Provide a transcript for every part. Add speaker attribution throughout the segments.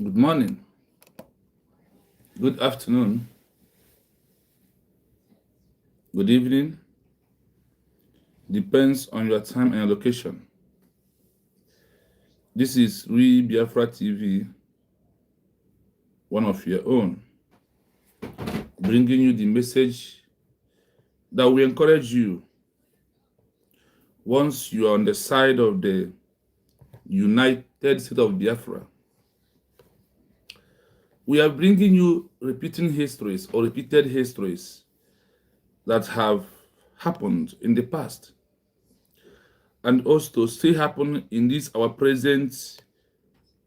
Speaker 1: Good morning, good afternoon, good evening, depends on your time and location. This is Biafra TV, one of your own, bringing you the message that will encourage you once you are on the side of the United State of Biafra. We are bringing you repeating histories or repeated histories that have happened in the past and also still happen in this our present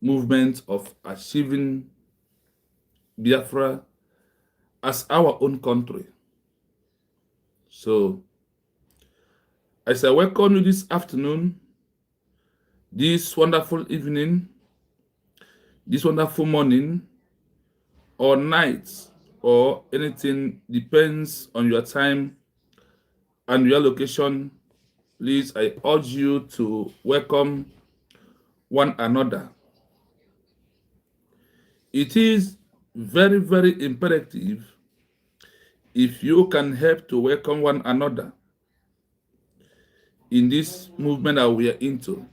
Speaker 1: movement of achieving Biafra as our own country. So, as I welcome you this afternoon, this wonderful evening, this wonderful morning, or night, or anything, depends on your time and your location. Please, I urge you to welcome one another. It is very, very imperative if you can help to welcome one another in this movement that we are into.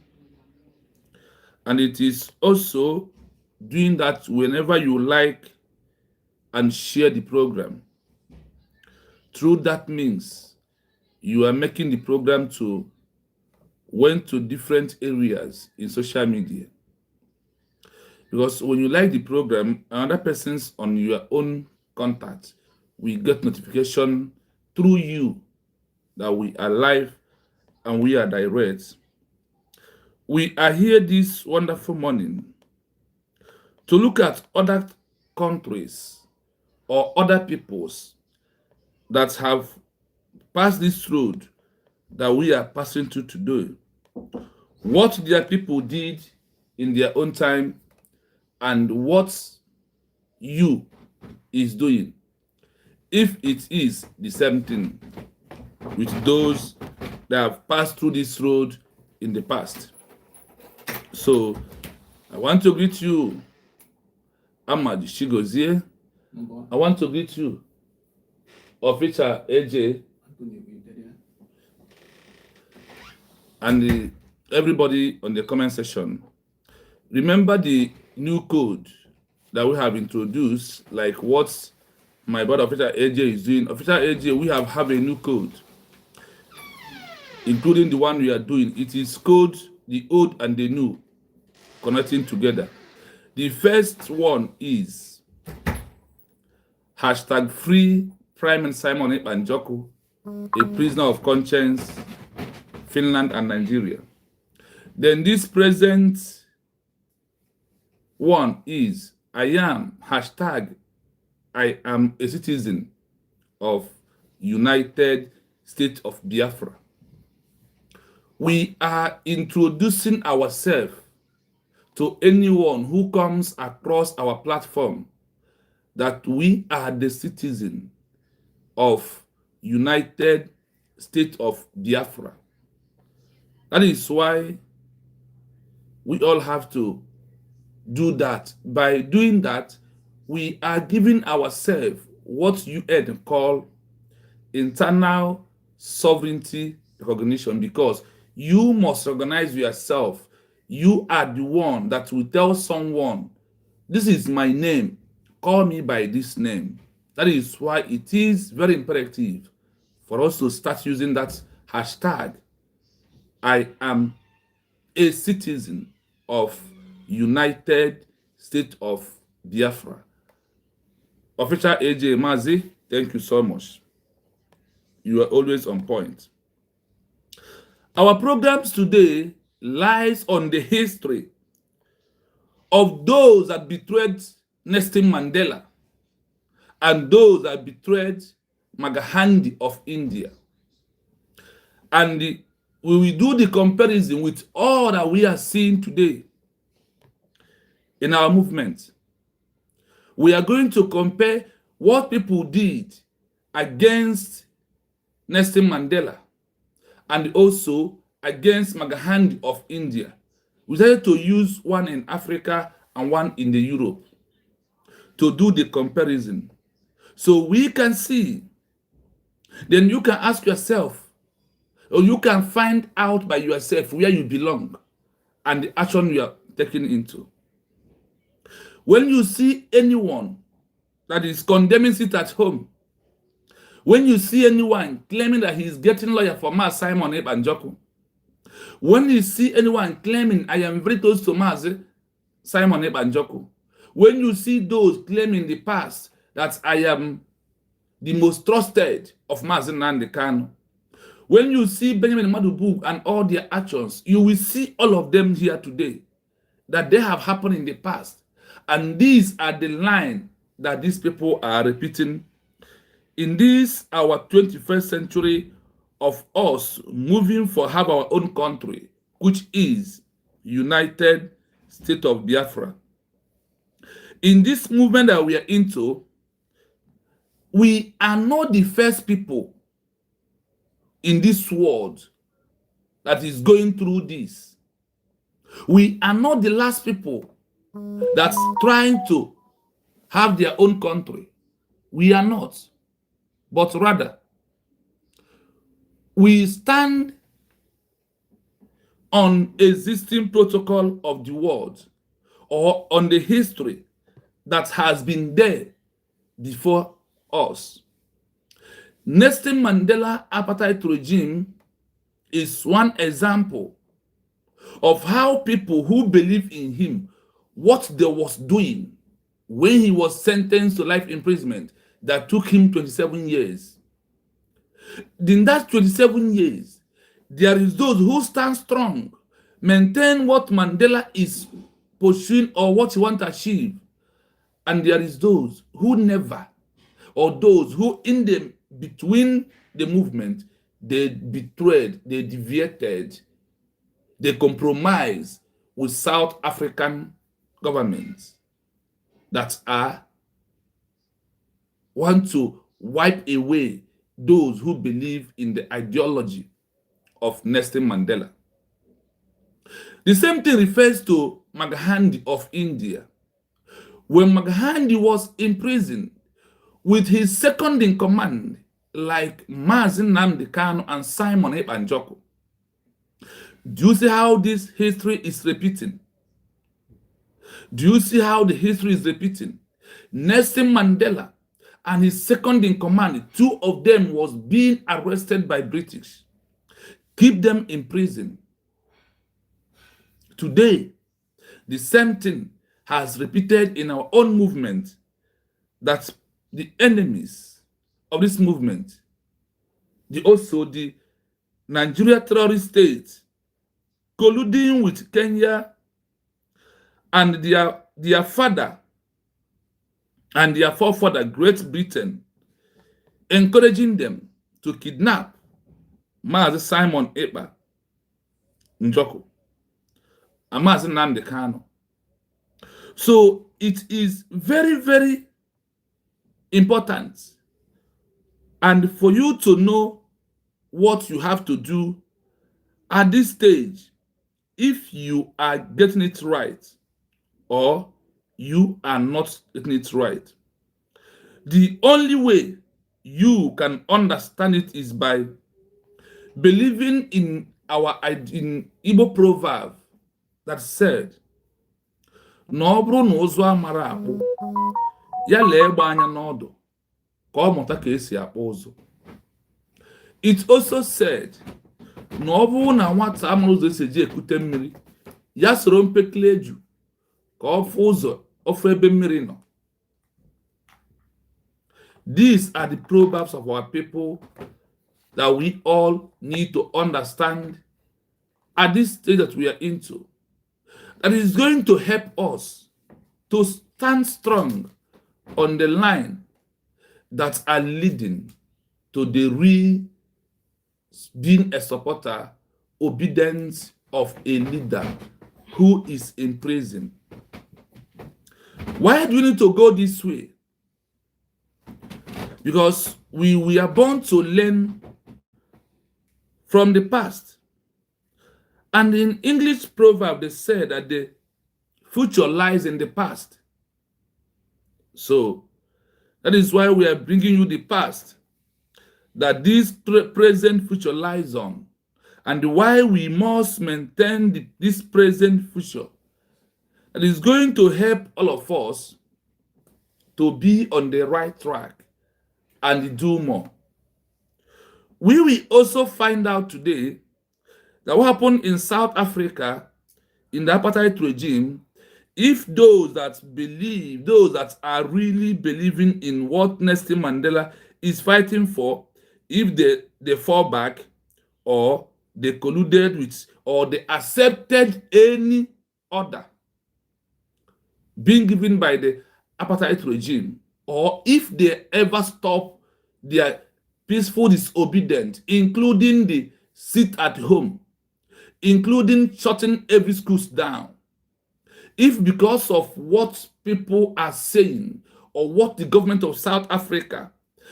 Speaker 1: And it is also doing that whenever you like and share the program. Through that means, you are making the program to went to different areas in social media. Because when you like the program, another person's on your own contact, we get notification through you that we are live and we are direct. We are here this wonderful morning to look at other countries or other peoples that have passed this road that we are passing through today. What their people did in their own time and what you is doing, if it is the same thing with those that have passed through this road in the past. So I want to greet you, Ahmad Shigozie. I want to greet you, Officer AJ, and everybody on the comment section. Remember the new code that we have introduced, like what my brother Officer AJ is doing. Officer AJ, we have a new code, including the one we are doing. It is called the old and the new, connecting together. The first one is #free Prime and Simon Ekpanjoku, a prisoner of conscience, Finland and Nigeria. Then this present one is I am a citizen of United States of Biafra. We are introducing ourselves to anyone who comes across our platform that we are the citizen of United States of Biafra. That is why we all have to do that. By doing that, we are giving ourselves what UN call internal sovereignty recognition, because you must recognize yourself. You are the one that will tell someone, this is my name, call me by this name. That is why it is very imperative for us to start using that hashtag, I am a citizen of United States of Biafra. Officer AJ Mazi, thank you so much. You are always on point. Our programs today lies on the history of those that betrayed Nelson Mandela and those that betrayed Gandhi of India. And we will do the comparison with all that we are seeing today in our movement. We are going to compare what people did against Nelson Mandela and also against Gandhi of India. We decided to use one in Africa and one in the Europe to do the comparison. So we can see, then you can ask yourself, or you can find out by yourself where you belong and the action you are taking into. When you see anyone that is condemning it at home, when you see anyone claiming that he is getting lawyer for Mas Simon Ebanjoko, when you see anyone claiming I am very close to Mas Simon Ebanjoko, when you see those claiming in the past that I am the most trusted of Mas Nnamdi Kanu, when you see Benjamin Madubu and all their actions, you will see all of them here today, that they have happened in the past. And these are the line that these people are repeating in this our 21st century of us moving for have our own country, which is United State of Biafra. In this movement that we are into, we are not the first people in this world that is going through this. We are not the last people that's trying to have their own country. We are not. But rather, we stand on existing protocol of the world or on the history that has been there before us. Nelson Mandela apartheid regime is one example of how people who believe in him, what they was doing when he was sentenced to life imprisonment that took him 27 years. In that 27 years, there is those who stand strong, maintain what Mandela is pursuing or what he wants to achieve. And there is those who never, or those who in the between the movement, they betrayed, they deviated, they compromised with South African governments that want to wipe away those who believe in the ideology of Nelson Mandela. The same thing refers to Mahatma of India. When Mahatma was imprisoned with his second in command, like Mas Nnamdi Kanu and Simon Ebanjoko, do you see how this history is repeating? Do you see how the history is repeating? Nelson Mandela and his second in command, two of them was being arrested by British, keep them in prison. Today, the same thing has repeated in our own movement, that the enemies of this movement, also the Nigeria terrorist state, colluding with Kenya and their father and their forefather, Great Britain, encouraging them to kidnap Mazi Simon Ekpa Njoko and Mazi Nnamdi Kanu. So it is very, very important, and for you to know what you have to do at this stage, if you are getting it right or you are not getting it right. The only way you can understand it is by believing in our Igbo proverb that said, "No bụrụ na ụzụ amara akpụ, ya lee egbe anya n'ọdụ ka ọ mụta ka esi akpụ ụzụ." It also said, "Na ọ bụrụ na nwata amụrụ ụzọ esi eji ekute mmiri, ya soro mpekele eju ka ọ fụ ụzọ ofu ebe mmiri nọ." These are the proverbs of our people that we all need to understand at this stage that we are into. That is going to help us to stand strong on the line that are leading to the real being a supporter, obedience of a leader who is in prison. Why do we need to go this way? Because we are born to learn from the past. And in English proverb, they say that the future lies in the past. So that is why we are bringing you the past that this present future lies on, and why we must maintain this present future that is going to help all of us to be on the right track and do more. We will also find out today that what happened in South Africa in the apartheid regime, if those that believe, those that are really believing in what Nelson Mandela is fighting for, if they fall back, or they colluded with, or they accepted any order being given by the apartheid regime, or if they ever stop their peaceful disobedience, including the sit at home, including shutting every schools down, if because of what people are saying or what the government of South Africa,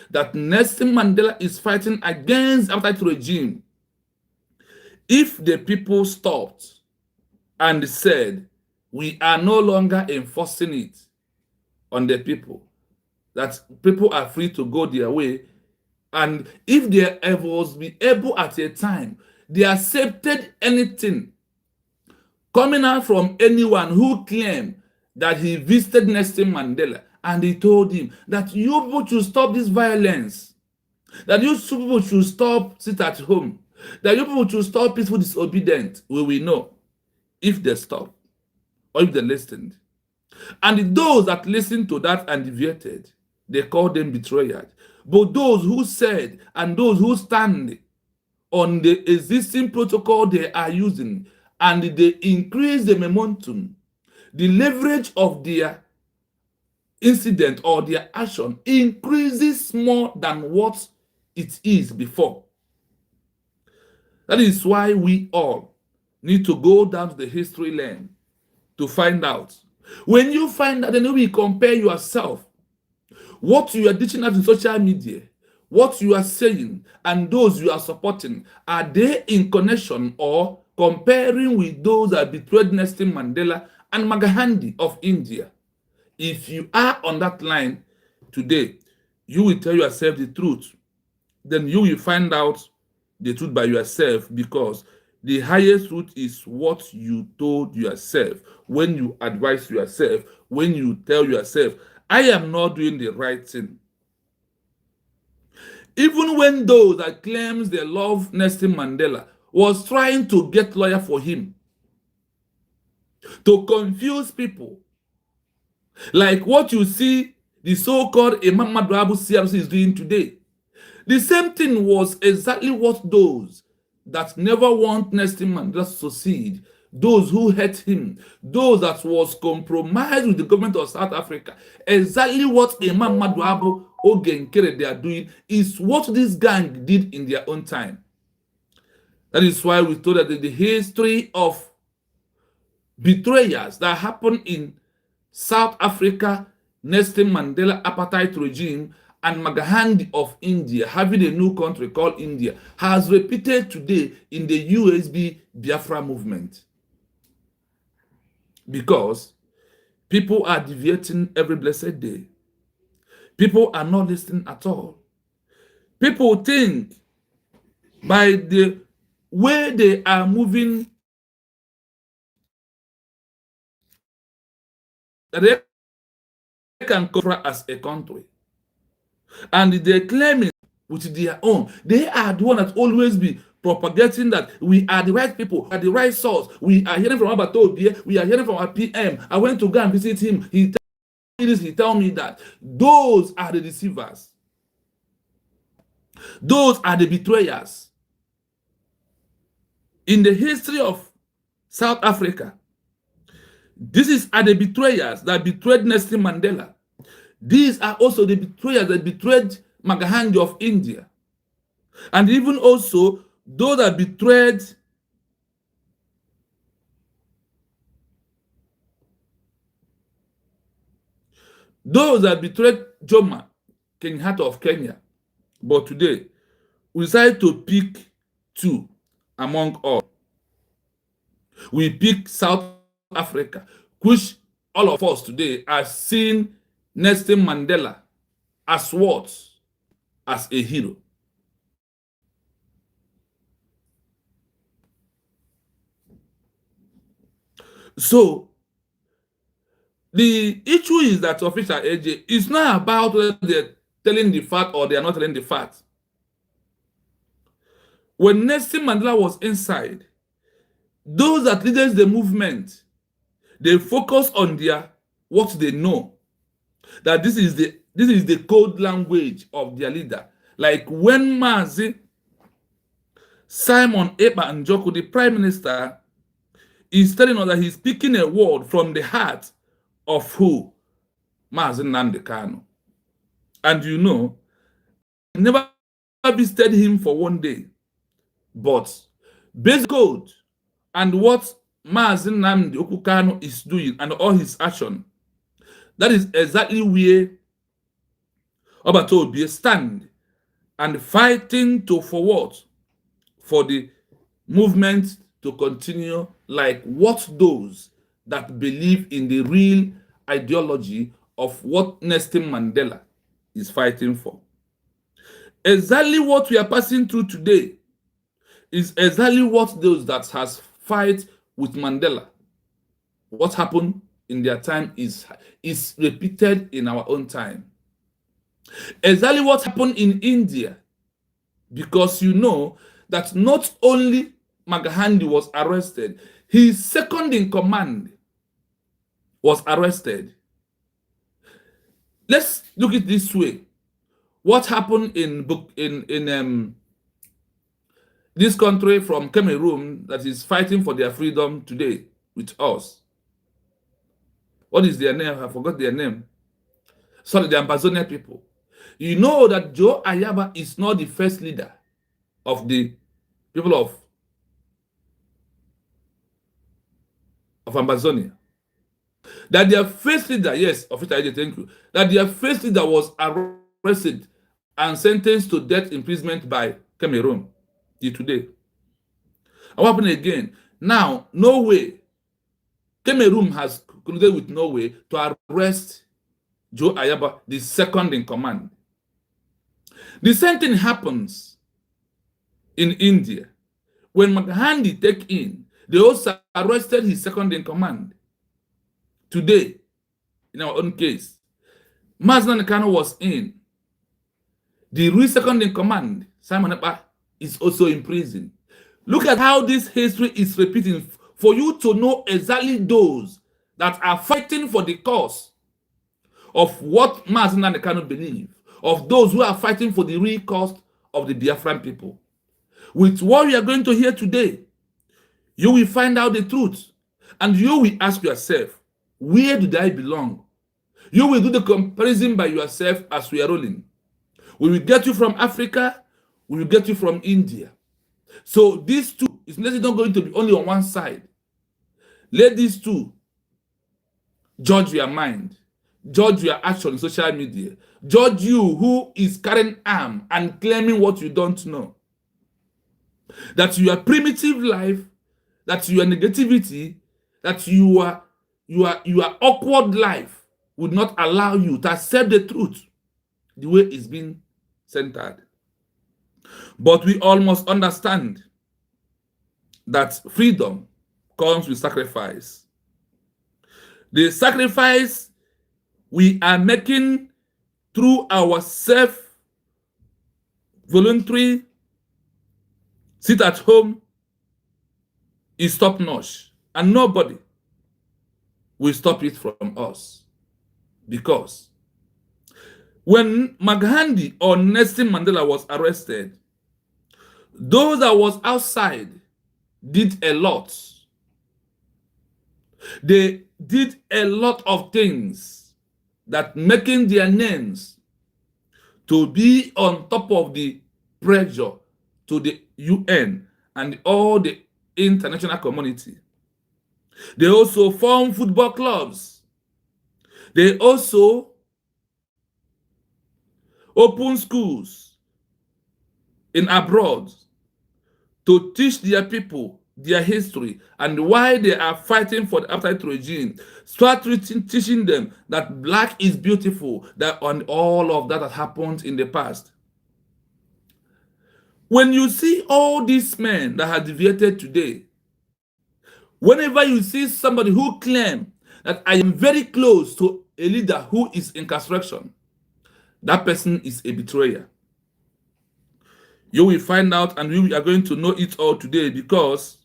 Speaker 1: that Nelson Mandela is fighting against the apartheid regime, if the people stopped and said, we are no longer enforcing it on the people, that people are free to go their way, and if they ever was be able at a time, they accepted anything coming out from anyone who claimed that he visited Nelson Mandela, and he told him that you people should stop this violence, that you people should stop sit at home, that you people should stop peaceful disobedience, we will know if they stop or if they listened. And those that listened to that and deviated, they called them betrayers. But those who said and those who stand on the existing protocol they are using, and they increase the momentum, the leverage of their incident or their action increases more than what it is before. That is why we all need to go down to the history lane to find out. When you find out, then you will compare yourself, what you are teaching out in social media, what you are saying, and those you are supporting, are they in connection or comparing with those that betrayed Nelson Mandela and Mahatma of India? If you are on that line today, you will tell yourself the truth. Then you will find out the truth by yourself, because the highest truth is what you told yourself, when you advise yourself, when you tell yourself, I am not doing the right thing. Even when those that claims they love Nelson Mandela was trying to get lawyer for him, to confuse people, like what you see the so-called Imam Madrabu CRC is doing today. The same thing was exactly what those that never want Nelson Mandela to succeed, those who hate him, those that was compromised with the government of South Africa, exactly what Imam Madrabu Ogenkere they are doing is what this gang did in their own time. That is why we told that the history of betrayals that happened in South Africa, Nelson Mandela apartheid regime, and Mahatma of India, having a new country called India, has repeated today in the USB Biafra movement. Because people are deviating every blessed day. People are not listening at all. People think by the way they are moving that they can cover as a country. And they claim it with their own. They are the one that always be propagating that we are the right people, we are the right source. We are hearing from Abatobie, we are hearing from our PM. I went to go and visit him. He told me this, he told me that. Those are the deceivers. Those are the betrayers. In the history of South Africa, these are the betrayers that betrayed Nelson Mandela. These are also the betrayers that betrayed Mahatma of India. And even also those that betrayed Jomo Kenyatta of Kenya. But today, we decide to pick two among all. We pick South Africa. which all of us today are seeing Nelson Mandela as what? As a hero. So the issue is that Officer AJ is not about whether they're telling the fact or they are not telling the fact. When Nelson Mandela was inside, those that leaded the movement, they focus on their what they know. That this is the code language of their leader. Like when Mazi Simon Ekpa Njoku, the prime minister, is telling us that he's speaking a word from the heart of who? Mazi Nnamdi Kanu. And you know, I never visited him for one day. But basic code and what Mazi Nnamdi Kanu is doing and all his action, that is exactly where Obato Obi stand and fighting to forward for the movement to continue, like what those that believe in the real ideology of what Nelson Mandela is fighting for. Exactly what we are passing through today is exactly what those that has fight with Mandela, what happened in their time is repeated in our own time. Exactly what happened in India, because you know that not only Mahatma was arrested, his second in command was arrested. Let's look at it this way. What happened in this country from Cameroon that is fighting for their freedom today with us? What is their name? I forgot their name. Sorry, the Amazonian people. You know that Joe Ayaba is not the first leader of the people of Amazonia. That their first leader, yes, Officer AJ, thank you, that their first leader was arrested and sentenced to death imprisonment by Cameroon till today. And what happened again? Now, Norway, Cameroon has colluded with Norway to arrest Joe Ayaba, the second in command. The same thing happens in India. When Mahatma take in, they also arrested his second in command. Today, in our own case, Mazi Nnamdi Kanu was in. The real second in command, Simon Ekpa, is also in prison. Look at how this history is repeating for you to know exactly those that are fighting for the cause of what Mazi Nnamdi Kanu believe, of those who are fighting for the real cause of the Biafran people. With what we are going to hear today, you will find out the truth, and you will ask yourself, where do I belong? You will do the comparison by yourself as we are rolling. We will get you from Africa, we will get you from India. So these two is not going to be only on one side. Let these two judge your mind, judge your action on social media, judge you who is carrying arm and claiming what you don't know. That your primitive life, that your negativity, that your awkward life would not allow you to accept the truth the way it's being centered. But we all must understand that freedom comes with sacrifice. The sacrifice we are making through our self-voluntary sit at home is top-notch, and nobody will stop it from us. Because when Mahatma or Nelson Mandela was arrested, those that was outside did a lot. They did a lot of things that making their names to be on top of the pressure to the UN and all the international community. They also form football clubs. They also open schools in abroad to teach their people their history and why they are fighting for the apartheid regime. Start teaching them that black is beautiful, that on all of that happened in the past. When you see all these men that have deviated today, whenever you see somebody who claims that I am very close to a leader who is incarceration, that person is a betrayer. You will find out, and we are going to know it all today, because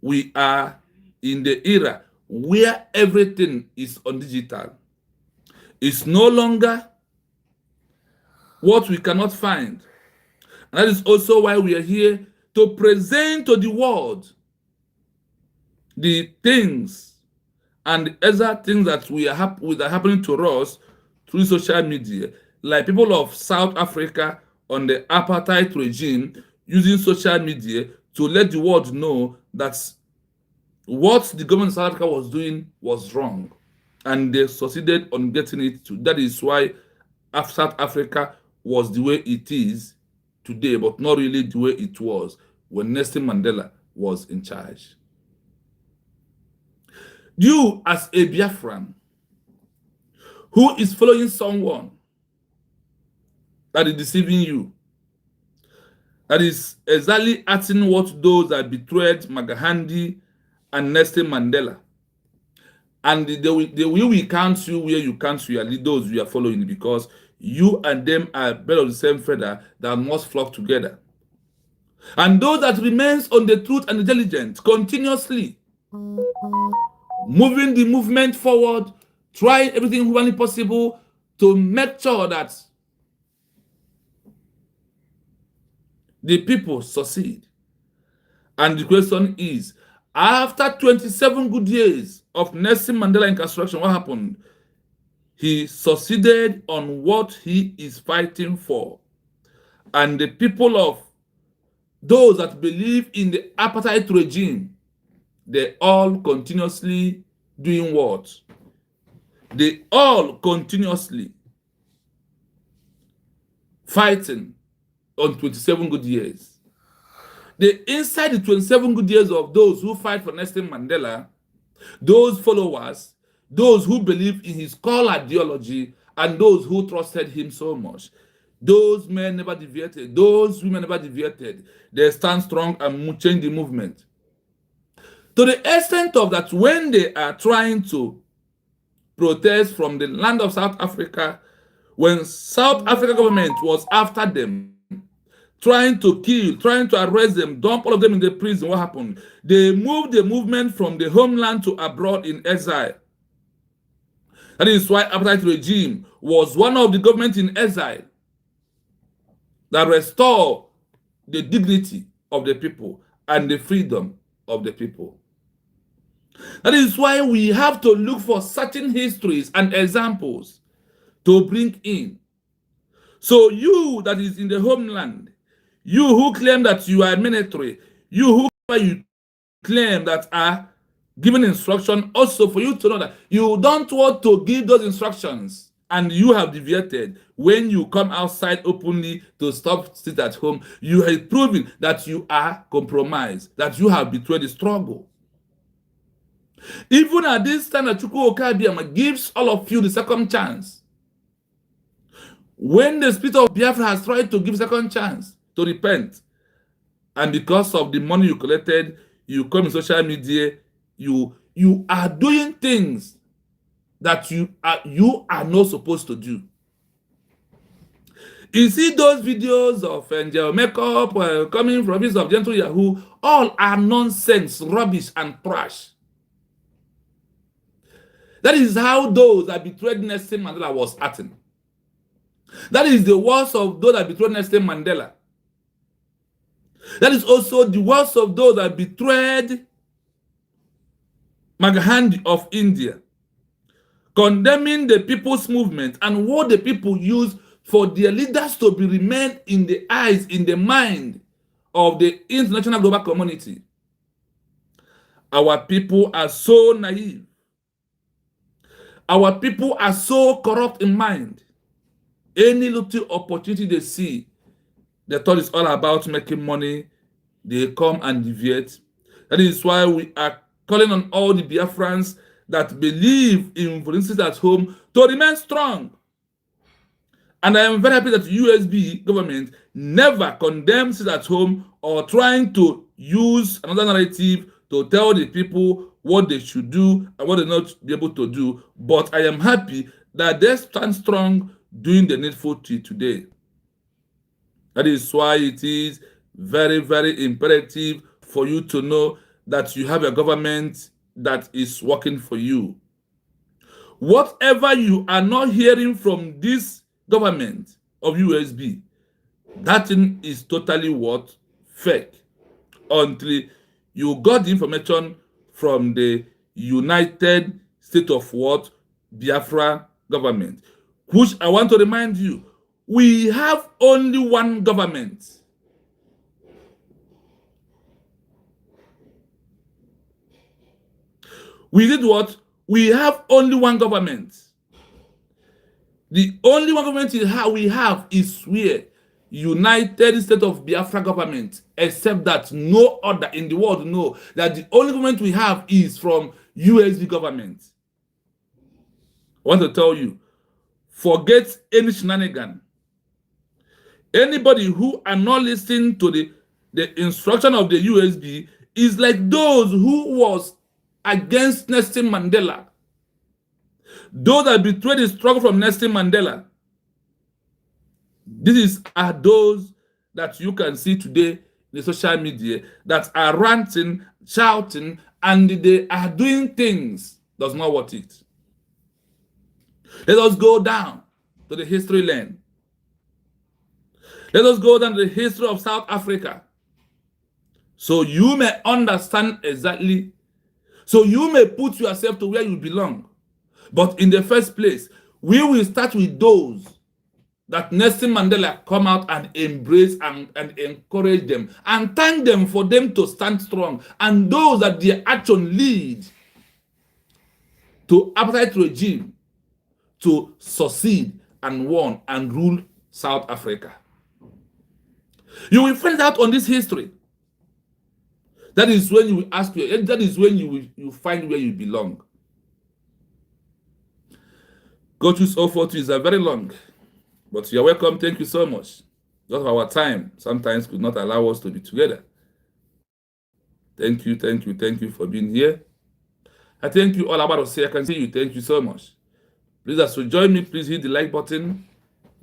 Speaker 1: we are in the era where everything is on digital. It's no longer what we cannot find. And that is also why we are here to present to the world the things and the other things that are happening to us through social media, like people of South Africa on the apartheid regime using social media to let the world know that what the government of South Africa was doing was wrong, and they succeeded on getting it to. That is why South Africa was the way it is today, but not really the way it was when Nelson Mandela was in charge. You, as a Biafran who is following someone that is deceiving you, that is exactly acting what those that betrayed Magahandi and Nelson Mandela, and they will count you where you count your those you are following, because you and them are birds of the same feather that must flock together. And those that remains on the truth and intelligence, continuously moving the movement forward, trying everything humanly possible to make sure that the people succeed. And the question is, after 27 good years of Nelson Mandela incarceration, what happened? He succeeded on what he is fighting for. And the people of those that believe in the apartheid regime, they all continuously doing what? They all continuously fighting on 27 good years. Inside the 27 good years of those who fight for Nelson Mandela, those followers, those who believe in his core ideology, and those who trusted him so much, those men never deviated, those women never deviated. They stand strong and change the movement. To the extent of that, when they are trying to protest from the land of South Africa, when South African government was after them, trying to kill, trying to arrest them, dump all of them in the prison, what happened? They moved the movement from the homeland to abroad in exile. That is why apartheid regime was one of the governments in exile that restored the dignity of the people and the freedom of the people. That is why we have to look for certain histories and examples to bring in. So you that is in the homeland, you who claim that you are military, you claim that are given instruction, also for you to know that you don't want to give those instructions and you have deviated. When you come outside openly to sit at home, you have proven that you are compromised, that you have betrayed the struggle. Even at this time that Chukwu Okabiama gives all of you the second chance, when the spirit of Biafra has tried to give second chance to repent, and because of the money you collected, you come in social media, you are doing things that you are not supposed to do. You see those videos of angel makeup coming from this of Gentle Yahoo, all are nonsense, rubbish, and trash. That is how those that betrayed Nelson Mandela was acting. That is the words of those that betrayed Nelson Mandela. That is also the words of those that betrayed Magahandi of India, condemning the people's movement and what the people use for their leaders to be remain in the eyes, in the mind of the international global community. Our people are so naive. Our people are so corrupt in mind. Any little opportunity they see, they thought it's all about making money. They come and deviate. That is why we are calling on all the Biafrans that believe in volunteers at home to remain strong. And I am very happy that the USB government never condemns it at home or trying to use another narrative to tell the people what they should do and what they not be able to do. But I am happy that they stand strong doing the needful today. That is why it is very, very imperative for you to know that you have a government that is working for you. Whatever you are not hearing from this government of USB, that thing is totally what? Fake. Until you got the information from the United States of what? Biafra government. Which I want to remind you, we have only one government. We did what? We have only one government. The only one government we have is where? United States of Biafra government, except that no other in the world know that the only government we have is from USB government. I want to tell you, forget any shenanigan. Anybody who are not listening to the instruction of the USB is like those who was against Nelson Mandela. Those that betrayed the struggle from Nelson Mandela. These are those that you can see today in the social media that are ranting, shouting, and they are doing things that's not worth it. Let us go down to the history lane. Let us go down to the history of South Africa, so you may understand exactly, so you may put yourself to where you belong. But in the first place, we will start with those that Nelson Mandela come out and embrace and encourage them and thank them for them to stand strong, and those that their action lead to apartheid regime to succeed and won and rule South Africa. You will find out on this history. That is when you will ask you, that is when you find where you belong. Go to 042 is very long, but you're welcome. Thank you so much. Just our time sometimes could not allow us to be together. Thank you for being here. I thank you all about us here. I can see you. Thank you so much. Please, as you join me, please hit the like button,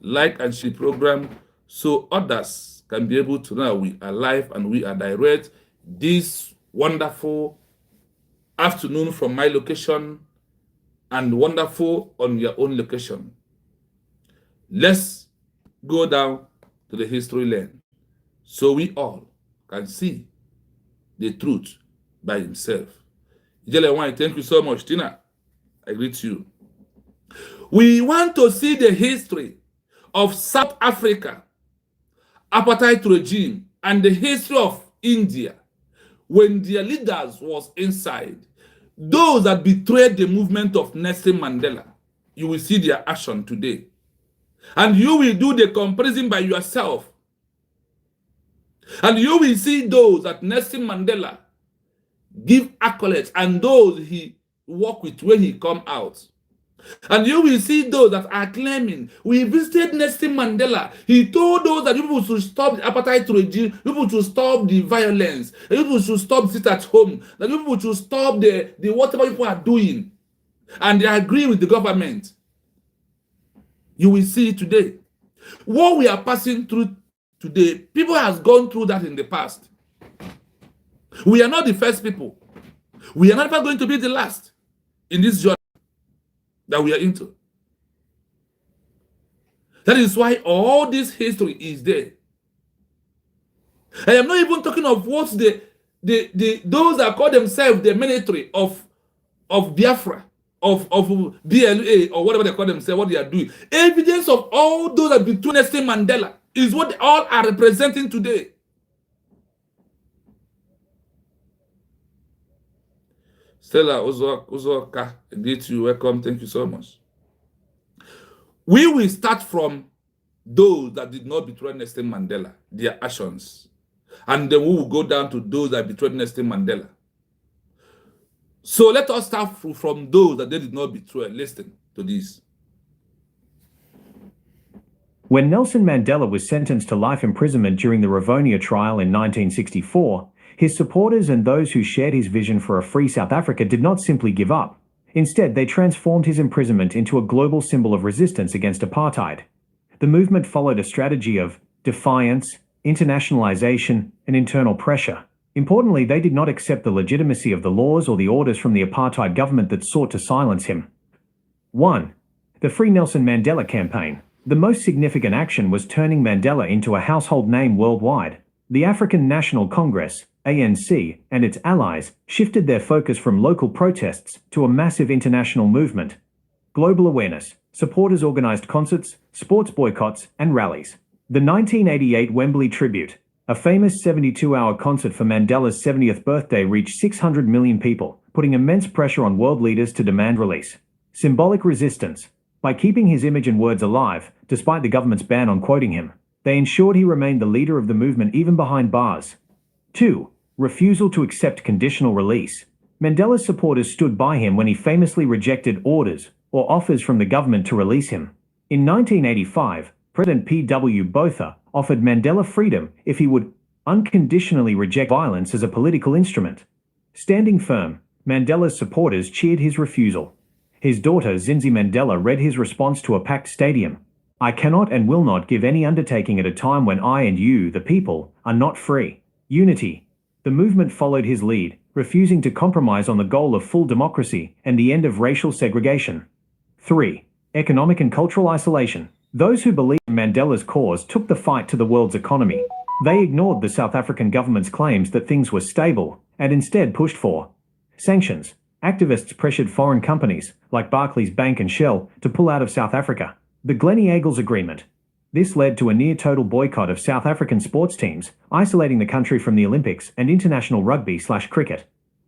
Speaker 1: like and share the program so others can be able to know we are live and we are direct this wonderful afternoon from my location and wonderful on your own location. Let's go down to the history lane so we all can see the truth by himself. Thank you so much. Tina, I greet you. We want to see the history of South Africa, apartheid regime, and the history of India when their leaders was inside. Those that betrayed the movement of Nelson Mandela, you will see their action today. And you will do the comparison by yourself. And you will see those that Nelson Mandela give accolades and those he work with when he come out. And you will see those that are claiming, we visited Nelson Mandela. He told those that people should stop the apartheid regime, people should stop the violence, people should stop sit at home, that people should stop the whatever people are doing. And they agree with the government. You will see today. What we are passing through today, people has gone through that in the past. We are not the first people. We are never going to be the last in this journey that we are into. That is why all this history is there. I am not even talking of what those that call themselves the military of Biafra, of BLA, or whatever they call themselves, what they are doing. Evidence of all those that between Nelson Mandela is what they all are representing today. Stella Uzoka, I greet you. Welcome. Thank you so much. We will start from those that did not betray Nelson Mandela, their actions. And then we will go down to those that betrayed Nelson Mandela. So let us start from those that they did not betray. Listen to this.
Speaker 2: When Nelson Mandela was sentenced to life imprisonment during the Rivonia trial in 1964, his supporters and those who shared his vision for a free South Africa did not simply give up. Instead, they transformed his imprisonment into a global symbol of resistance against apartheid. The movement followed a strategy of defiance, internationalization, and internal pressure. Importantly, they did not accept the legitimacy of the laws or the orders from the apartheid government that sought to silence him. 1. The Free Nelson Mandela campaign. The most significant action was turning Mandela into a household name worldwide. The African National Congress, ANC, and its allies shifted their focus from local protests to a massive international movement. Global awareness. Supporters organized concerts, sports boycotts, and rallies. The 1988 Wembley Tribute, a famous 72-hour concert for Mandela's 70th birthday, reached 600 million people, putting immense pressure on world leaders to demand release. Symbolic resistance. By keeping his image and words alive, despite the government's ban on quoting him, they ensured he remained the leader of the movement even behind bars. 2. Refusal to accept conditional release. Mandela's supporters stood by him when he famously rejected orders or offers from the government to release him. In 1985, President P.W. Botha offered Mandela freedom if he would unconditionally reject violence as a political instrument. Standing firm, Mandela's supporters cheered his refusal. His daughter Zinzi Mandela read his response to a packed stadium. "I cannot and will not give any undertaking at a time when I and you, the people, are not free." Unity. The movement followed his lead, refusing to compromise on the goal of full democracy and the end of racial segregation. 3. Economic and cultural isolation. Those who believed in Mandela's cause took the fight to the world's economy. They ignored the South African government's claims that things were stable and instead pushed for sanctions. Activists pressured foreign companies, like Barclays Bank and Shell, to pull out of South Africa. The Glenny-Agles Agreement. This led to a near-total boycott of South African sports teams, isolating the country from the Olympics and international rugby/cricket.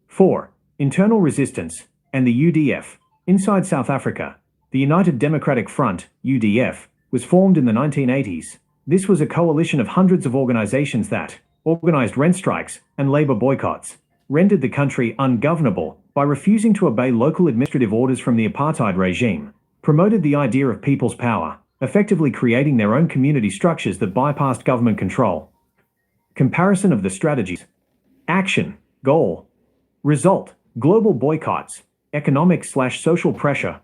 Speaker 2: 4. Internal resistance and the UDF. Inside South Africa, the United Democratic Front, UDF, was formed in the 1980s. This was a coalition of hundreds of organizations that organized rent strikes and labor boycotts, rendered the country ungovernable by refusing to obey local administrative orders from the apartheid regime, promoted the idea of people's power, effectively creating their own community structures that bypassed government control. Comparison of the strategies. Action, goal, result, global boycotts, economic/social pressure,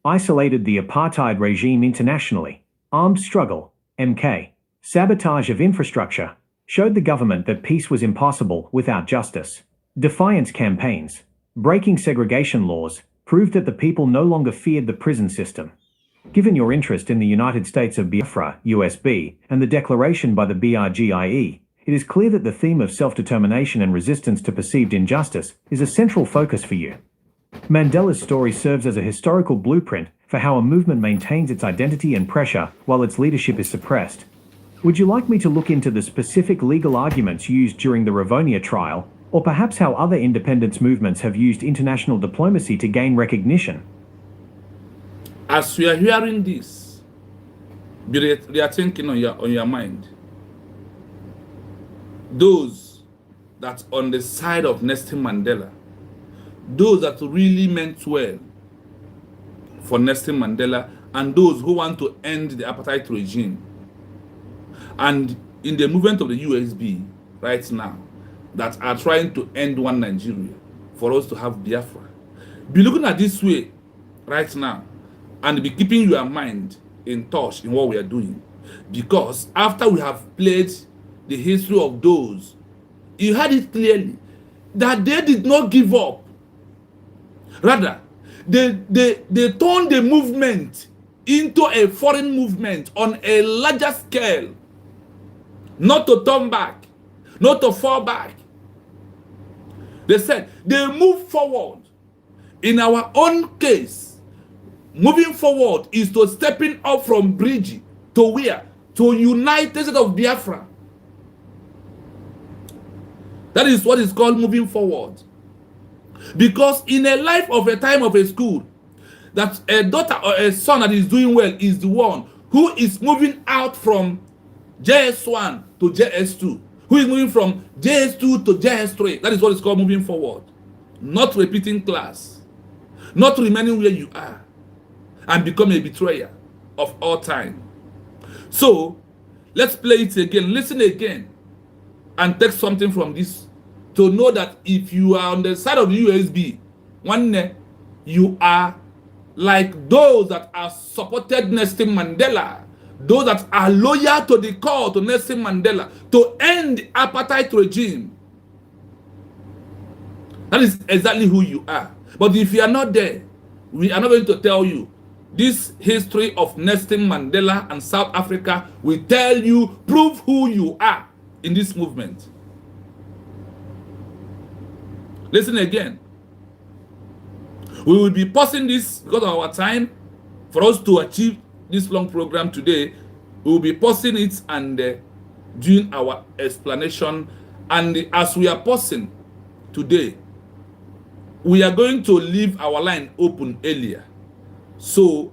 Speaker 2: isolated the apartheid regime internationally, armed struggle, MK, sabotage of infrastructure, showed the government that peace was impossible without justice. Defiance campaigns, breaking segregation laws, proved that the people no longer feared the prison system. Given your interest in the United States of Biafra, USB, and the declaration by the BRGIE, it is clear that the theme of self-determination and resistance to perceived injustice is a central focus for you. Mandela's story serves as a historical blueprint for how a movement maintains its identity and pressure while its leadership is suppressed. Would you like me to look into the specific legal arguments used during the Rivonia trial, or perhaps how other independence movements have used international diplomacy to gain recognition?
Speaker 1: As you are hearing this, be rethinking on your mind. Those that on the side of Nelson Mandela, those that really meant well for Nelson Mandela, and those who want to end the apartheid regime, and in the movement of the USB right now, that are trying to end one Nigeria for us to have Biafra. Be looking at this way right now and be keeping your mind in touch in what we are doing. Because after we have played the history of those, you heard it clearly that they did not give up. Rather, they turned the movement into a foreign movement on a larger scale. Not to turn back, not to fall back. They said they move forward. In our own case, moving forward is to stepping up from bridge to where? To United States of Biafra. That is what is called moving forward. Because in a life of a time of a school, that a daughter or a son that is doing well is the one who is moving out from JS1 to JS2, who is moving from JS2 to JS3. That is what is called moving forward. not repeating class, not remaining where you are, and become a betrayer of all time. So, let's play it again. Listen again and take something from this to know that if you are on the side of the USB, you are like those that are supported Nelson Mandela, those that are loyal to the call to Nelson Mandela to end the apartheid regime. That is exactly who you are. But if you are not there, we are not going to tell you. This history of Nelson Mandela and South Africa will tell you, prove who you are in this movement. Listen again. We will be pausing this because of our time. For us to achieve this long program today, we will be pausing it and doing our explanation. And as we are pausing today, we are going to leave our line open earlier. So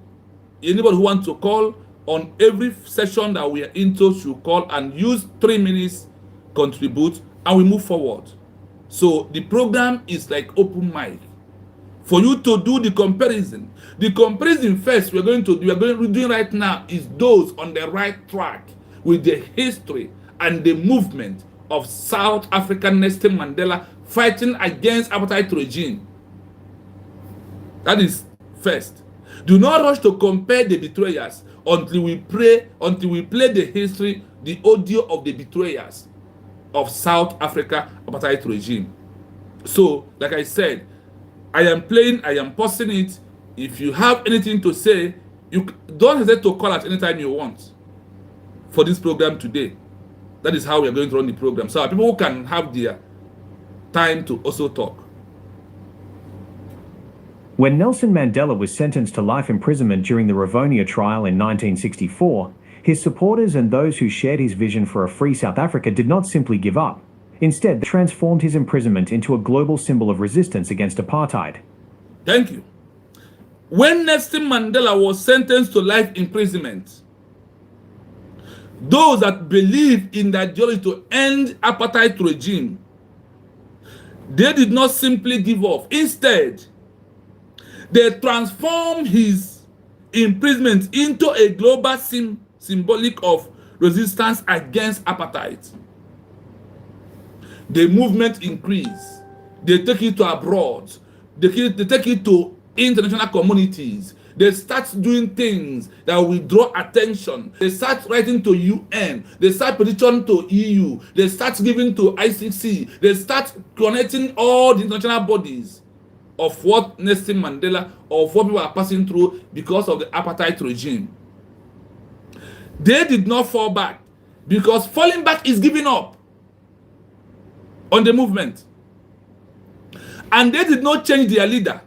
Speaker 1: anybody who wants to call on every session that we are into should call and use 3 minutes, contribute, and we move forward. So the program is like open mic for you to do the comparison. The comparison first we're doing right now is those on the right track with the history and the movement of South African Nelson Mandela fighting against apartheid regime. That is first. Do not rush to compare the betrayers until we play the history, the audio of the betrayers of South Africa apartheid regime. So, like I said, I am pausing it. If you have anything to say, you don't hesitate to call at any time you want for this program today. That is how we are going to run the program. So people can have their time to also talk.
Speaker 2: When Nelson Mandela was sentenced to life imprisonment during the Rivonia trial in 1964, his supporters and those who shared his vision for a free South Africa did not simply give up. Instead, they transformed his imprisonment into a global symbol of resistance against apartheid.
Speaker 1: Thank you. When Nelson Mandela was sentenced to life imprisonment, those that believe in the ideology to end apartheid regime, they did not simply give up. Instead, they transformed his imprisonment into a global symbolic of resistance against apartheid. The movement increased. They take it to abroad. They take it to international communities. They start doing things that will draw attention. They start writing to UN. They start petitioning to EU. They start giving to ICC. They start connecting all the international bodies of what Nelson Mandela, of what people are passing through because of the apartheid regime. They did not fall back, because falling back is giving up on the movement. And they did not change their leader.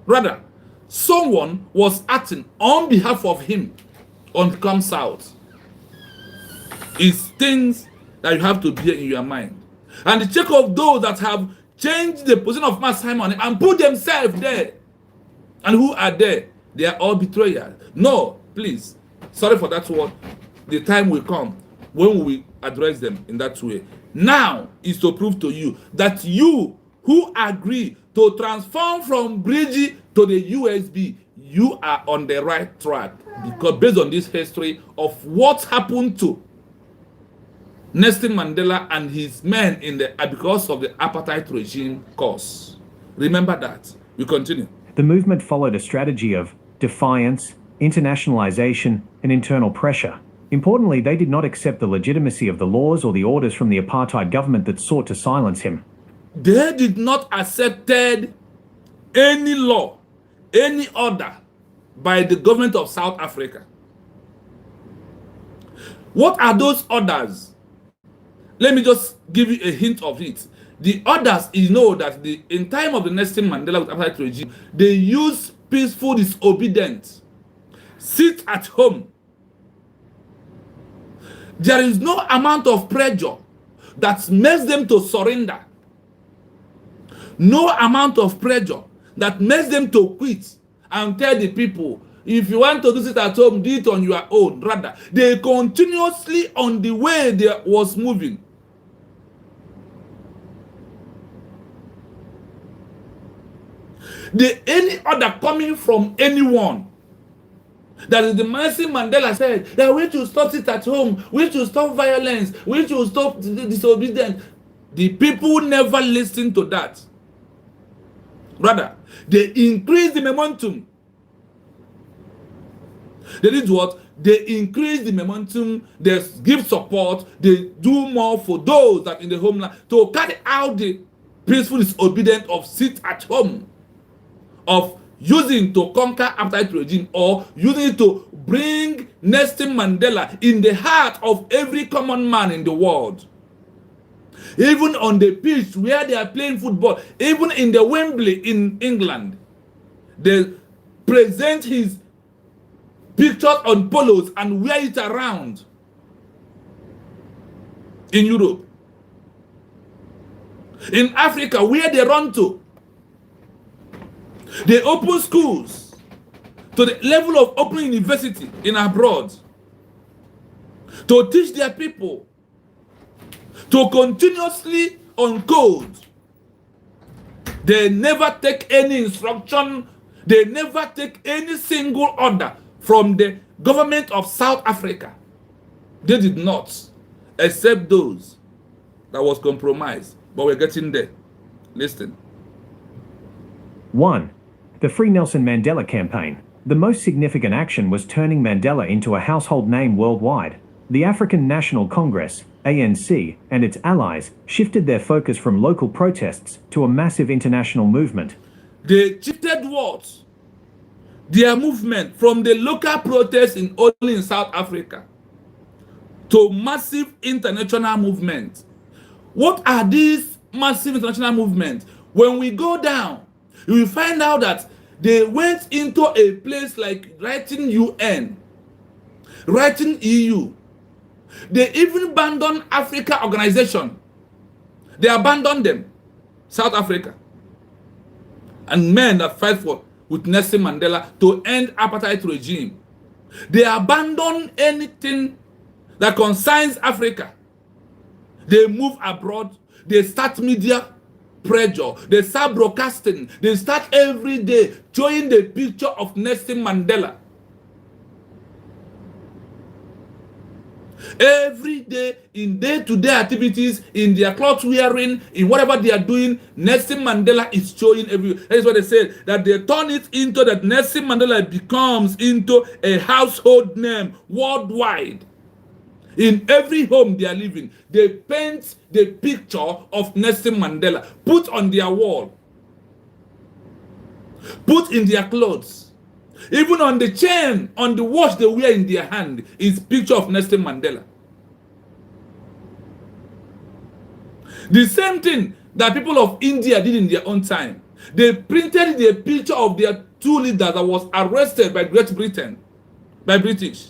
Speaker 1: Rather, someone was acting on behalf of him on Come South. It's things that you have to bear in your mind. And the check of those that have changed the position of Master Simon and put themselves there. And who are there? They are all betrayers. No, please. Sorry for that word. The time will come when we address them in that way. Now is to prove to you that you who agree to transform from Bridgie to the USB, you are on the right track. Because based on this history of what happened to Nelson Mandela and his men because of the apartheid regime cause. Remember that. We continue.
Speaker 2: The movement followed a strategy of defiance, internationalization, and internal pressure. Importantly, they did not accept the legitimacy of the laws or the orders from the apartheid government that sought to silence him.
Speaker 1: They did not accept any law, any order by the government of South Africa. What are those orders? Let me just give you a hint of it. The orders, that in time of the Nelson Mandela with apartheid regime, they use peaceful disobedience. Sit at home. There is no amount of pressure that makes them to surrender. No amount of pressure that makes them to quit and tell the people, if you want to do it at home, do it on your own. Rather, they continuously on the way they was moving. Any order coming from anyone, that is the Nelson Mandela said that we should stop it at home, we should stop violence, we should stop disobedience. The people never listen to that. Rather, they increase the momentum. They did what? They increase the momentum, they give support, they do more for those that in the homeland to carry out the peaceful disobedience of sit at home, of using to conquer apartheid regime, or using to bring Nelson Mandela in the heart of every common man in the world. Even on the pitch where they are playing football, even in the Wembley in England, they present his pictures on polos and wear it around. In Europe, in Africa, where they run to, they open schools to the level of opening university in abroad to teach their people to continuously on code. They never take any instruction, they never take any single order from the government of South Africa. They did not, except those that was compromised. But we're getting there. Listen.
Speaker 2: 1. The Free Nelson Mandela campaign. The most significant action was turning Mandela into a household name worldwide. The African National Congress, ANC, and its allies shifted their focus from local protests to a massive international movement.
Speaker 1: They shifted what? Their movement from the local protests only in South Africa to massive international movement. What are these massive international movements? When we go down, you will find out that they went into a place like writing UN, writing EU. They even abandoned Africa organization. They abandoned them, South Africa. And men that fight for with Nelson Mandela to end apartheid regime. They abandon anything that concerns Africa. They move abroad. They start media pressure. They start broadcasting. They start every day showing the picture of Nelson Mandela. Every day, in day-to-day activities, in their clothes wearing, in whatever they are doing, Nelson Mandela is showing everywhere. That is what they said, that they turn it into that Nelson Mandela becomes into a household name worldwide. In every home they are living, they paint the picture of Nelson Mandela, put on their wall, put in their clothes. Even on the chain, on the watch they wear in their hand is picture of Nelson Mandela. The same thing that people of India did in their own time. They printed the picture of their two leaders that was arrested by Great Britain, by British.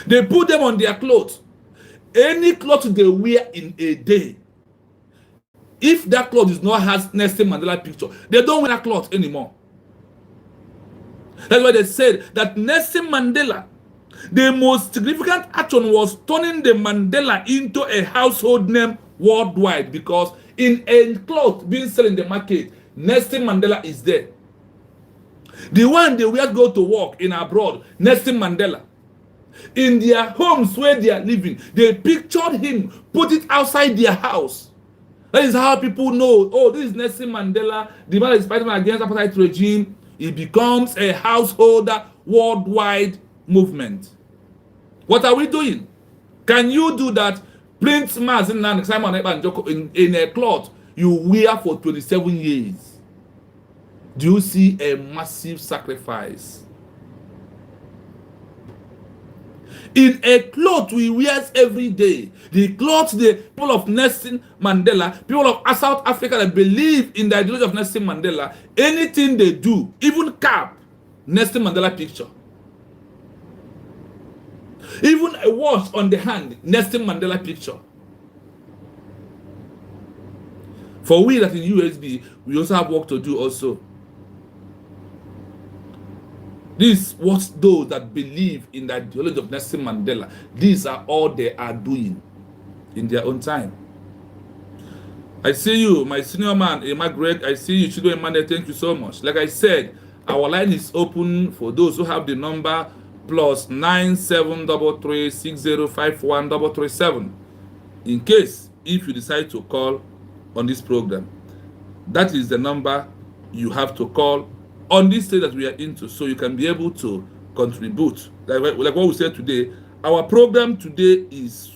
Speaker 1: They put them on their clothes. Any cloth they wear in a day, if that cloth does not have Nelson Mandela picture, they don't wear that cloth anymore. That's why they said that Nelson Mandela, the most significant action was turning the Mandela into a household name worldwide, because in a cloth being sold in the market, Nelson Mandela is there. The one they wear go to work in abroad, Nelson Mandela. In their homes where they are living, they pictured him, put it outside their house. That is how people know, oh, this is Nelson Mandela, the man is fighting against apartheid regime. It becomes a household worldwide movement. What are we doing? Can you do that? Print mass in a cloth you wear for 27 years. Do you see a massive sacrifice? In a cloth we wear every day. The clothes the people of Nelson Mandela, people of South Africa that believe in the ideology of Nelson Mandela, anything they do, even cap, Nelson Mandela picture. Even a watch on the hand, Nelson Mandela picture. For we that in USB, we also have work to do also. This is what those that believe in the ideology of Nelson Mandela, these are all they are doing in their own time. I see you, my senior man, Emma Greg. I see you, Chido Emmanuel. Thank you so much. Like I said, our line is open for those who have the number +9733605137. In case if you decide to call on this program, that is the number you have to call on this state that we are into, so you can be able to contribute. Like what we said today, our program today is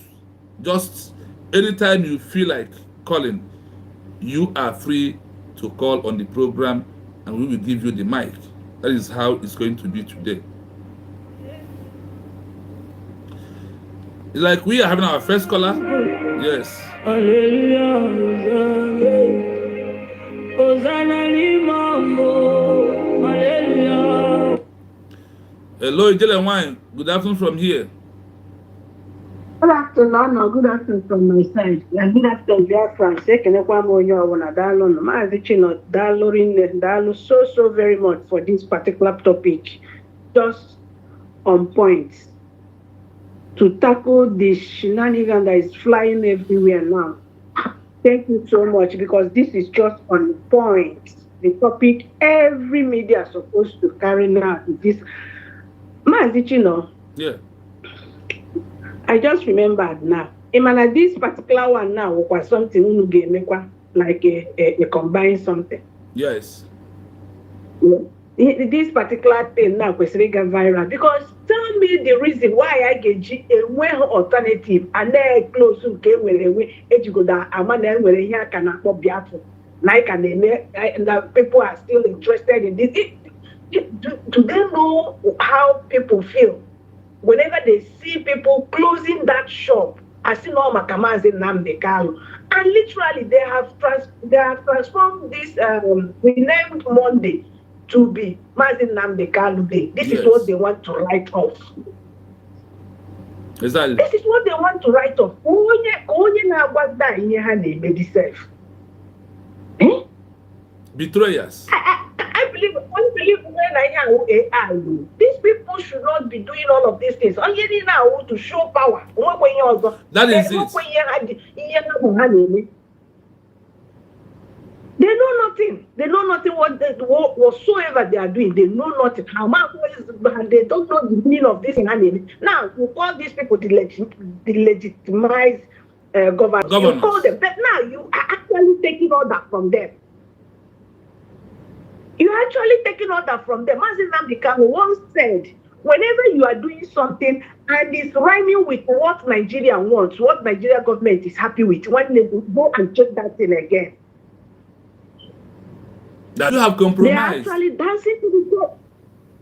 Speaker 1: just anytime you feel like calling, you are free to call on the program and we will give you the mic. That is how it's going to be today. It's like we are having our first caller. Yes. Hello, Ijele Wine. Good afternoon from here.
Speaker 3: Good afternoon, or good afternoon from my side. And good afternoon, dear friends. Dalu so very much for this particular topic. Just on point to tackle the shenanigan that is flying everywhere now. Thank you so much, because this is just on point. The topic every media is supposed to carry now is this.
Speaker 1: Yeah.
Speaker 3: I just remembered now. This particular one now was something like a combined something.
Speaker 1: Yes.
Speaker 3: Yeah. This particular thing now was really viral, because tell me the reason why I get a well alternative and then close to came with a way go that a man where here can pop biafra. Like and the people are still interested in this. Do they know how people feel whenever they see people closing that shop? I see no Makamas in Namdekalo, and literally they have transformed this we named Monday to be Mazin Namdekalo Day. This is what they want to write off.
Speaker 1: Exactly.
Speaker 3: This is what they want to write off.
Speaker 1: Betrayals.
Speaker 3: I believe when I hear AI, these people should not be doing all of these things. Only now to show power.
Speaker 1: That is it.
Speaker 3: They know nothing. They know nothing whatsoever they are doing. They know nothing. They don't know the meaning of this. Now, you call these people the legitimized governors. You call them, but now you are actually taking order from them. You're actually taking order from them. Mazin Namdekalo once said, whenever you are doing something and it's rhyming with what Nigeria wants, what Nigeria government is happy with, when they go and check that thing again.
Speaker 1: That you have compromised.
Speaker 3: They are actually dancing to the top.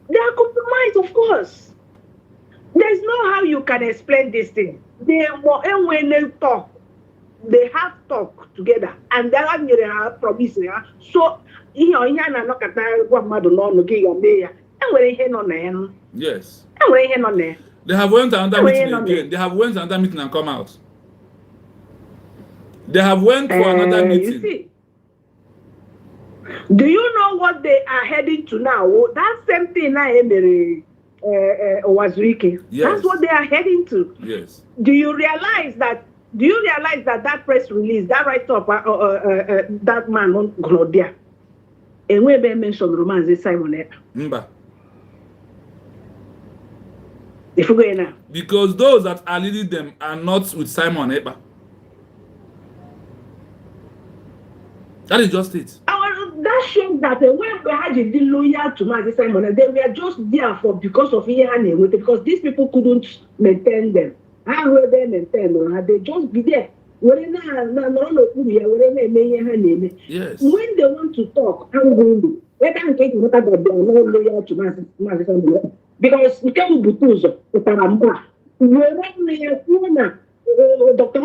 Speaker 3: They are compromised, of course. There's no how you can explain this thing. When they talk, they have talk together, and they have promise. So, yes.
Speaker 1: They have went to another meeting again. They have went to another meeting and come out. They have went for another meeting.
Speaker 3: You see, do you know what they are heading to now? That same thing was Ricky.
Speaker 1: Yes.
Speaker 3: That's what they are heading to.
Speaker 1: Yes.
Speaker 3: Do you realize that that press release, that write-up, that man on Glodia, and we mentioned romance Simon
Speaker 1: Mba.
Speaker 3: If we go now.
Speaker 1: Because those that are leading them are not with Simon Ekpa. That is just it.
Speaker 3: That shows that when we had the loyal to Mazi Simon, they were just there because of because these people couldn't maintain them. How will they maintain them? They just be there. Yes. When they want to talk, I'm going to. They can't take what about they are not loyal to Mazi Simon. Because you can't be Butuzo, Utaramba. Dr.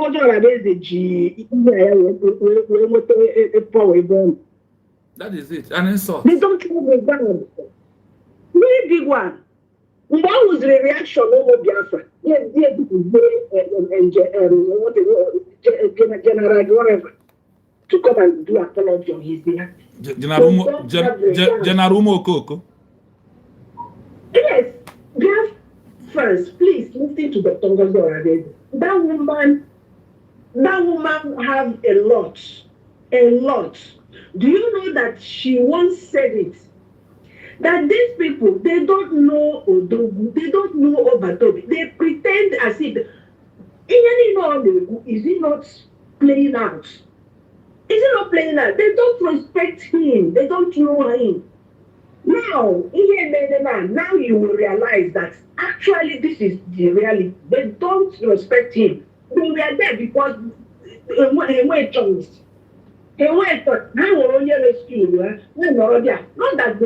Speaker 1: That is it. An insult.
Speaker 3: They don't care about that. Very big one. What was the reaction over Biafra? Yes, General whatever to come and do apology on his behalf.
Speaker 1: General Mokoko.
Speaker 3: Yes, first, please listen to the Tongozo already. That woman have a lot a lot. Do you know that she once said it? That these people, they don't know Odogu, they don't know Obatobi. They pretend as if, is he not playing out? Is he not playing out? They don't respect him. They don't know him. Now you will realize that actually this is the reality. They don't respect him. They were there because they were only rescued. Not that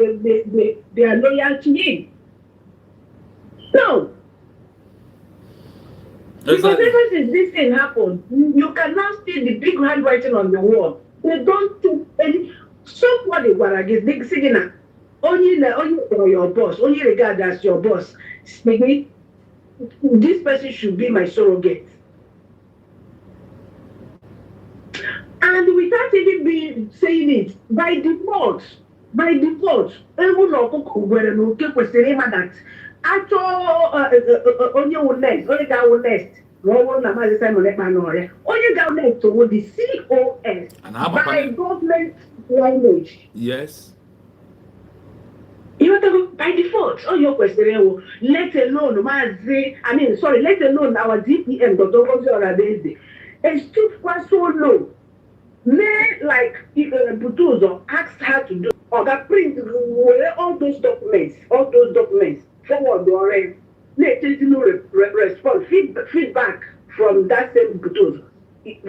Speaker 3: they are loyal to him. No. Because ever since this thing happened, you can now see the big handwriting on the wall. They don't take any. Somebody were against big signal. Only your boss, only regard as your boss. Speaking, this person should be my surrogate. And without even being saying it, by default, even that only guy will next. Only guy next to the COS by government language.
Speaker 1: Yes.
Speaker 3: You know, by default, all your question, let alone let alone our DPM, and still so low. Like Butuzo asked her to do, or that print all those documents forward or let respond feedback from that same Butuzo.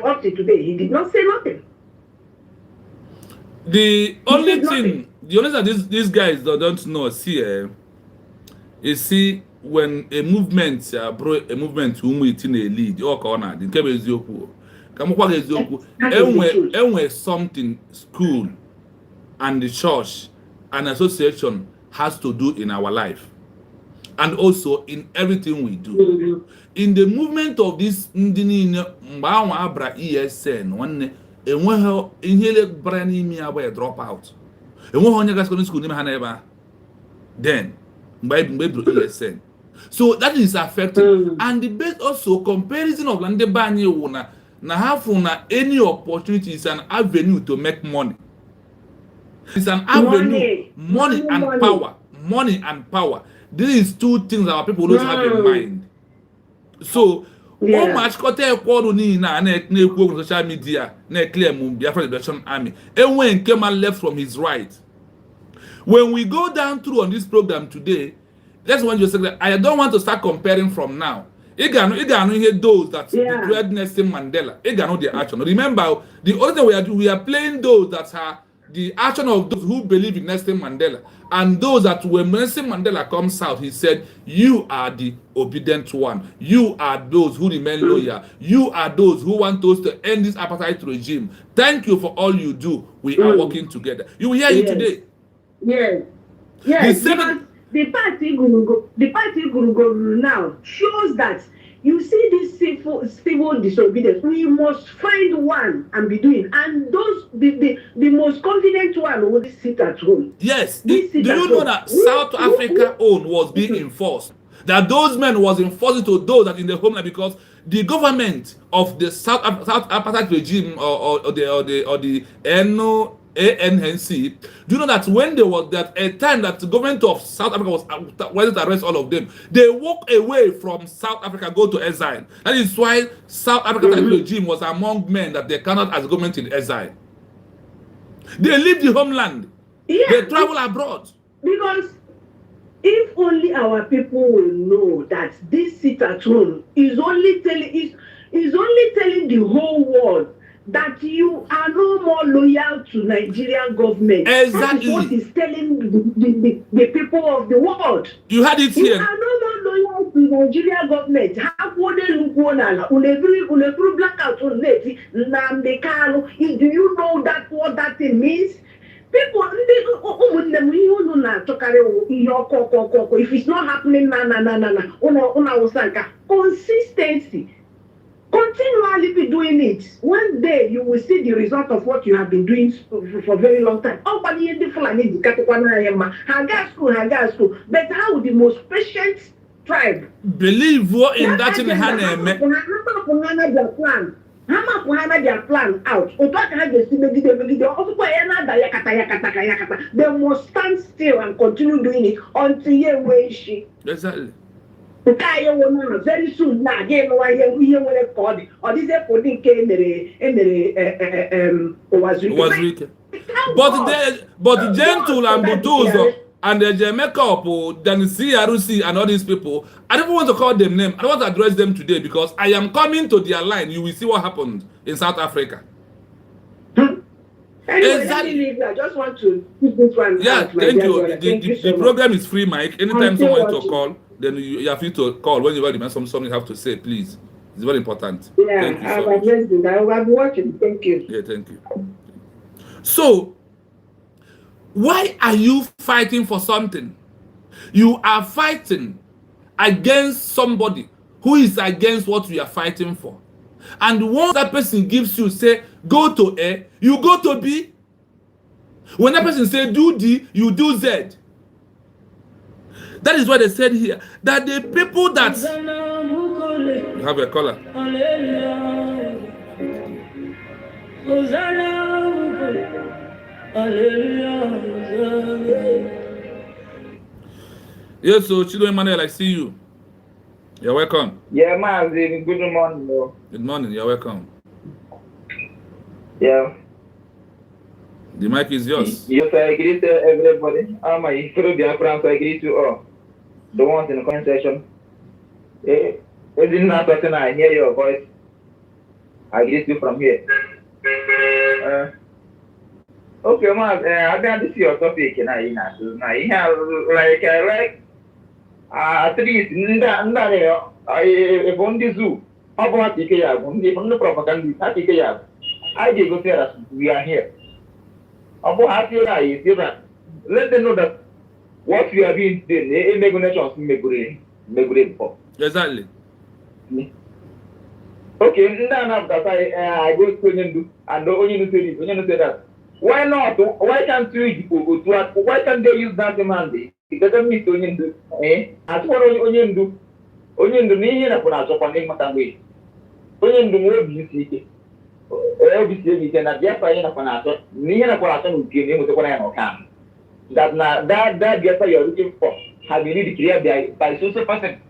Speaker 3: Up to today, he did not say nothing.
Speaker 1: The only thing that these guys don't know, see when a movement in a lead, or corner, the Kebe Enwe something school and the church and association has to do in our life, and also in everything we do. In the movement of this Abra ESN, one inhale brand me away drop out. And one school then by ESN. So that is affecting, and the best also comparison of Lande Bani Wona. Now have any opportunity is an avenue to make money. It's an avenue, money and power. Money and power. These two things our people don't have in mind. So, how much social media clear Biafra Liberation Army. And when Kemal left from his right. When we go down through on this program today, that's when you say that I don't want to start comparing from now. Igano hear those that declared Nelson Mandela. Igano their action. Remember, the only thing we are playing those that are the action of those who believe in Nelson Mandela, and those that when Nelson Mandela comes out, he said, "You are the obedient one. You are those who remain loyal. You are those who want us to end this apartheid regime. Thank you for all you do. We are working together." You will hear it today.
Speaker 3: Yes. Yes. The party Gurugo now shows that you see this civil disobedience. We must find one and be doing, and those the most confident one will sit at home.
Speaker 1: Yes. Do you know that South Africa own was being enforced? That those men was enforced to those that in the homeland, because the government of the South Apartheid regime or the ANC, do you know that when there was that a time that the government of South Africa was wanted to arrest all of them, they walk away from South Africa, go to exile. That is why South African regime was among men that they cannot as government in exile. They leave the homeland. They travel abroad.
Speaker 3: Because if only our people will know that this sit at home is only telling the whole world that you are no more loyal to Nigerian government.
Speaker 1: Exactly.
Speaker 3: That is what is telling the people of the world.
Speaker 1: You had it here.
Speaker 3: You are no more loyal to Nigerian government. How would they look on blackout on Neti? Do you know that what that thing means? People, if it's not happening, consistency. Continually be doing it. One day you will see the result of what you have been doing for a very long time. But how the most patient tribe
Speaker 1: believe what in that in Hanem.
Speaker 3: Hama kuhana their plan out. Otoka ha gesi megide. Also kwa yana da yakata. They must stand still and continue doing it until ye weishi.
Speaker 1: Exactly.
Speaker 3: Nkaye wono very soon na again wa ye nwere call. Or this coding ke emere
Speaker 1: Owazurike. But the Gentle and Butuzo and the Jamaica, then CRC and all these people, I don't want to call them name. I don't want to address them today because I am coming to their line. You will see what happened in South Africa.
Speaker 3: Anyway, exactly. I just want to keep this one.
Speaker 1: Yeah,
Speaker 3: out,
Speaker 1: thank you. The
Speaker 3: so
Speaker 1: program is free, Mike. Anytime someone wants to call, then you have to call when you have something you have to say, please. It's very important.
Speaker 3: Yeah,
Speaker 1: thank you
Speaker 3: so I'll be watching. Thank you.
Speaker 1: Yeah, thank you. So, why are you fighting for something? You are fighting against somebody who is against what we are fighting for. And once that person gives you, say, go to A, you go to B. When that person say, do D, you do Z. That is why they said here, that the people that... You have a caller. Yes, so Chido Emmanuel, I see you. You're welcome.
Speaker 4: Yeah, man, good morning. Bro.
Speaker 1: Good morning, you're welcome.
Speaker 4: Yeah.
Speaker 1: The mic is yours.
Speaker 4: Yes, I agree to everybody. My fellow Biafrans, I agree to all. The ones in the comment section. It's not person I hear your voice. I agree to you from here. Okay, man, I got to see your topic now. I like at least if on the zoo, how about the propaganda? I did go tell us we are here. About half your eye is different. Let them know that what we are doing today, a nations make for.
Speaker 1: Exactly.
Speaker 4: Okay, none of that I go to do and only to say that. Why not? Why can't we why can't they use that Monday? It doesn't need to do. As for onion do near a pronounced upon him Matangi. Onion do more beauty. Every cannot get by enough an answer, near a person who give him with the one I can. That gets what you're looking for. Have you need to clear by social person?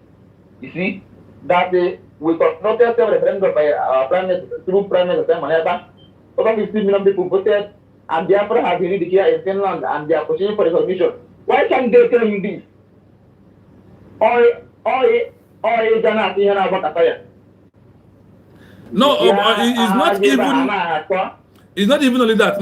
Speaker 4: You see, that we got not just a referendum by our planet through Prime Minister Manaba. Over 15 million people voted, and therefore have been declared in Finland, and they are pushing for recognition. Why can't they tell you this?
Speaker 1: No, it's not even only that,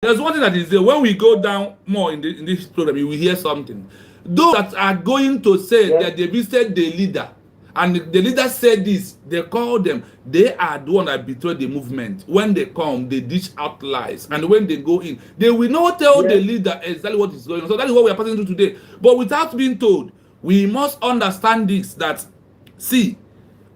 Speaker 1: there's one thing that is there. When we go down more in this program, we will hear something. Those that are going to say that they visited the leader, and the leader said this, they call them, they are the one that betrayed the movement. When they come, they dish out lies. And when they go in, they will not tell the leader exactly what is going on. So that is what we are passing through today. But without being told, we must understand this, that, see,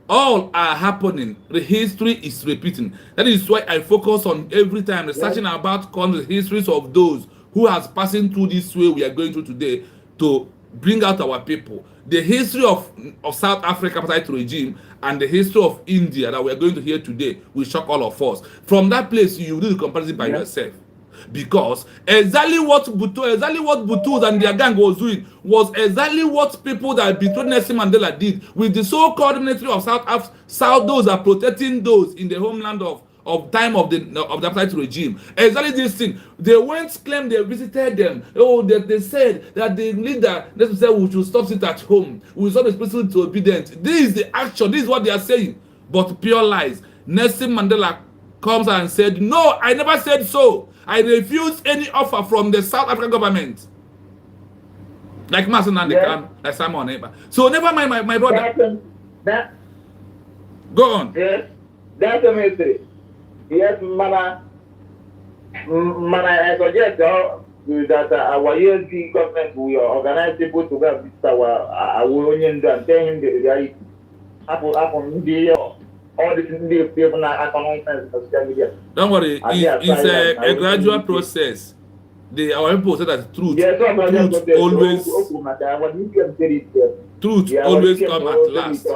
Speaker 1: all are happening. The history is repeating. That is why I focus on every time researching about the histories of those who has passing through this way we are going through today to bring out our people. The history of South Africa Apartheid regime and the history of India that we are going to hear today will shock all of us. From that place, you do the comparison by yourself. Because exactly what Butu and their gang was doing was exactly what people that betrayed Nelson Mandela did with the so-called military of South, those are protecting those in the homeland of time of the Apartheid regime. Exactly this thing. They went claim they visited them. Oh, they said that the leader said we should stop it at home. We should stop the to obedient. This is the action. This is what they are saying. But pure lies. Nelson Mandela comes and said, no, I never said so. I refuse any offer from the South African government. Like Mason and like Simon Neighbor. So never mind, my brother. Go on.
Speaker 4: Yes, that's a mystery. Yes, man, I suggest that our USD government will organize people to go visit our union and tell him the reality. All the people are social media.
Speaker 1: Don't worry, it's a gradual process. Our people say that truth always come at last.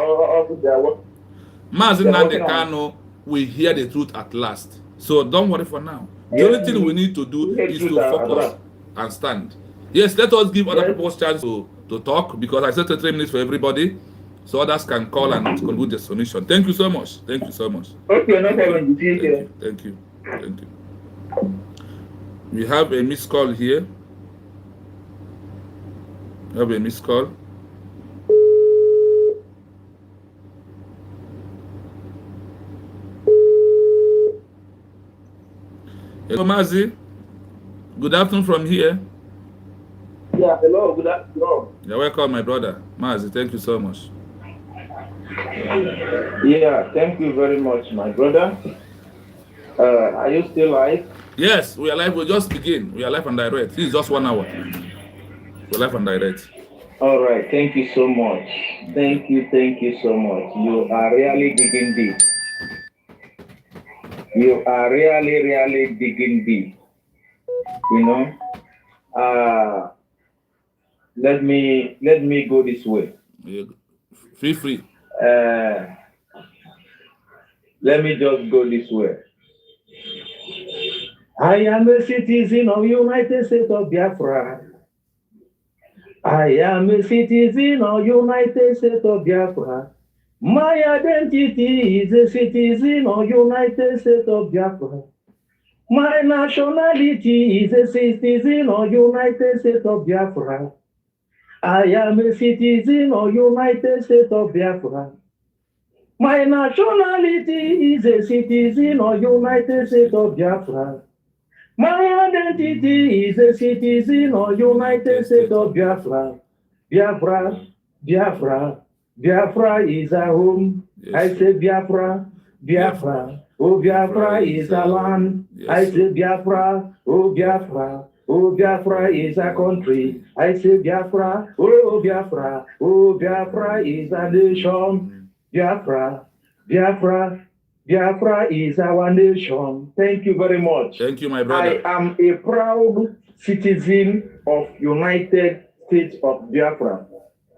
Speaker 1: Mazin
Speaker 4: They're working on it.
Speaker 1: Nandekano will hear the truth at last. So don't worry for now. The only thing we need to do is to focus and stand. Yes, let us give other people chance to talk, because I said 3 minutes for everybody, so others can call and conclude the submission. Thank you so much. Thank you so much.
Speaker 4: Okay, no problem.
Speaker 1: Thank you. Thank you. We have a missed call here. We have a missed call. Hello, Mazi. Good afternoon from here.
Speaker 4: Yeah, hello, good afternoon.
Speaker 1: You're welcome, my brother. Mazi, thank you so much.
Speaker 4: Yeah, thank you very much, my brother. Are you still live?
Speaker 1: Yes, we are live. We'll just begin. We are live and direct. This is just 1 hour. We're live and direct.
Speaker 4: All right, thank you so much. Thank you so much. You are really digging deep. You are really digging deep. You know, let me go this way.
Speaker 1: Feel free.
Speaker 4: Let me just go this way. I am a citizen of United States of Biafra. I am a citizen of United States of Biafra. My identity is a citizen of United States of Biafra. My nationality is a citizen of United States of Biafra. I am a citizen of United States of Biafra. My nationality is a citizen of United States of Biafra. My identity is a citizen of United States of Biafra. Biafra, Biafra, Biafra is our home. Yes. I say Biafra, Biafra. Oh, Biafra is our land. Yes. I say Biafra, oh, Biafra. Oh, Biafra is a country. I say Biafra, oh, Biafra. Oh, Biafra is a nation. Biafra, Biafra. Biafra is our nation. Thank you very much.
Speaker 1: Thank you, my brother.
Speaker 4: I am a proud citizen of United States of Biafra.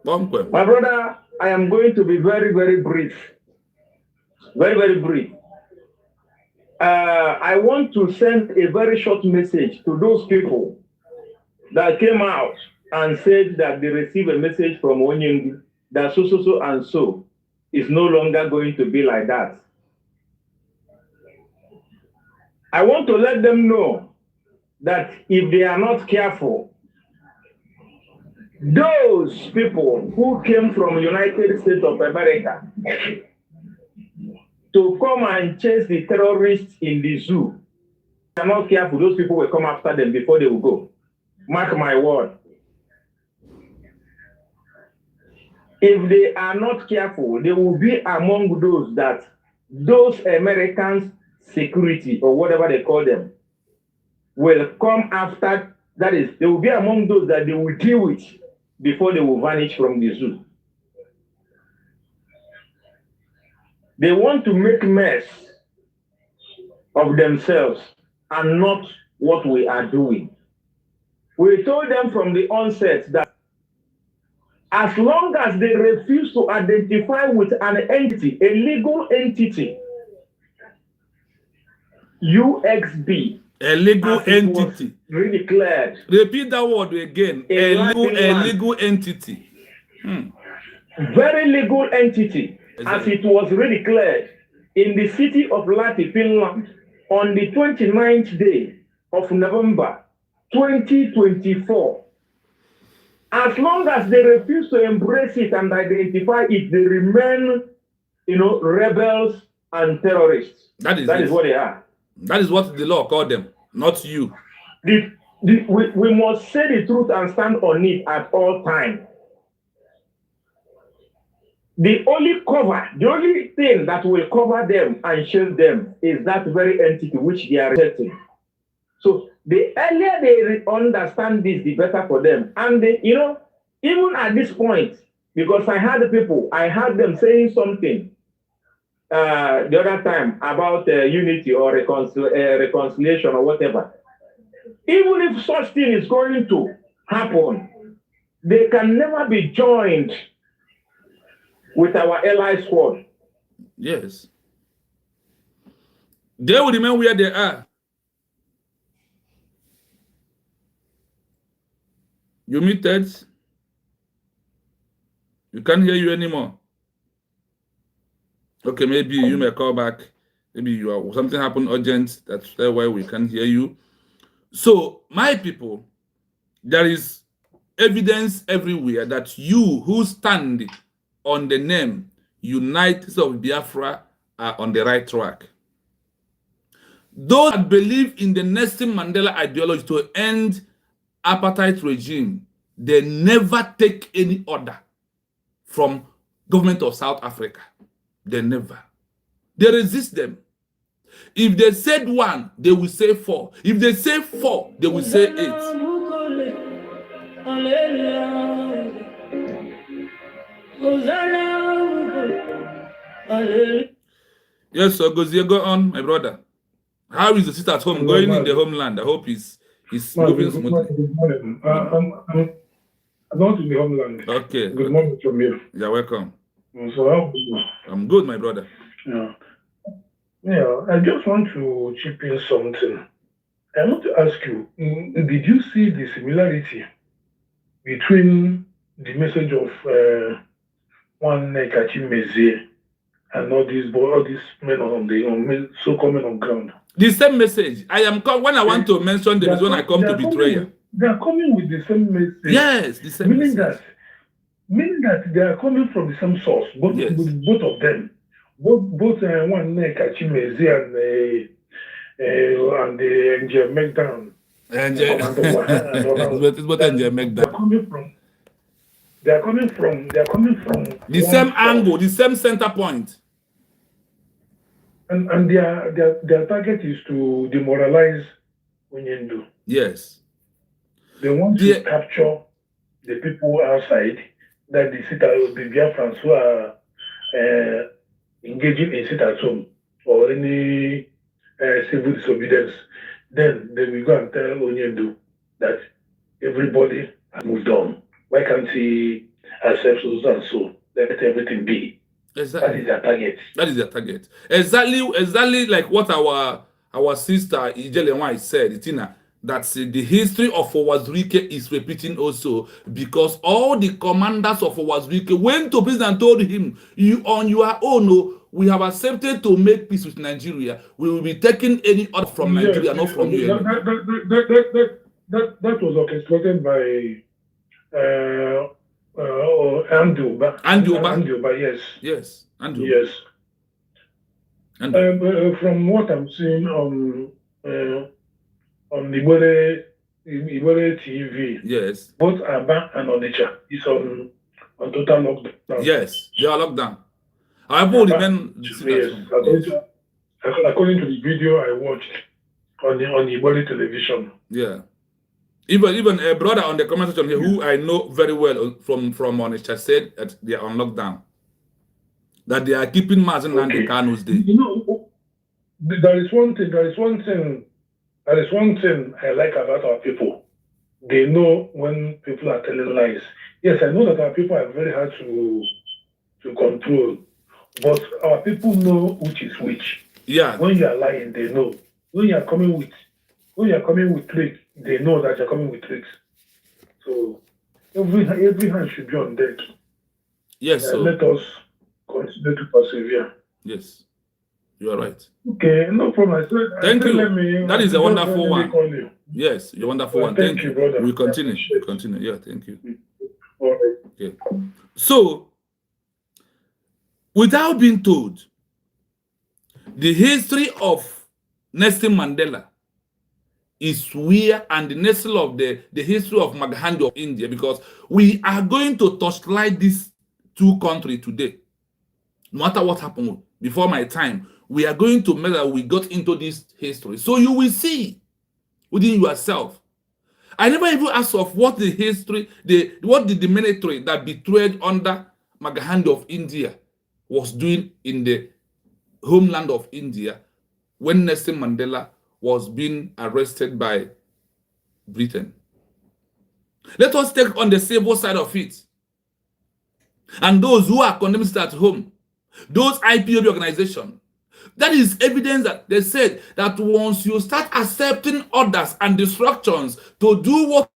Speaker 4: My brother, I am going to be very, very brief. Very, very brief. I want to send a very short message to those people that came out and said that they received a message from Onyengu that so and so is no longer going to be like that. I want to let them know that if they are not careful, those people who came from United States of America to come and chase the terrorists in the zoo, if they are not careful, those people will come after them before they will go. Mark my word. If they are not careful, they will be among those that those Americans security or whatever they call them will come after. That is, they will be among those that they will deal with before they will vanish from the zoo. They want to make mess of themselves and not what we are doing. We told them from the onset that as long as they refuse to identify with an entity, a legal entity, UXB.
Speaker 1: A legal entity.
Speaker 4: Redeclared.
Speaker 1: Repeat that word again. A legal entity.
Speaker 4: Very legal entity. As it was redeclared in the city of Lahti, Finland, on the 29th day of November 2024. As long as they refuse to embrace it and identify it, they remain, rebels and terrorists. That is what they are.
Speaker 1: That is what the law called them, not you.
Speaker 4: We must say the truth and stand on it at all times. The only thing that will cover them and shield them is that very entity which they are rejecting. So the earlier they understand this, the better for them. And even at this point, because I heard them saying something the other time about unity or reconciliation or whatever. Even if such thing is going to happen, they can never be joined with our ally squad.
Speaker 1: Yes. They will remain where they are. You muted. You can't hear you anymore. Okay, maybe you may call back. Maybe you are something happened urgent. That's why we can't hear you. So, my people, there is evidence everywhere that you who stand on the name United States of Biafra are on the right track. Those that believe in the Nelson Mandela ideology to end apartheid regime, they never take any order from government of South Africa. They never. They resist them. If they said 1, they will say 4. If they say 4, they will say 8. Yes, so Gozie, go on, my brother. How is the sit at home going in the homeland? I hope he's moving smoothly.
Speaker 5: Good morning. I'm not in the homeland.
Speaker 1: Okay.
Speaker 5: Good morning from you.
Speaker 1: You're welcome.
Speaker 5: So how are you?
Speaker 1: I'm good, my brother.
Speaker 5: Yeah, I just want to chip in something. I want to ask you, did you see the similarity between the message of one Kachimeze and all these men on the so-called men on ground?
Speaker 1: The same message. When I want to mention them is when I come to betrayal.
Speaker 5: They are coming with the same message.
Speaker 1: Yes, the same message.
Speaker 5: Meaning that they are coming from the same source, both of them. Both one Kachimeze and the Angel Megdown.
Speaker 1: It's both Angel Megdown.
Speaker 5: They are coming from
Speaker 1: the same angle, the same center point.
Speaker 5: And their target is to demoralize Onyendu.
Speaker 1: Yes.
Speaker 5: They want to capture the people outside, that the Biafrans who are engaging in sit-at-home or any civil disobedience. Then they will go and tell Onyendu that everybody has moved on. Why can't he accept so and so? Let everything be. Exactly. That is their target.
Speaker 1: That is their target. Exactly like what our sister Ijelenwa said, Tina, that the history of Owazurike is repeating also, because all the commanders of Owazurike went to president and told him, you on your own, we have accepted to make peace with Nigeria. We will be taking any order from Nigeria, not from you.
Speaker 5: That was orchestrated by Andioba, yes.
Speaker 1: Yes, Andioba.
Speaker 5: Yes. From what I'm seeing on the Ibole TV,
Speaker 1: yes,
Speaker 5: both Aba and Onitsha is on total lockdown.
Speaker 1: Yes, they are locked down. However, remain.
Speaker 5: Yes, according to the video I watched on Ibole television.
Speaker 1: Yeah. Even a brother on the comment section here, who I know very well from Onitsha, said that they are on lockdown. That they are keeping Mazen and the Kanu's day.
Speaker 5: You know, there is one thing I like about our people. They know when people are telling lies. Yes, I know that our people are very hard to control, but our people know which is which.
Speaker 1: Yeah.
Speaker 5: When you are lying, they know. When you are coming with tricks, they know that you're coming with tricks. So every hand should be on deck.
Speaker 1: Yes. So
Speaker 5: let us continue to persevere.
Speaker 1: Yes, you are right.
Speaker 5: Okay, no problem.
Speaker 1: Thank you. That is a wonderful one. Yes, you're wonderful one. Thank you,
Speaker 5: brother.
Speaker 1: We continue. Yeah, thank you.
Speaker 5: All right.
Speaker 1: Okay. So, without being told, the history of Nelson Mandela is where, and the history of the history of Maghandi of India, because we are going to torchlight these two countries today. No matter what happened before my time, we are going to make that we got into this history. So you will see within yourself. I never even asked of what the history, what the military that betrayed under Maghandi of India was doing in the homeland of India when Nelson Mandela was being arrested by Britain. Let us take on the civil side of it. And those who are condemned at home. those IPOB organizations. That is evidence that they said that once you start accepting orders and instructions to do what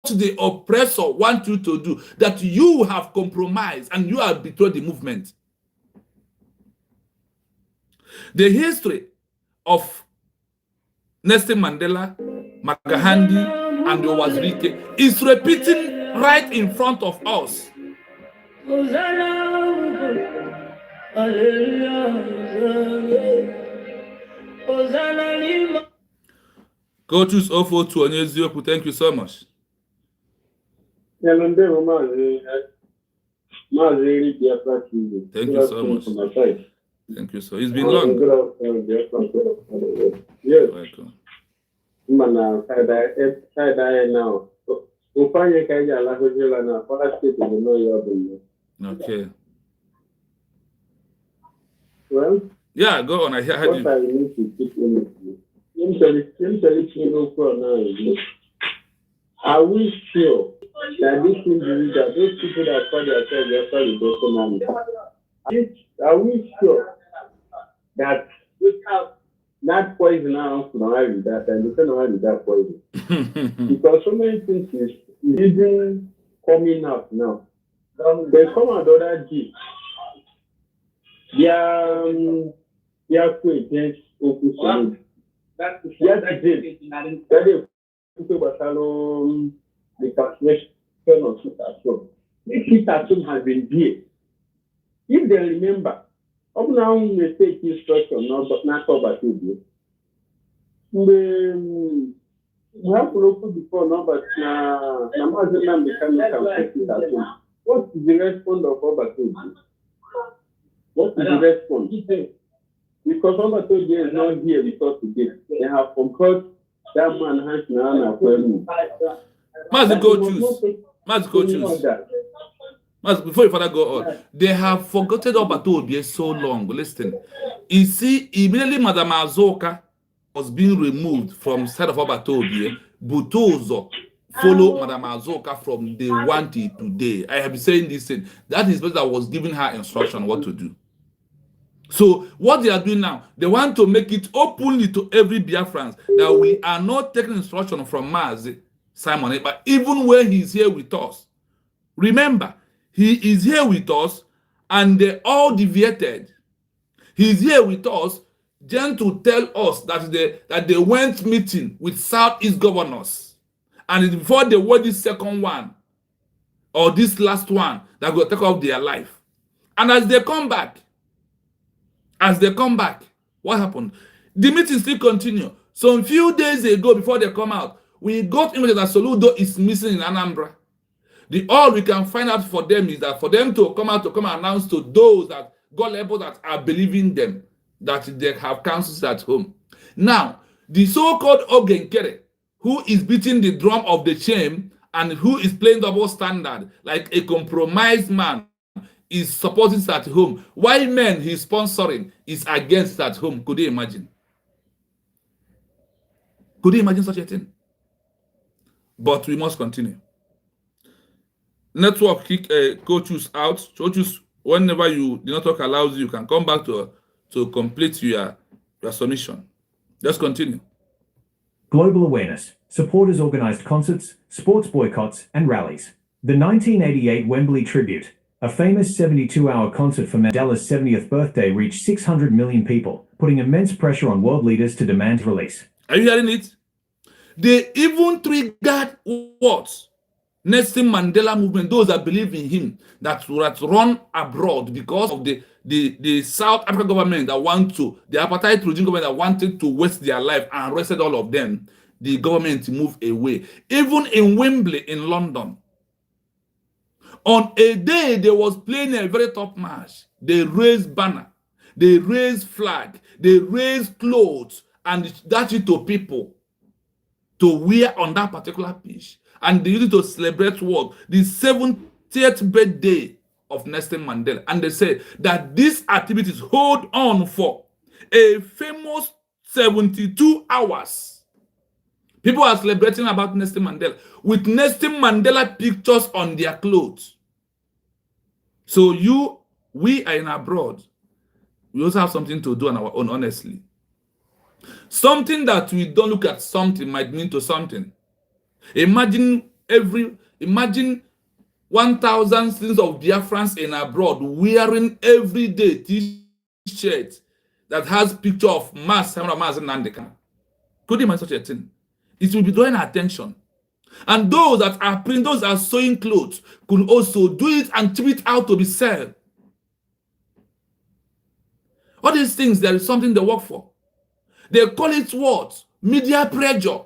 Speaker 1: the oppressor wants you to do, that you have compromised and you have betrayed the movement. The history of Nelson Mandela, Makahandi, and Owazirike is repeating right in front of us. Coaches 042 Onyeziokwu, thank you so much.
Speaker 6: Thank
Speaker 1: you so much. Thank you, sir. It's been long.
Speaker 6: Yes.
Speaker 1: Welcome. Okay.
Speaker 6: Well,
Speaker 1: yeah, go on. I heard
Speaker 6: what
Speaker 1: you.
Speaker 6: I need to keep in are we sure that these individuals, those people that call themselves after the Bolsonaro, are we sure that that poison now from that and you can that poison? Because so many things is even coming up now. They come out other G. They are against Oku. That's it. That is the calculation of Sitasum. If Sitasum has been there, if they remember, up now we take instruction, not over to you. We have to look before now, but what is the response of Obato? What is the response? Because Obato is not here because today. They have conquered that man has now.
Speaker 1: Before you further go on, they have forgotten Obato so long. Listen, you see, immediately Madam Azoka was being removed from side of Obato, Butozo follow Madam Azoka from day 1 to today. I have been saying this thing. That is because I was giving her instruction what to do. So what they are doing now, they want to make it openly to every Biafran that we are not taking instruction from Mazi Simon, but even when he's here with us, remember, he is here with us and they all deviated. He's here with us just to tell us that they went meeting with Southeast governors. And before they were this second one, or this last one, that will take off their life. And as they come back, what happened? The meeting still continue. Some few days ago, before they come out, we got information that Soludo is missing in Anambra. All we can find out for them is that for them to come out to come and announce to those that God level that are believing them that they have counsels at home. Now, the so-called Ogenkere, who is beating the drum of the shame and who is playing double standard like a compromised man, is supporting at home. Why men he's sponsoring is against at home? Could you imagine? Could you imagine such a thing? But we must continue. Network kick coaches out. Coaches, whenever the network allows you, can come back to complete your submission. Let's continue.
Speaker 2: Global awareness. Supporters organized concerts, sports boycotts, and rallies. The 1988 Wembley Tribute, a famous 72-hour concert for Mandela's 70th birthday, reached 600 million people, putting immense pressure on world leaders to demand release.
Speaker 1: Are you hearing it? They even triggered what? Nelson Mandela movement, those that believe in him, that run abroad because of the South African government that the Apartheid regime government that wanted to waste their life and arrested all of them. The government to move away. Even in Wembley in London, on a day they was playing a very top match, they raised banner, they raised flag, they raised clothes, and that's it to people to wear on that particular pitch. And they used it to celebrate what? The 70th birthday of Nelson Mandela. And they said that these activities hold on for a famous 72 hours. People are celebrating about Nelson Mandela with Nelson Mandela pictures on their clothes. So we are in abroad We also have something to do on our own, honestly. Something that we don't look at something might mean to something. Imagine 1,000 students of Biafrans in abroad wearing everyday t-shirt that has picture of Mas Nandeka. Could you imagine such a thing? It will be drawing attention. And those that are printing, those that are sewing clothes, could also do it and tip it out to be sold. All these things, there is something they work for. They call it what? Media pressure.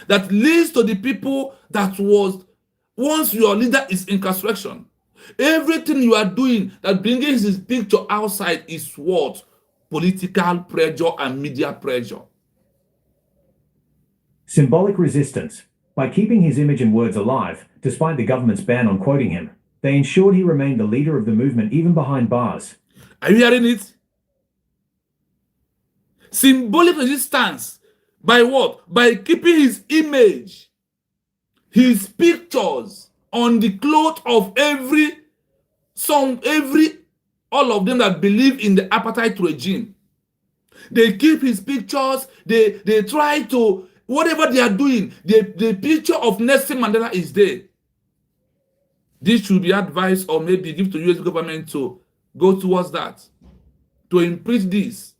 Speaker 1: That leads to the people that was, once your leader is incarceration, everything you are doing that brings his picture outside is what? Political pressure and media pressure.
Speaker 2: Symbolic resistance. By keeping his image and words alive, despite the government's ban on quoting him, they ensured he remained the leader of the movement even behind bars.
Speaker 1: Are you hearing it? Symbolic resistance. By what? By keeping his image, his pictures on the cloth of all of them that believe in the apartheid regime. They keep his pictures, they try to, whatever they are doing, the picture of Nelson Mandela is there. This should be advised or maybe give to US government to go towards that, to imprint this.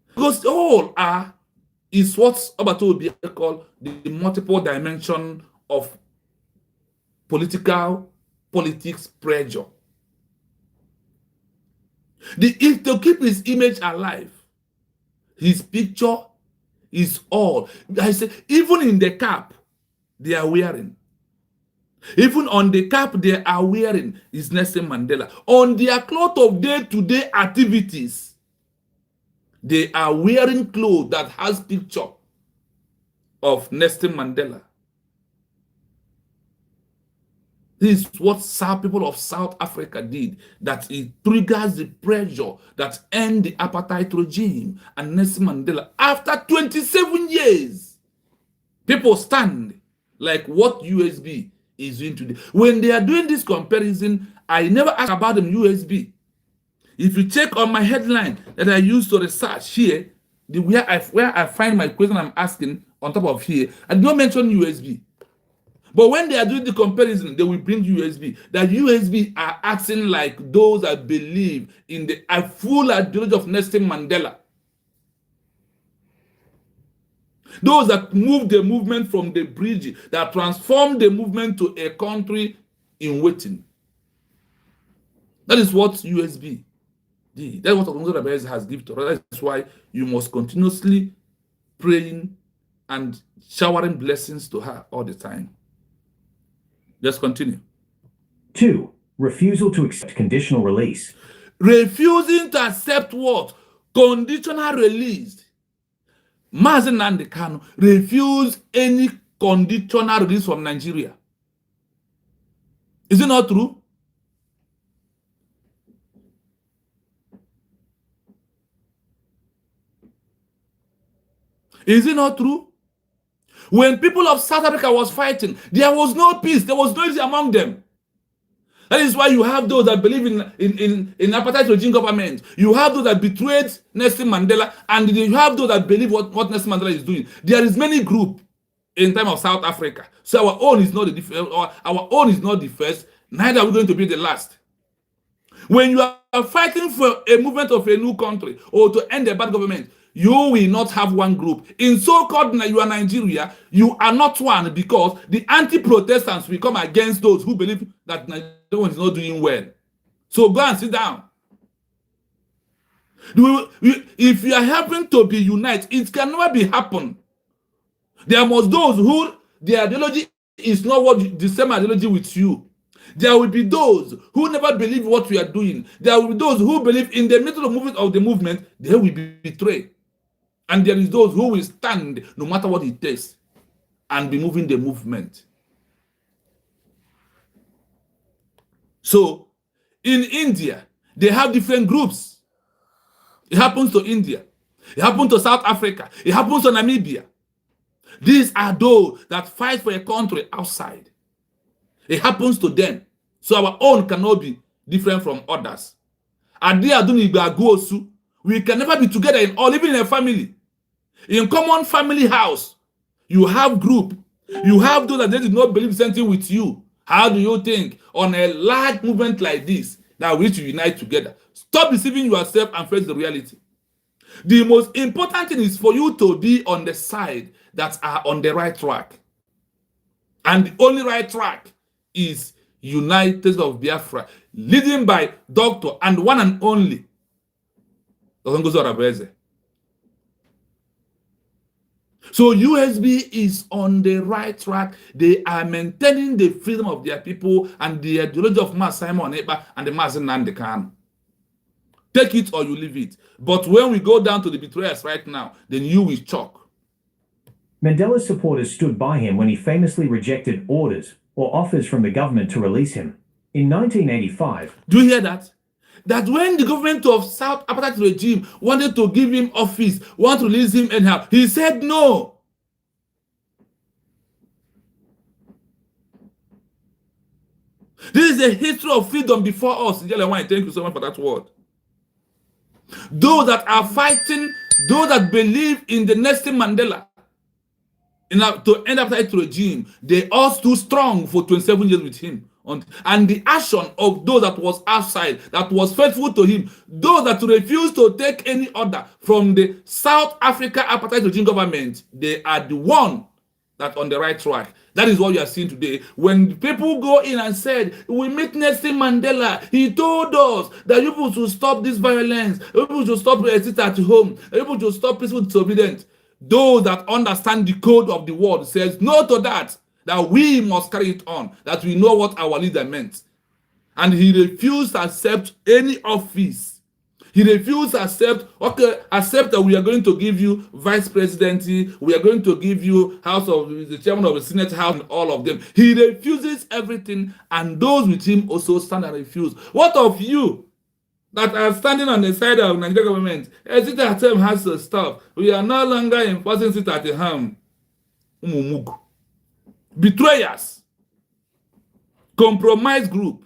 Speaker 1: Because all is what's about to be called the multiple dimension of politics pressure. To keep his image alive, his picture is all. I say, even in the cap they are wearing, even on the cap they are wearing is Nelson Mandela. On their cloth of day-to-day activities, they are wearing clothes that has picture of Nelson Mandela. This is what people of South Africa did, that it triggers the pressure that end the apartheid regime and Nelson Mandela. After 27 years, people stand like what USB is doing today. When they are doing this comparison, I never ask about them USB. If you check on my headline that I used to research here, where I find my question I'm asking on top of here, I don't mention USB. But when they are doing the comparison, they will bring USB. That USB are acting like those that believe in the full ideology of Nelson Mandela. Those that move the movement from the bridge, that transform the movement to a country in waiting. That is what USB did. That's what Ogunzo has given to us. That's why you must continuously praying and showering blessings to her all the time. Let's continue.
Speaker 2: 2. Refusal to accept conditional release.
Speaker 1: Refusing to accept what? Conditional release. Mazen Nnamdi Kanu refused any conditional release from Nigeria. Is it not true? Is it not true? When people of South Africa was fighting, there was no peace. There was no peace among them. That is why you have those that believe in apartheid regime government. You have those that betrayed Nelson Mandela, and you have those that believe what Nelson Mandela is doing. There is many groups in time of South Africa. So our own is not the first, neither are we going to be the last. When you are fighting for a movement of a new country or to end a bad government, you will not have one group. In so-called you are Nigeria, you are not one, because the anti-Protestants will come against those who believe that Nigeria is not doing well. So go and sit down. If you are helping to be united, it can never be happen. There must those who their ideology is not what the same ideology with you. There will be those who never believe what we are doing. There will be those who believe in the middle of the movement, they will be betrayed. And there is those who will stand no matter what it takes and be moving the movement. So in India, they have different groups. It happens to India. It happens to South Africa. It happens to Namibia. These are those that fight for a country outside. It happens to them. So our own cannot be different from others. We can never be together in all, even in a family. In common family house, you have group. You have those that they did not believe something with you. How do you think on a large movement like this that we should unite together? Stop deceiving yourself and face the reality. The most important thing is for you to be on the side that are on the right track. And the only right track is United of Biafra, leading by Doctor and one and only Ogongozo Arabeze. So USB is on the right track. They are maintaining the freedom of their people and the ideology of Mas Simon Ekpa and the Mas Nnamdi Kanu. Take it or you leave it. But when we go down to the betrayers right now, then you will choke.
Speaker 2: Mandela's supporters stood by him when he famously rejected orders or offers from the government to release him. In 1985,
Speaker 1: do you hear that? That when the government of South Apartheid regime wanted to give him office, want to release him anyhow, he said no. This is a history of freedom before us. Thank you so much for that word. Those that are fighting, those that believe in the Nelson Mandela, to end apartheid regime, they all stood strong for 27 years with him. And the action of those that was outside, that was faithful to him, those that refused to take any order from the South Africa apartheid regime government, they are the one that on the right track. That is what you are seeing today. When people go in and said, we meet Nelson Mandela, he told us that people should stop this violence, people should stop sit at home, people should stop peaceful disobedience. Those that understand the code of the world says no to that we must carry it on, that we know what our leader meant. And he refused to accept any office. He refused to accept that we are going to give you vice presidency, we are going to give you house of the chairman of the Senate House, and all of them. He refuses everything, and those with him also stand and refuse. What of you that are standing on the side of Nigerian government? Sit at home has to stop. We are no longer enforcing sit at home. Betrayers. Compromise group.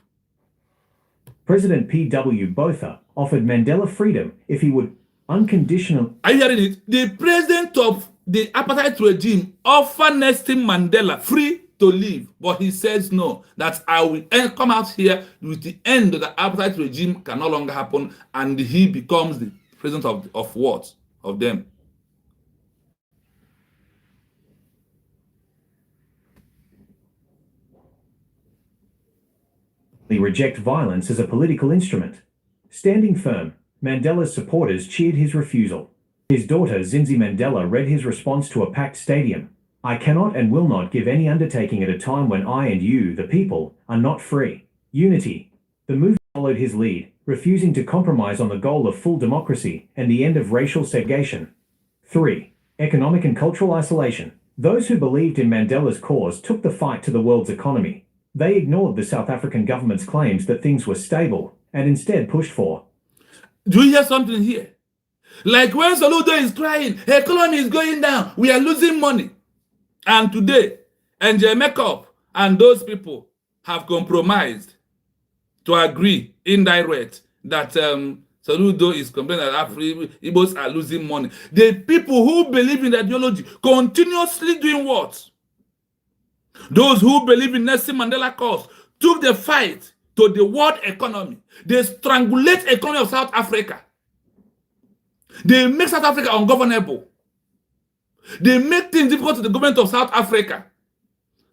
Speaker 2: President P.W. Botha offered Mandela freedom if he would unconditional.
Speaker 1: Are you hearing it? The president of the apartheid regime offered Nelson Mandela free to leave, but he says no, that I will come out here with the end of the apartheid regime can no longer happen, and he becomes the president of what? Of them.
Speaker 2: They reject violence as a political instrument. Standing firm, Mandela's supporters cheered his refusal. His daughter Zinzi Mandela read his response to a packed stadium. I cannot and will not give any undertaking at a time when I and you, the people, are not free. Unity. The movement followed his lead, refusing to compromise on the goal of full democracy and the end of racial segregation. 3. Economic and cultural isolation. Those who believed in Mandela's cause took the fight to the world's economy. They ignored the South African government's claims that things were stable and instead pushed for.
Speaker 1: Do you hear something here? Like when Soludo is crying, economy is going down, we are losing money. And today, NJ Makeup and those people have compromised to agree indirect that Soludo is complaining that Igbos are losing money. The people who believe in the ideology continuously doing what? Those who believe in Nelson Mandela cause took the fight to the world economy. They strangulate the economy of South Africa. They make South Africa ungovernable. They make things difficult to the government of South Africa.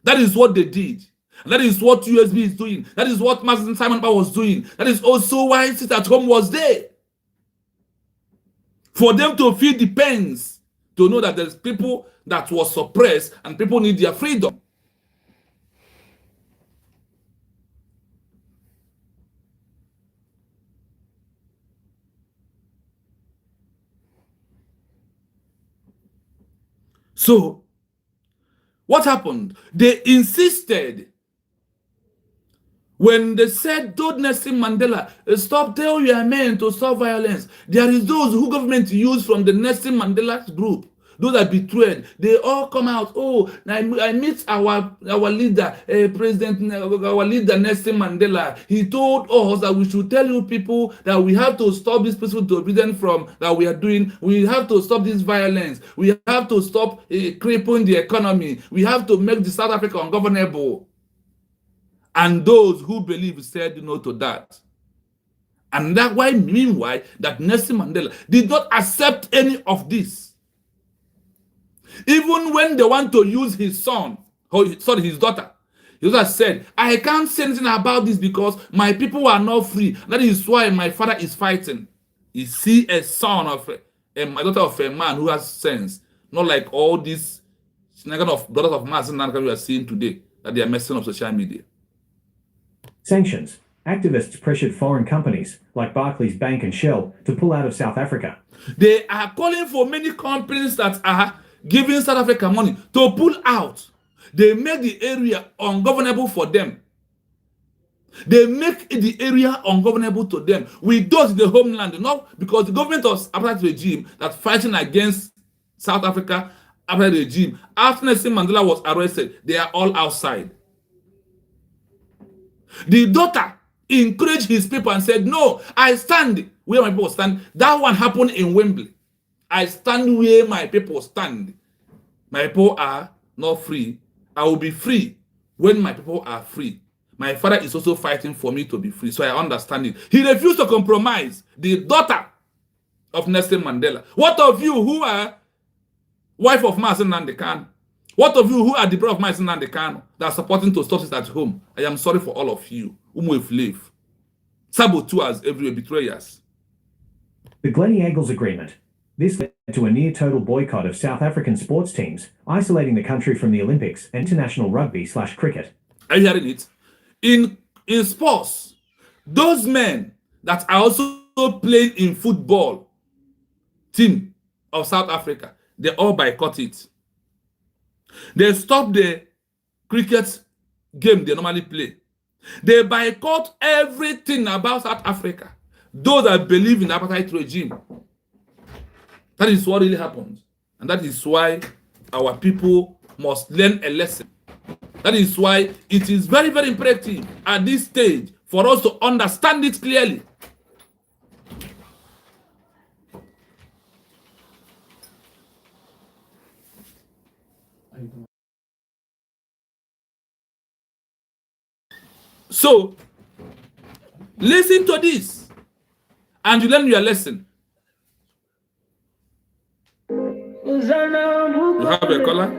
Speaker 1: That is what they did. And that is what USB is doing. That is what Master Simon Ekpa was doing. That is also why Sit at Home was there. For them to feel the pains, to know that there's people that was suppressed and people need their freedom. So, what happened? They insisted when they said, told Nelson Mandela, stop, tell your men to stop violence. There is those who government used from the Nelson Mandela group those that betrayed, they all come out. Oh, I meet our leader, President, our leader Nelson Mandela. He told us that we should tell you people that we have to stop this peaceful disobedience from that we are doing. We have to stop this violence. We have to stop crippling the economy. We have to make the South Africa ungovernable. And those who believe said no to that. And that's why, meanwhile, that Nelson Mandela did not accept any of this. Even when they want to use his son, or sorry, his daughter, he just said, I can't say anything about this because my people are not free. That is why my father is fighting. Is he a son of a daughter of a man who has sense? Not like all these kind of daughters of mass we are seeing today that they are messing up social media.
Speaker 2: Sanctions. Activists pressured foreign companies like Barclays Bank and Shell to pull out of South Africa.
Speaker 1: They are calling for many companies that are giving South Africa money to pull out. They make the area ungovernable for them. They make the area ungovernable to them. We do the homeland, not because the government of Apartheid regime that fighting against South Africa Apartheid regime. After Nelson Mandela was arrested, they are all outside. The daughter encouraged his people and said, no, I stand where my people stand. That one happened in Wembley. I stand where my people stand. My people are not free. I will be free when my people are free. My father is also fighting for me to be free, so I understand it. He refused to compromise. The daughter of Nelson Mandela. What of you who are wife of Mazen Nandekan? What of you who are the brother of Mazen Nandekan that are supporting to stop this at home? I am sorry for all of you. Umweflev. Saboteurs everywhere, betrayers.
Speaker 2: The Glennie Eagles Agreement. This led to a near-total boycott of South African sports teams, isolating the country from the Olympics and international rugby/cricket.
Speaker 1: Are you hearing it? In sports, those men that are also playing in football team of South Africa, they all boycott it. They stop the cricket game they normally play. They boycott everything about South Africa. Those that believe in the apartheid regime. That is what really happens. And that is why our people must learn a lesson. That is why it is very, very imperative at this stage for us to understand it clearly. So, listen to this and you learn your lesson. You have a caller?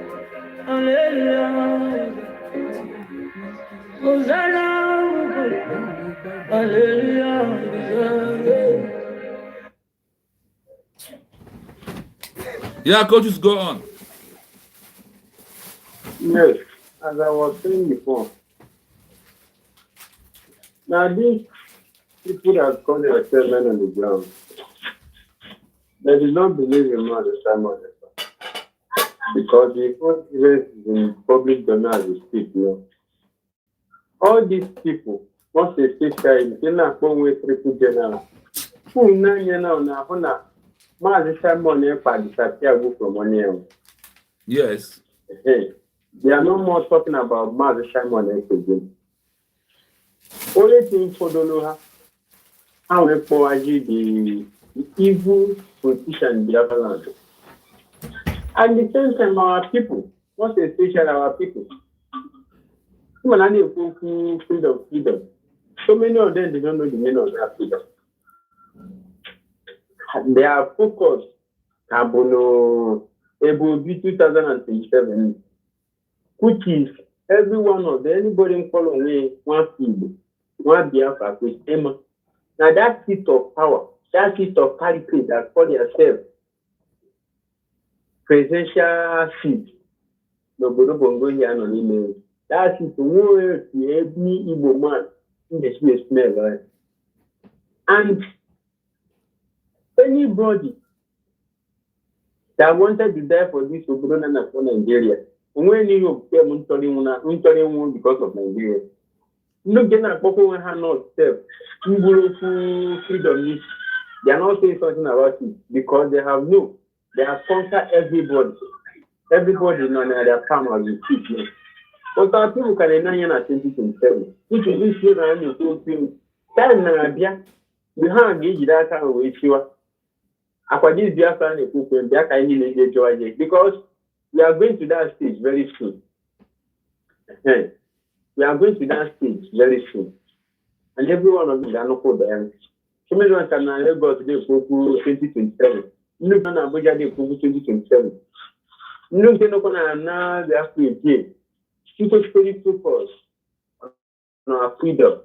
Speaker 1: Yeah, coaches, go on.
Speaker 6: Yes, as I was saying before, now these people that call themselves men on the ground, they do not believe in man the Simon because the first event is in public domain as we speak, you know. All these people, once they say child, they not go with triple general. Who now, man Simon disappear go from money.
Speaker 1: Yes.
Speaker 6: Hey, they are no more talking about man Simon again. Only thing for Donoha, how we forward the evil politician in the other land. At the same time, our people, what's especially our people, freedom. So many of them, they don't know the meaning of that freedom. They are focused on able be 2027, which is every one of them, anybody follow me, one field, one Biafra, with Emma. Now that seat of power, that seat of character that call yourself presidential seat, nobody bongo here no email. That is where every Igbo man in the space smell, right? And anybody that wanted to die for this Obodo for Nigeria, when you came because of Nigeria, no get a couple when hand not step, freedom. They are not saying something about it because they have no They have conquered everybody. Everybody on their farm as we speak. But our people can enjoy in 2027. Which is this year and you go to time Narabia. We have engaged that kind of way. According to their family, because we are going to that stage very soon. We are going to that stage very soon. And every one of them are not for them. So many ones can now go to the 2027. Look on Abuja Day 2027. Look at now they have to again. People really focus on our freedom.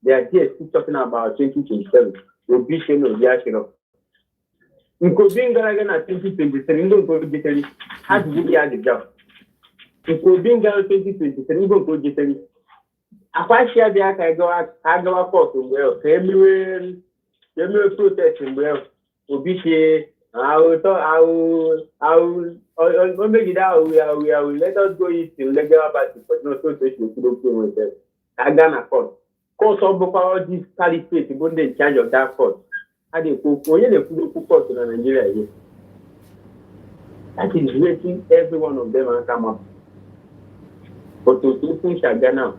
Speaker 6: They are here still talking about 2027. We'll be sharing of the action. In Kobin Garagan at 2027, don't go to Italy. How do you get the job? In Kobin Garagan 2027, don't go to Italy. I share the I go out well. Everywhere protesting well. We'll be here. I will make it out. We will let us go into legal party, but no protesting to do with them. I gonna court. Court of all these caliphate to go in charge of that court. I did court in Nigeria here. That is making every one of them and come up. But to things are gonna,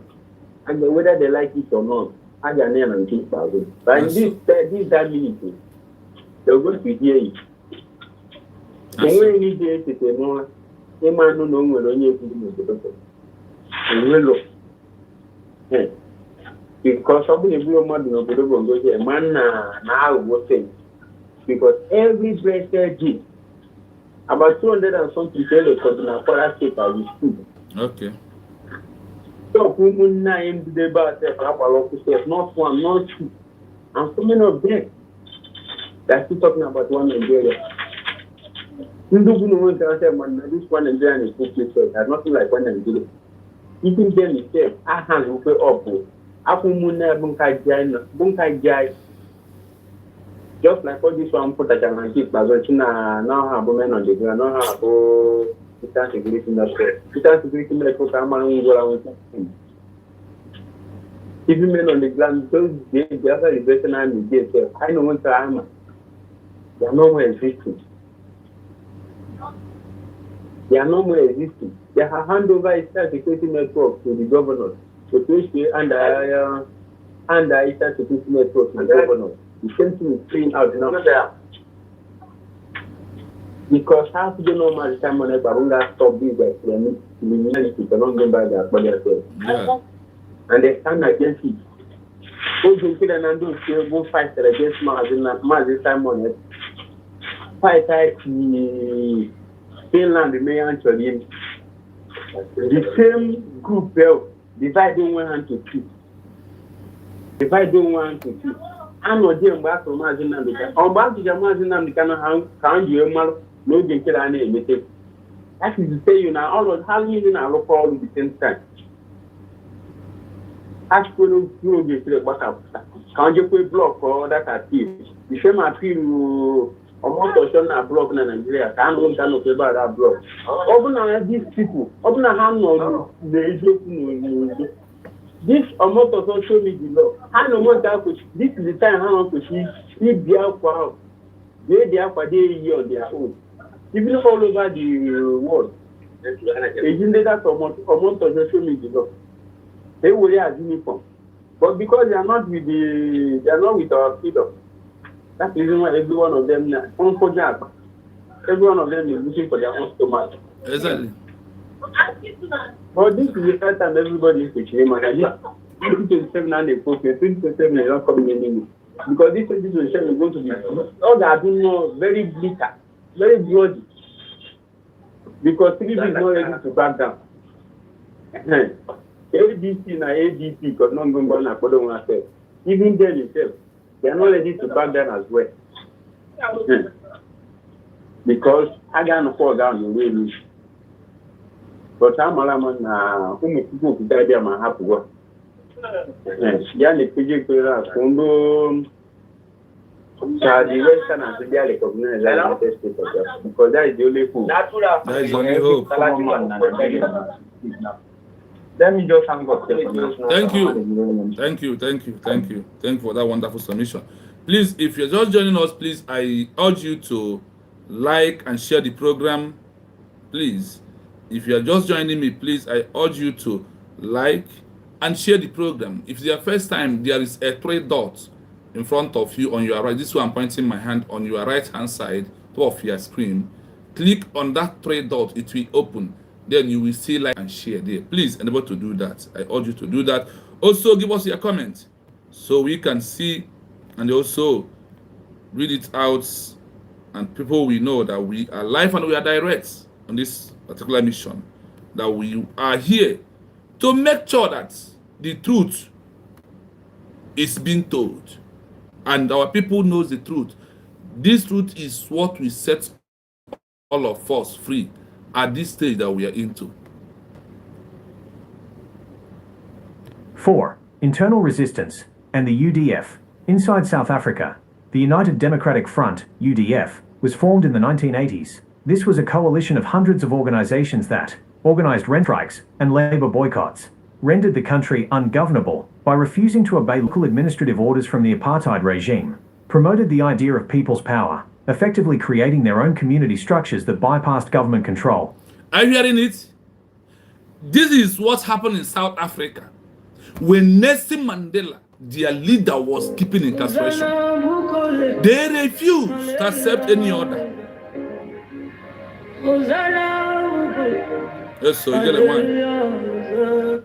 Speaker 6: and whether they like it or not, I can name and keep away. But in this minute, they're going to hear it. They will need to say more. They might not know when you're going to do it. Because somebody will not know the go here. Man, now what thing? Because every blessed day, about 200 and something people from the forest state are with food.
Speaker 1: Okay.
Speaker 6: So, women nine the bar not one, not two. And so many of them, they're still talking about one Nigeria. This one Nigerian is too there's nothing like one Nigeria. Even them itself, I hand will pay up. Just like all this one put at a keep now have women on the ground, now have distance security measures. Distance security measures come around. Even men on the ground, those days, the other is better than the day. I know what I'm. They are no more existing. They are no more existing. They have hand over a security network to the governor. The PhD and the security network to the governor. The same thing is playing out now. Because how to do normal time on a barunga stop these guys, they cannot go by their body as well. And they stand against it. Those who kill and go fight against Mazin Simon. Fight the Finland, the mayor actually. The same group divide one hand to two. Divide one to two. I'm not here back from Mazin Namika. On back to the Mazin Namika, can't you no get anything. That is to say, you know, all of how you know, all at the same time. Ask for no get what up. Can't you put block or that appeal? The same appeal. Almost a block in Nigeria. Can't pay about that block. Open these people. Open a hand on the this almost also show me the law. I know what that was. This is the time how to see their crowd. They on their own. Even all over the world. Agent that almost also show me the law. They will wear a uniform. But because they are not with our freedom. That's the reason why every one of them every one of them is looking for their own stomach.
Speaker 1: Exactly.
Speaker 6: But this is the first time everybody is pitching him, and 2027 and the 2027 is not coming anymore. Because this 2027 is going to be all that are doing very bitter, very bloody. Because three is not ready to back down. ADC and ADP because not going to follow one self. Even them themselves, they are not ready to back down as well. Because I can't fall down the way. But I'm a people to tell them I have to work. Yeah, the PG Kura, Kondo, the Western and the recognized because that is the only food.
Speaker 1: That is the only hope.
Speaker 6: Let me just hang up.
Speaker 1: Thank you. Thank you for that wonderful submission. Please, if you're just joining us, please, I urge you to like and share the program. Please, if you are just joining me, please, I urge you to like and share the program. If it's your first time, there is a three dots in front of you on your right. This is where I'm pointing my hand on your right hand side top of your screen. Click on that three dot, it will open. Then you will see like and share there. Please endeavor to do that. I urge you to do that. Also, give us your comment so we can see and also read it out, and people will know that we are live and we are direct on this particular mission, that we are here to make sure that the truth is being told and our people knows the truth. This truth is what will set all of us free at this stage that we are into.
Speaker 2: 4. Internal resistance and the UDF. Inside South Africa, the United Democratic Front, UDF, was formed in the 1980s. This was a coalition of hundreds of organizations that organized rent strikes and labor boycotts, rendered the country ungovernable by refusing to obey local administrative orders from the apartheid regime, promoted the idea of people's power, effectively creating their own community structures that bypassed government control.
Speaker 1: Are you hearing it? This is what happened in South Africa when Nelson Mandela, their leader, was keeping incarceration. They refused to accept any order. Yes, so you get one.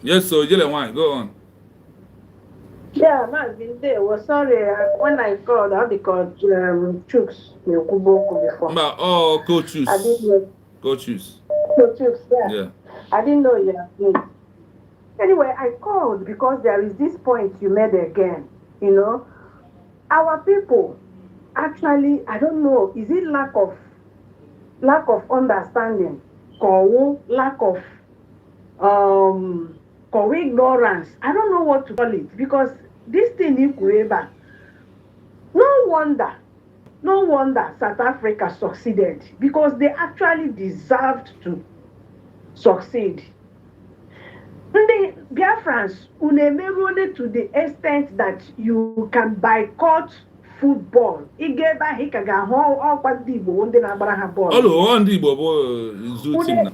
Speaker 1: Yes, so you get one. Go on.
Speaker 3: Yeah, man, been there. Well, sorry, when I called, I had to call Chooks before.
Speaker 1: But oh, go choose.
Speaker 3: I didn't know.
Speaker 1: Go choose.
Speaker 3: Chooks,
Speaker 1: Yeah.
Speaker 3: I didn't know you had been. Anyway, I called because there is this point you made again. You know, our people actually, I don't know, is it lack of understanding, or lack of ignorance? I don't know what to call it, because this thing in Kureba, no wonder South Africa succeeded, because they actually deserved to succeed. The Biafrans unemerone to the extent that you can boycott football. Igeba hikaga ho okwa ndi Igbo ndị na-agbara ha ball.
Speaker 1: All ndị Igbo bụ zoo team now.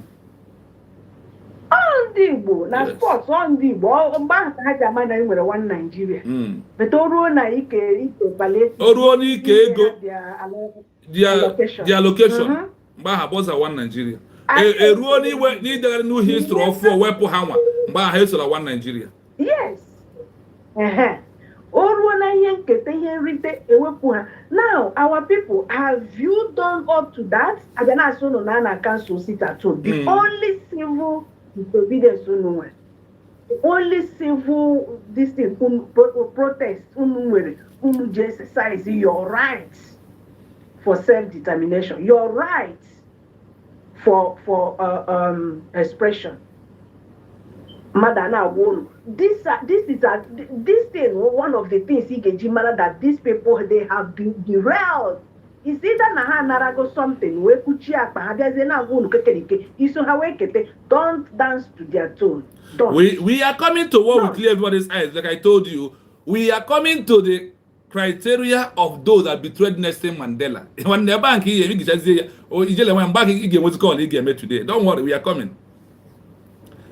Speaker 3: All ndị Igbo na sports, all ndị Igbo mgbe ahụ ha ji ama na anyị nwere one Nigeria. But o ruo na ike ballet.
Speaker 1: O ruo na ike ego their location. Mgbe ahụ bọza one Nigeria. E ruo n'iwe n'idegara new history of wepụ ha nwa. Mgbe ahụ esola one Nigeria.
Speaker 3: Yes. O ruo na ihe nketa ihe nrite ewepụ ha. Now, our people, have you done up to that? Abena so no na council sit at home. The only civil disobedience the only civil this thing protest just exercise your right for self-determination, your right for expression. Madana won. This thing, one of the things he get that these people, they have been derailed. Is either na ha narago something we kuchi akpa ha biaze na agwo nukekelike iso ha wekete, don't dance to their tune. Don't.
Speaker 1: We are coming to what will clear everybody's eyes. Like I told you, we are coming to the criteria of those that betrayed Nelson Mandela. When the bank here, we just say, oh, when bank again what's called again today. Don't worry, we are coming.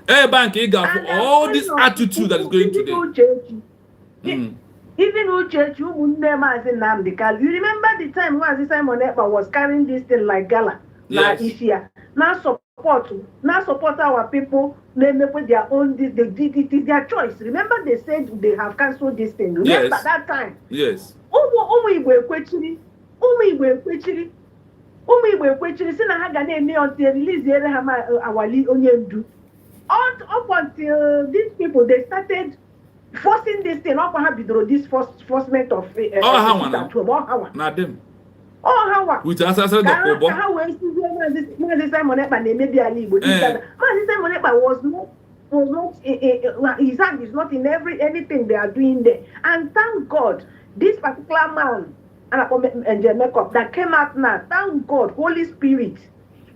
Speaker 1: Hey, bank got for all this attitude that is going today.
Speaker 3: Even Uchechi, you remember the time when Simon Ekpa was carrying this thing like gala?
Speaker 1: Yes.
Speaker 3: Now support our people. They make their own. It is their choice. Remember, they said they have cancelled this thing. Remember that time?
Speaker 1: Yes.
Speaker 3: Igwe kwechiri. Si na ha ga na-eme until release awali onye ndu. Up until these people, they started forcing this thing. Up and this forcement of
Speaker 1: not them.
Speaker 3: With assassin was not his hand is not in anything they are doing there. And thank God, this particular man and makeup that came out now, thank God, Holy Spirit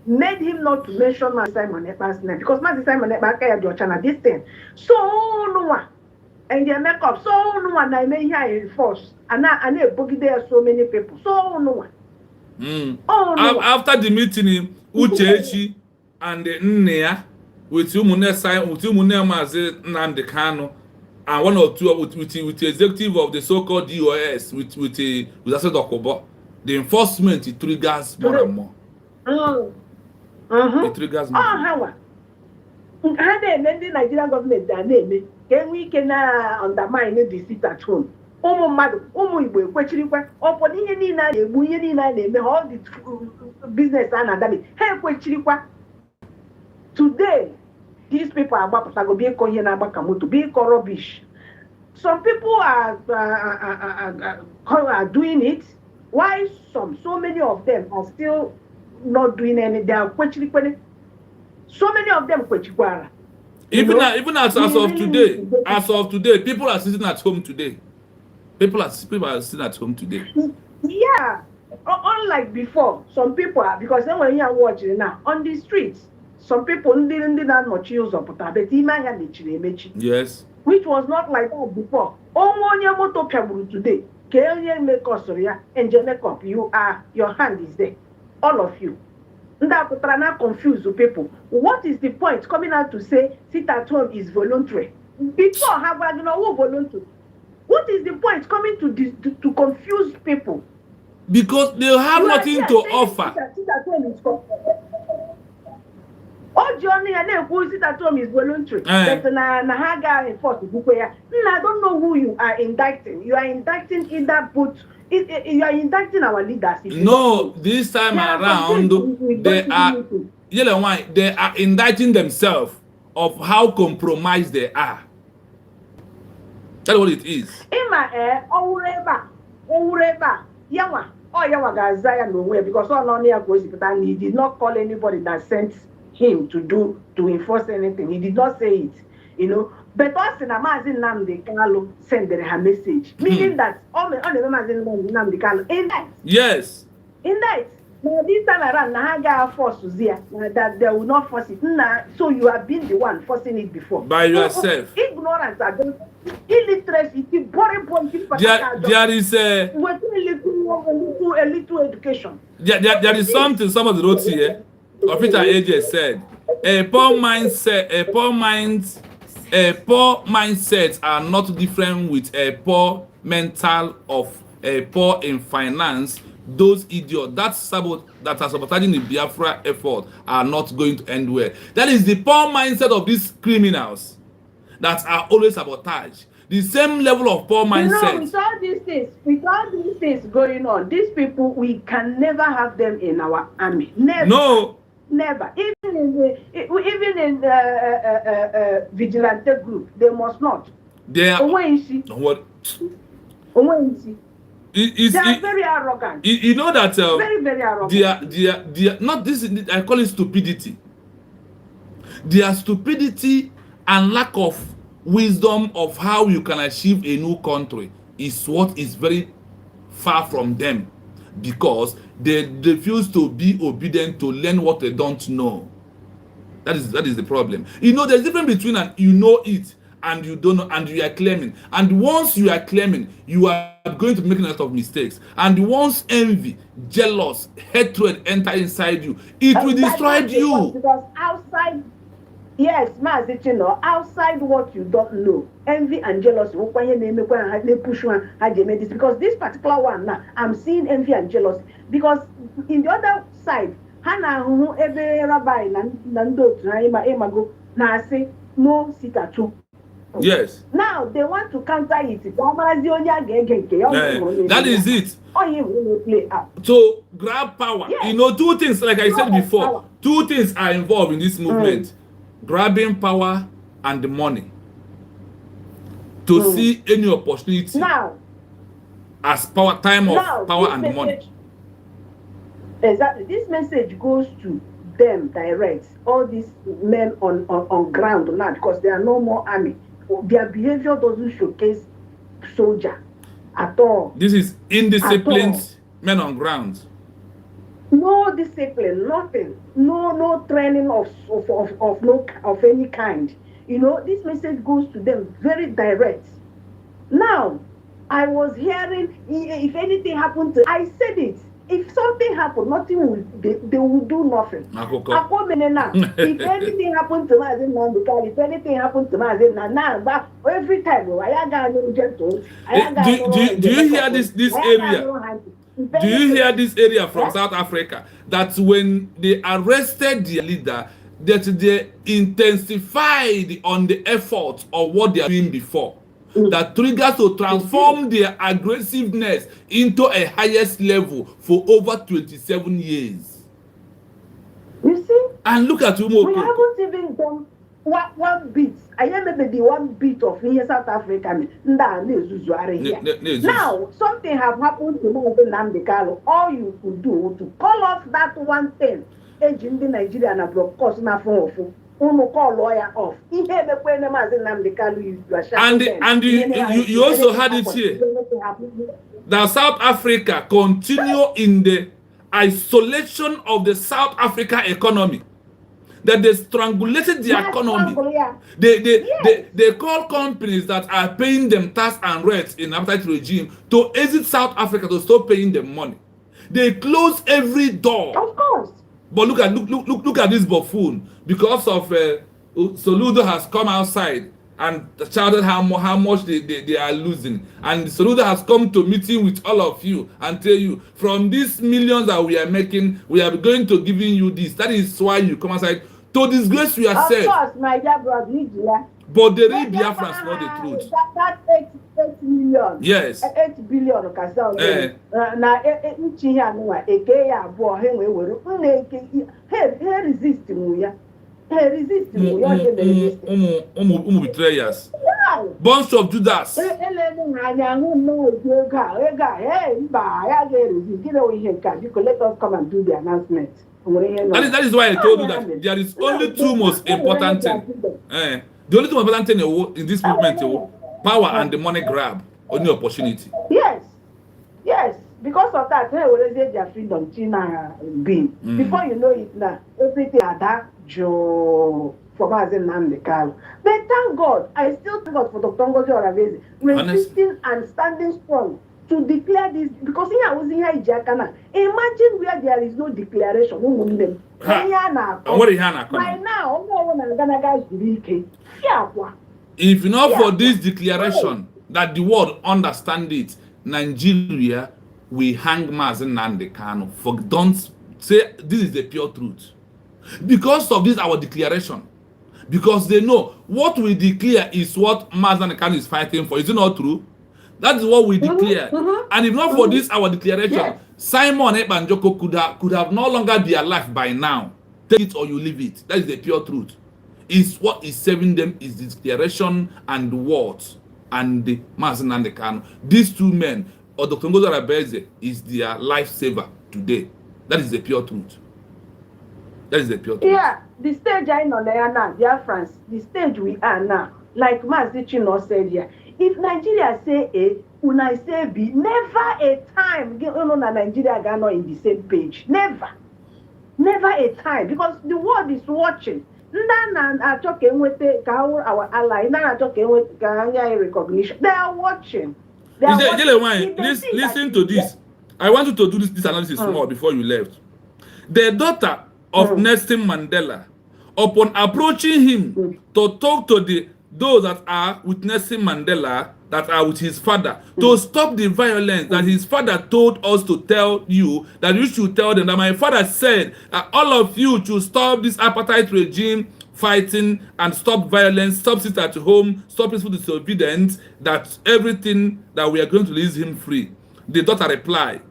Speaker 3: made him not to mention Simon Ekpa's name, because Simon Ekpa carried your channel this thing. So no one and their makeup, so no one I may hear in force, and I boogie there so many people, so no one. Oh no.
Speaker 1: After the meeting, Uchechi and the Nnea with Umune Mazi Nnamdi Kanu and one or two with the executive of the so-called DOS with Asad Okobo, the enforcement it triggers more and more. It triggers more.
Speaker 3: How? How they the Nigerian government their name? Can we undermine the seat at home? Igbo ekwechirikwa ọpọdụ ihe niile a na-egbu ihe niile a na-eme all the business a na-adami ha ekwechirikwa. Today these people agbapụtago be ịkọ ihe na-agbaka moto be ịkọ rubbish. Some people are doing it while so many of them are still not doing any. They are kwechirikwa. So many of them kwechikwara.
Speaker 1: Even as of today, people are sitting at home today. People are sitting at home today.
Speaker 3: Yeah. Unlike before, some people are, because then when you are watching now on the streets, some people didn't much use of but
Speaker 1: yes.
Speaker 3: Which was not like that before. Today, and makeup, your hand is there. All of you. That confuse the people. What is the point coming out to say sit at home is voluntary? Before have I know voluntary? What is the point coming to confuse people?
Speaker 1: Because they have nothing to offer.
Speaker 3: Sit at home is all journey and then who sit at home is voluntary. But Nahaga enforce I don't know who you are indicting. You are indicting either both. You are indicting our leaders.
Speaker 1: No, this time around they are indicting themselves of how compromised they are. That's what it is.
Speaker 3: Because he did not call anybody that sent him to enforce anything. He did not say it, But us in Amazin Nnamdi Kanu send her message, meaning that all the Amazin Nnamdi Kanu indict.
Speaker 1: Yes.
Speaker 3: Indict. Now this time around, Nahaga force that they will not force it. So you have been the one forcing it before.
Speaker 1: By yourself.
Speaker 3: Ignorance, illiteracy,
Speaker 1: there is a
Speaker 3: little education.
Speaker 1: There is something somebody wrote here. Peter AJ said, a poor mindsets are not different with a poor mental of a poor in finance. Those idiots that are sabotaging the Biafra effort are not going to end well. That is the poor mindset of these criminals that are always sabotage. The same level of poor mindset.
Speaker 3: With all these things going on, these people, we can never have them in our army. Never.
Speaker 1: No.
Speaker 3: Never. Even in the vigilante group, they must not.
Speaker 1: They are what? They
Speaker 3: are very arrogant.
Speaker 1: You know that
Speaker 3: very, very arrogant.
Speaker 1: They are not this. I call it stupidity. Their stupidity and lack of wisdom of how you can achieve a new country is what is very far from them, because they refuse to be obedient to learn what they don't know. That is the problem. There's a difference between it and you don't know, and you are claiming. And once you are claiming, you are going to make a lot of mistakes. And once envy, jealous, hatred enter inside you, it will destroy you.
Speaker 3: Because outside, yes, outside what you don't know, envy and jealousy. Because this particular one now, I'm seeing envy and jealousy. Because in the other side, rabbi no sit at home.
Speaker 1: Yes.
Speaker 3: Now they want to counter it.
Speaker 1: That is it. So grab power. Yes. Two things, like I said before, power. Two things are involved in this movement. Grabbing power and the money. To see any opportunity
Speaker 3: now
Speaker 1: as power, time of power and
Speaker 3: message,
Speaker 1: money.
Speaker 3: Exactly. This message goes to them direct. All these men on ground now, because there are no more army. Their behavior doesn't showcase soldier at all.
Speaker 1: This is indisciplined men on ground.
Speaker 3: No discipline, nothing. No training of any kind. This message goes to them very direct. Now, I was hearing if anything happened to, I said it. if something happened, nothing will, they will do nothing. If anything happened to Mazi Nnamdi, if anything happened to Mazi Nnamdi, every time,
Speaker 1: do you hear this area? Do you hear this area from South Africa? That when they arrested their leader, that they intensified on the effort of what they are doing before. That triggers to transform their aggressiveness into a highest level for over 27 years.
Speaker 3: You see?
Speaker 1: And look at
Speaker 3: we haven't even done one bit. I remember the one bit of here South Africa. Now something have happened to Nnamdi Kanu. All you could do to call off that one thing. Agent in Nigeria and of course na phone. Call lawyer off.
Speaker 1: And you also had it here that South Africa continue in the isolation of the South Africa economy. That they strangulated the economy. They call companies that are paying them tax and rent in apartheid regime to exit South Africa to stop paying them money. They close every door.
Speaker 3: Of course.
Speaker 1: But look at this buffoon. Because of Soludo has come outside and shouted how much they are losing. And Soludo has come to meeting with all of you and tell you, from these millions that we are making, we are going to giving you this. That is why you come outside to disgrace yourself.
Speaker 3: Of course, my dear brother.
Speaker 1: But the real Biafrans know the truth.
Speaker 3: That 8 million.
Speaker 1: Yes.
Speaker 3: 8 billion. Na
Speaker 1: betrayals. Bunch of Judas.
Speaker 3: Let us come and do the announcement.
Speaker 1: That is why I told you that there is only two most important things. The only two most important thing in this movement, power and the money grab, only opportunity.
Speaker 3: Yes. Because of that, they will raise their freedom. China being. Before you know it now, everything are that Joe for Mazi Nnamdi Kanu. But thank God, I still thank God for Dr. Ngozi Oravezi resisting and standing strong to declare this, because here I was in here. Imagine where there is no declaration.
Speaker 1: By now, if not for this declaration that the world understand it, Nigeria will hang Mazi Nnamdi Kanu. For don't say this is the pure truth. Because of this our declaration. Because they know what we declare is what Mazi Nnamdi Kanu is fighting for. Is it not true? That is what we declare. And if not for this our declaration, Simon Ekpanjoko could have no longer be alive by now. Take it or you leave it. That is the pure truth. Is what is saving them is the declaration and the words and the Mazi Nnamdi Kanu. These two men, or Dr. Ngozi Oravezi, is their lifesaver today. That is the pure truth. That is the pure truth.
Speaker 3: Yeah, the stage I know now, dear friends, the stage we are now, like Mazi Chino said here, if Nigeria say A, una say B, never a time Nigeria Ghana in the same page. Never a time, because the world is watching. Our ally, recognition. They are watching.
Speaker 1: Listen to this. I want you to do this analysis more before you left. The daughter of Nelson Mandela, upon approaching him to talk to those that are with Nelson Mandela, that are with his father, to stop the violence that his father told us to tell you, that you should tell them that my father said that all of you should stop this apartheid regime fighting and stop violence, stop sit at home, stop peaceful disobedience, that everything that we are going to release him free. The daughter replied,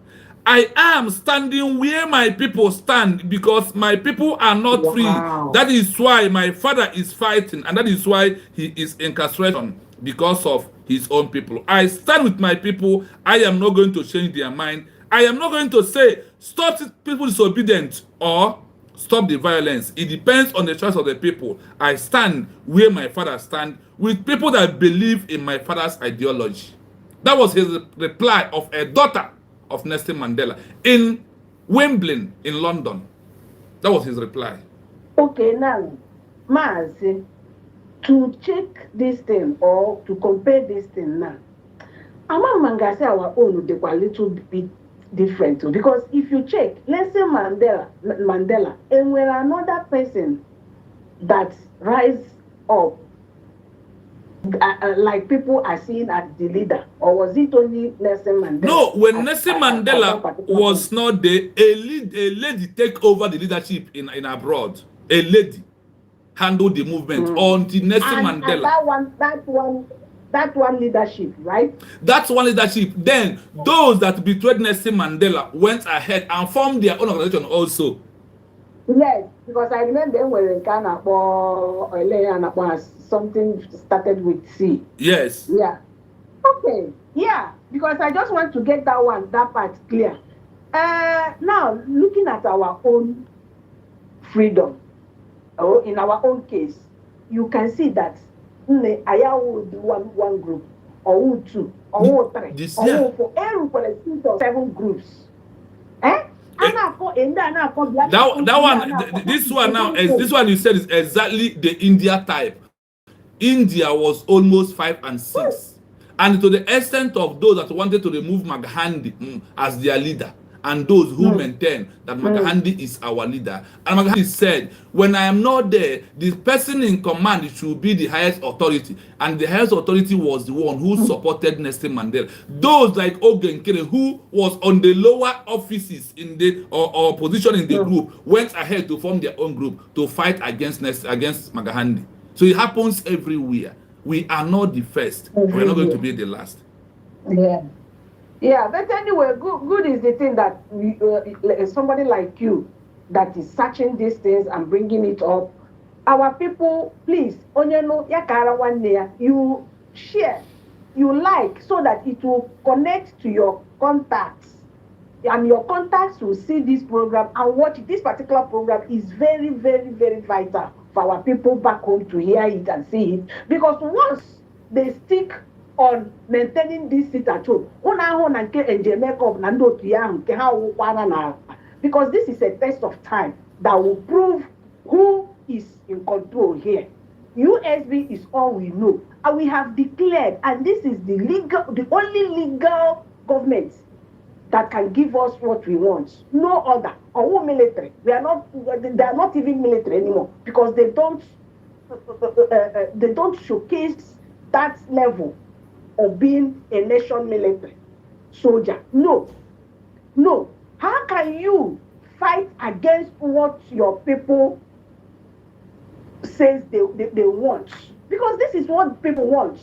Speaker 1: I am standing where my people stand because my people are not free. That is why my father is fighting, and that is why he is incarcerated, because of his own people. I stand with my people. I am not going to change their mind. I am not going to say stop people disobedient or stop the violence. It depends on the choice of the people. I stand where my father stands, with people that believe in my father's ideology. That was his reply of a daughter of Nelson Mandela in Wembley in London. That was his reply.
Speaker 3: Okay, now, Mazi, to check this thing or to compare this thing now, Manga say our own they were a little bit different too. Because if you check, let's say Mandela, and when another person that rise up, like people are seeing as the leader, or was it only Nelson Mandela?
Speaker 1: No, when Nelson Mandela was not there, a lady take over the leadership in abroad. A lady handled the movement until Nelson Mandela.
Speaker 3: And that one leadership, right?
Speaker 1: That's one leadership. Then those that betrayed Nelson Mandela went ahead and formed their own organization also.
Speaker 3: Yes, because I remember when Ghana or something started with C.
Speaker 1: Yes.
Speaker 3: Yeah. Okay. Yeah. Because I just want to get that part clear. Now looking at our own freedom, or in our own case, you can see that I would one group, or two, or three, or four, every 7 groups.
Speaker 1: That one, this one you said is exactly the India type. India was almost 5 and 6, and to the extent of those that wanted to remove Mahatma as their leader, and those who maintain that Mahatma is our leader. And Mahatma said, when I am not there, the person in command should be the highest authority. And the highest authority was the one who supported Nelson Mandela. Those like Ogenkere, who was on the lower offices in the or position in the group, went ahead to form their own group to fight against Mahatma. So it happens everywhere. We are not the first. We are not going to be the last.
Speaker 3: Yeah. Yeah, but anyway, good is the thing that somebody like you that is searching these things and bringing it up. Our people, please, you share, you like, so that it will connect to your contacts. And your contacts will see this program and watch this particular program. Is very, very, very vital for our people back home to hear it and see it. Because once they stick on maintaining this seat at home, because this is a test of time that will prove who is in control here. USB is all we know, and we have declared, and this is the only legal government that can give us what we want. No other. Or military. They are not even military anymore, because they don't showcase that level of being a nation military soldier. No. How can you fight against what your people says they want? Because this is what people want.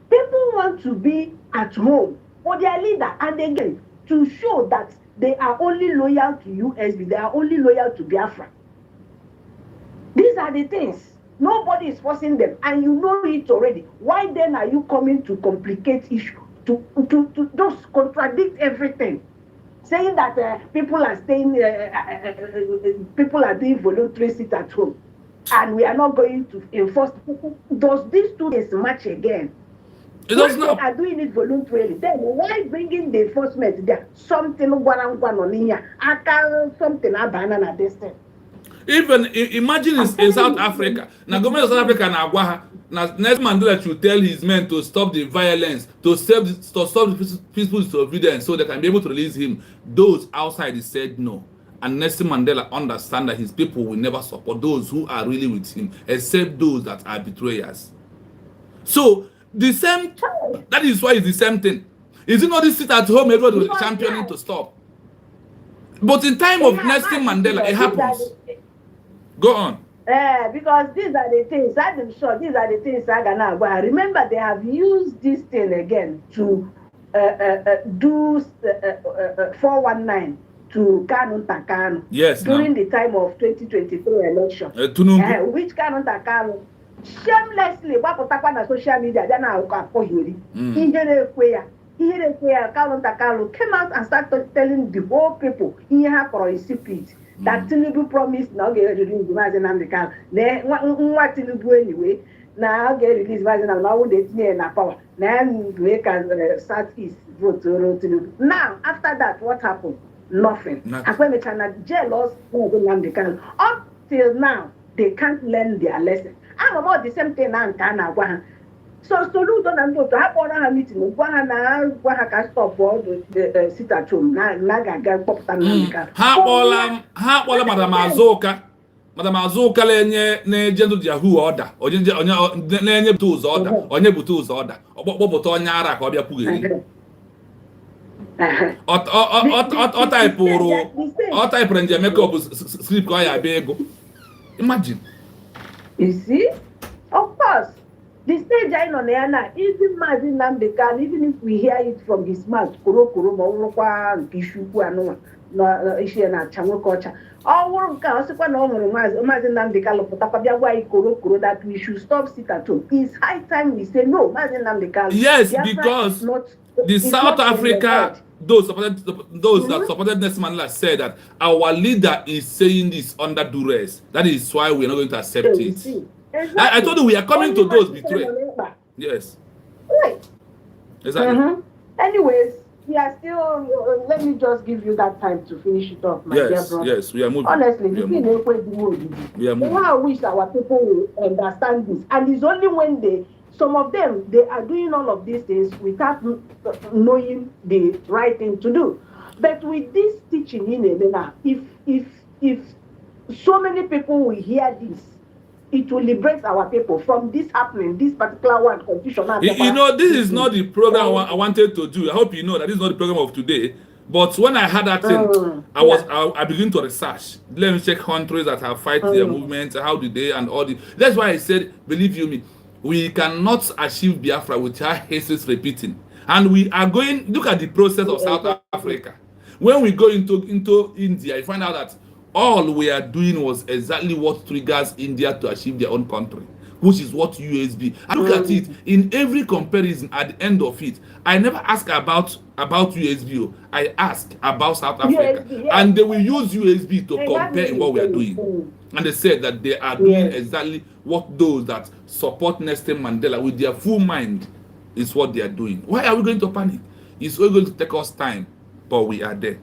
Speaker 3: People want to be at home for their leader, and again, to show that they are only loyal to USB, they are only loyal to Biafra. These are the things. Nobody is forcing them, and you know it already. Why then are you coming to complicate issue, to just contradict everything, saying that people are staying, people are doing voluntary sit at home, and we are not going to enforce? Does these two things match again?
Speaker 1: It does not.
Speaker 3: They are doing it voluntarily. Then why bringing the enforcement there? Something on here. I can something a banana this thing.
Speaker 1: Even imagine in South Africa. Now government of South Africa now Nelson Mandela should tell his men to stop the violence, to stop the peaceful disobedience, so they can be able to release him. Those outside said no. And Nelson Mandela understand that his people will never support those who are really with him, except those that are betrayers. So the same, that is why it's the same thing. Is it not this sit at home everybody was championing to stop? But in time of Nelson Mandela, it happens. Go on.
Speaker 3: Because these are the things, I'm sure these are the things I remember they have used this thing again to do 419 to Kanu Takanu.
Speaker 1: Yes.
Speaker 3: During the time of 2023 election. Which Kanu Takanu shamelessly na social media came out and started telling the whole people that Tinubu promised now get released anyway. Now get released now they na power. Now make us Southeast vote Tinubu. Now after that, what happened? Nothing. Jealous up till now they can't learn their lesson. I'm about the same thing now. So Soludo na ndị otu ha kpọrọ ha meeting gwa ha ka stop all the sit at home na ga-aga kpọpụta Nnamdi Kanu.
Speaker 1: Ha akpọla Madam Azuka na-eje ndụ Yahoo ọda onye na-enye bute ụzọ ọda onye bute ụzọ ọda ọkpọpụta onye ara ka ọ bịa kwugheri ọ taịpụrụ njem makeup script ka ọ ya abịa ego. Imagine.
Speaker 3: You see? Of course. The stage I know now, even Mazi Nnamdi Kanu, even if we hear it from his mouth, kuro ma urukwa nkishuku anu na ishi na chango kocha. All nke osikwa na omuru Mazi Nnamdi Kanu putakwa bia gwa kuro that we should stop sit at home. It's high time we say no, Mazi Nnamdi Kanu.
Speaker 1: Yes, because the South Africa, those that supported Nelson Mandela said that our leader is saying this under duress. That is why we are not going to accept it.
Speaker 3: Exactly.
Speaker 1: I told you we are coming to those betrayed. Yes.
Speaker 3: Right.
Speaker 1: Exactly.
Speaker 3: Anyways, we are still. Let me just give you that time to finish it off, my dear brother.
Speaker 1: Yes, we are moving.
Speaker 3: Honestly,
Speaker 1: we are moving.
Speaker 3: I wish our people will understand this, and it's only when some of them are doing all of these things without knowing the right thing to do. But with this teaching in Elena, if so many people will hear this, it will liberate our people from this happening, this particular one, confusion.
Speaker 1: You know, this is not the program I wanted to do. I hope you know that this is not the program of today. But when I had that thing, I began to research. Let me check countries that have fight their movements, how do they, and all the. That's why I said, believe you me, we cannot achieve Biafra without history repeating. And we are going. Look at the process of South Africa. When we go into India, you find out that all we are doing was exactly what triggers India to achieve their own country, which is what USB. I look at it in every comparison. At the end of it, I never ask about USB. I ask about South Africa,
Speaker 3: USB, yes.
Speaker 1: And they will use USB to compare what we are doing. And they said that they are doing exactly what those that support Nelson Mandela with their full mind is what they are doing. Why are we going to panic? It's only going to take us time, but we are there.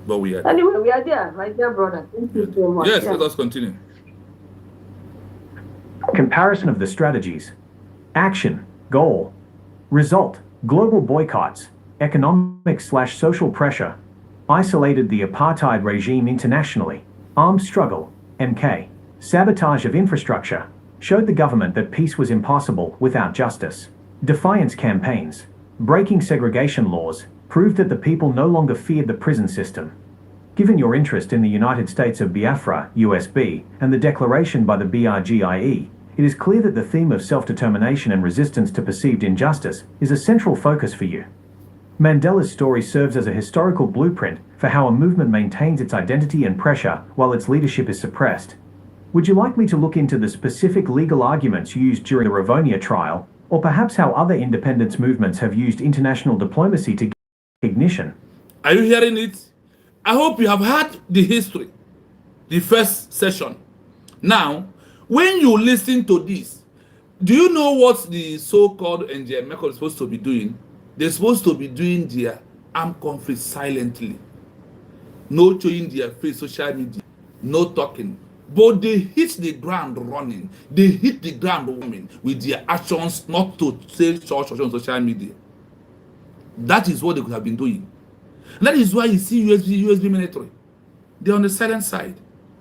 Speaker 3: Anyway, we are there, my dear brother. Thank you so much.
Speaker 1: Yes, let us continue.
Speaker 2: Comparison of the strategies. Action, goal, result, global boycotts, economic/social pressure, isolated the apartheid regime internationally, armed struggle, MK, sabotage of infrastructure, showed the government that peace was impossible without justice, defiance campaigns, breaking segregation laws, proved that the people no longer feared the prison system. Given your interest in the United States of Biafra, USB, and the declaration by the BRGIE, it is clear that the theme of self-determination and resistance to perceived injustice is a central focus for you. Mandela's story serves as a historical blueprint for how a movement maintains its identity and pressure while its leadership is suppressed. Would you like me to look into the specific legal arguments used during the Ravonia trial, or perhaps how other independence movements have used international diplomacy to ignition?
Speaker 1: Are you hearing it? I hope you have heard the history, the first session. Now, when you listen to this, do you know what the so-called NGM Mecca is supposed to be doing? They're supposed to be doing their armed conflict silently. No showing their face, social media, no talking. But they hit the ground running. They hit the ground running with their actions, not to say church on social media. That is what they could have been doing. That is why you see USB military. They're on the silent side.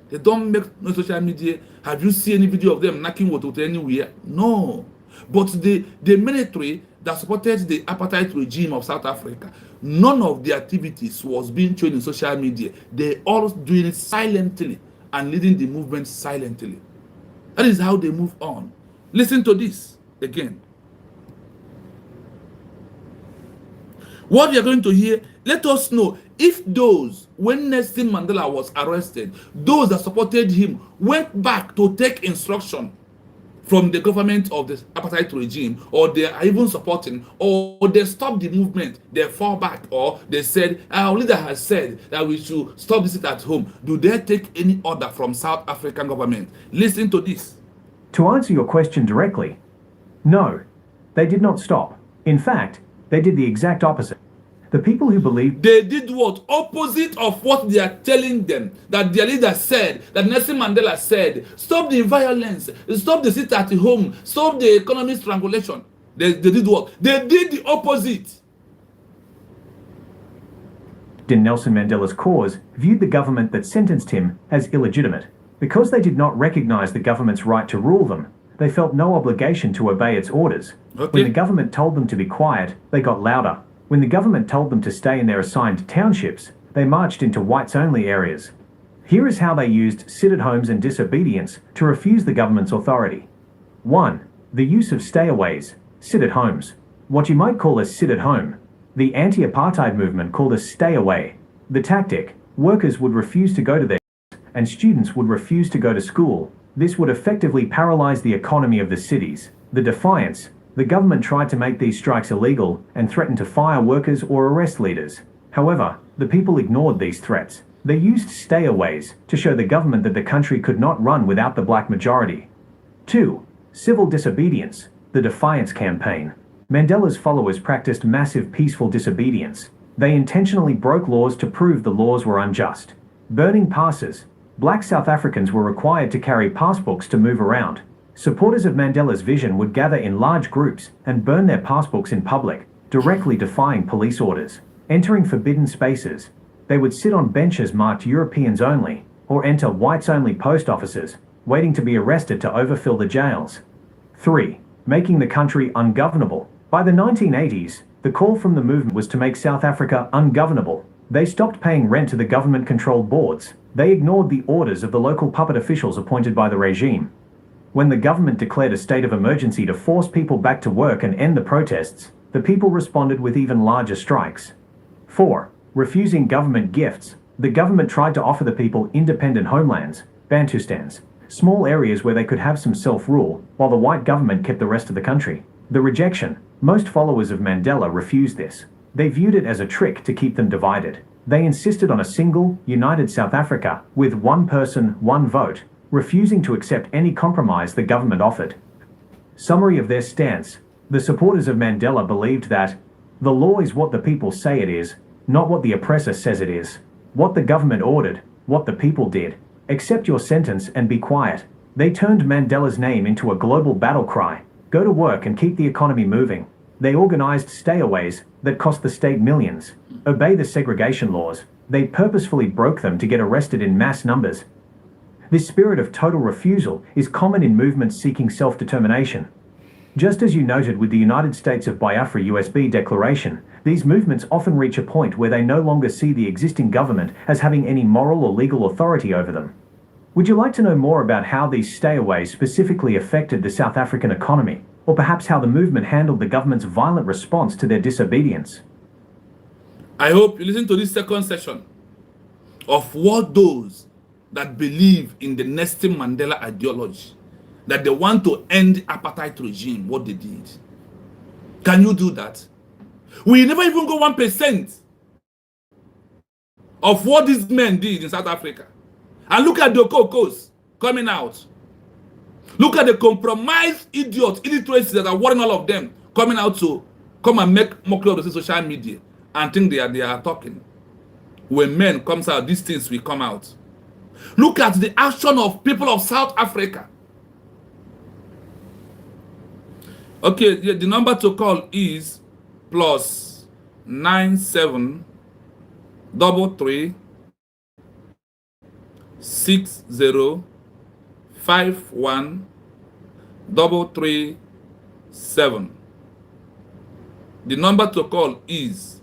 Speaker 1: They don't make no social media. Have you seen any video of them knocking water anywhere? No. But the military that supported the apartheid regime of South Africa, none of the activities was being shown in social media. They all doing it silently and leading the movement silently. That is how they move on. Listen to this again. What we are going to hear, let us know if those, when Nelson Mandela was arrested, those that supported him went back to take instruction from the government of the apartheid regime, or they are even supporting, or they stop the movement, they fall back, or they said, our leader has said that we should stop this at home. Do they take any order from South African government? Listen to this.
Speaker 2: To answer your question directly, no, they did not stop. In fact, they did the exact opposite. The people who believed
Speaker 1: They did what? Opposite of what they are telling them, that their leader said, that Nelson Mandela said. Stop the violence, stop the sit at home, stop the economic strangulation. They did what? They did the opposite.
Speaker 2: in Nelson Mandela's cause viewed the government that sentenced him as illegitimate. Because they did not recognize the government's right to rule them, they felt no obligation to obey its orders.
Speaker 1: Okay.
Speaker 2: When the government told them to be quiet, they got louder. When the government told them to stay in their assigned townships, they marched into whites-only areas. Here is how they used sit-at-homes and disobedience to refuse the government's authority. 1. The use of stayaways, sit-at-homes. What you might call a sit-at-home. The anti-apartheid movement called a stay-away. The tactic: workers would refuse to go to their and students would refuse to go to school. This would effectively paralyze the economy of the cities. The defiance: the government tried to make these strikes illegal and threatened to fire workers or arrest leaders. However, the people ignored these threats. They used stayaways to show the government that the country could not run without the black majority. 2. Civil disobedience, the defiance campaign. Mandela's followers practiced massive peaceful disobedience. They intentionally broke laws to prove the laws were unjust. Burning passes. Black South Africans were required to carry passbooks to move around. Supporters of Mandela's vision would gather in large groups and burn their passbooks in public, directly defying police orders. Entering forbidden spaces. They would sit on benches marked Europeans only, or enter whites-only post offices, waiting to be arrested to overfill the jails. 3. Making the country ungovernable. By the 1980s, the call from the movement was to make South Africa ungovernable. They stopped paying rent to the government-controlled boards. They ignored the orders of the local puppet officials appointed by the regime. When the government declared a state of emergency to force people back to work and end the protests, the people responded with even larger strikes. 4. Refusing government gifts. The government tried to offer the people independent homelands, Bantustans, small areas where they could have some self-rule, while the white government kept the rest of the country. The rejection. Most followers of Mandela refused this. They viewed it as a trick to keep them divided. They insisted on a single, united South Africa, with one person, one vote, refusing to accept any compromise the government offered. Summary of their stance. The supporters of Mandela believed that the law is what the people say it is, not what the oppressor says it is. What the government ordered, what the people did. Accept your sentence and be quiet. They turned Mandela's name into a global battle cry. Go to work and keep the economy moving. They organized stayaways that cost the state millions. Obey the segregation laws. They purposefully broke them to get arrested in mass numbers. This spirit of total refusal is common in movements seeking self-determination. Just as you noted with the United States of Biafra USB declaration, these movements often reach a point where they no longer see the existing government as having any moral or legal authority over them. Would you like to know more about how these stayaways specifically affected the South African economy, or perhaps how the movement handled the government's violent response to their disobedience?
Speaker 1: I hope you listen to this second session of what those that believe in the Nelson Mandela ideology, that they want to end the apartheid regime, what they did. Can you do that? We never even go 1% of what these men did in South Africa. And look at the cocos coming out. Look at the compromised idiots, illiteracies that are warning all of them coming out to come and make mockery of the social media and think they are talking. When men comes out, these things will come out. Look at the action of people of South Africa. Okay, the number to call is +97 33 60 51 337. The number to call is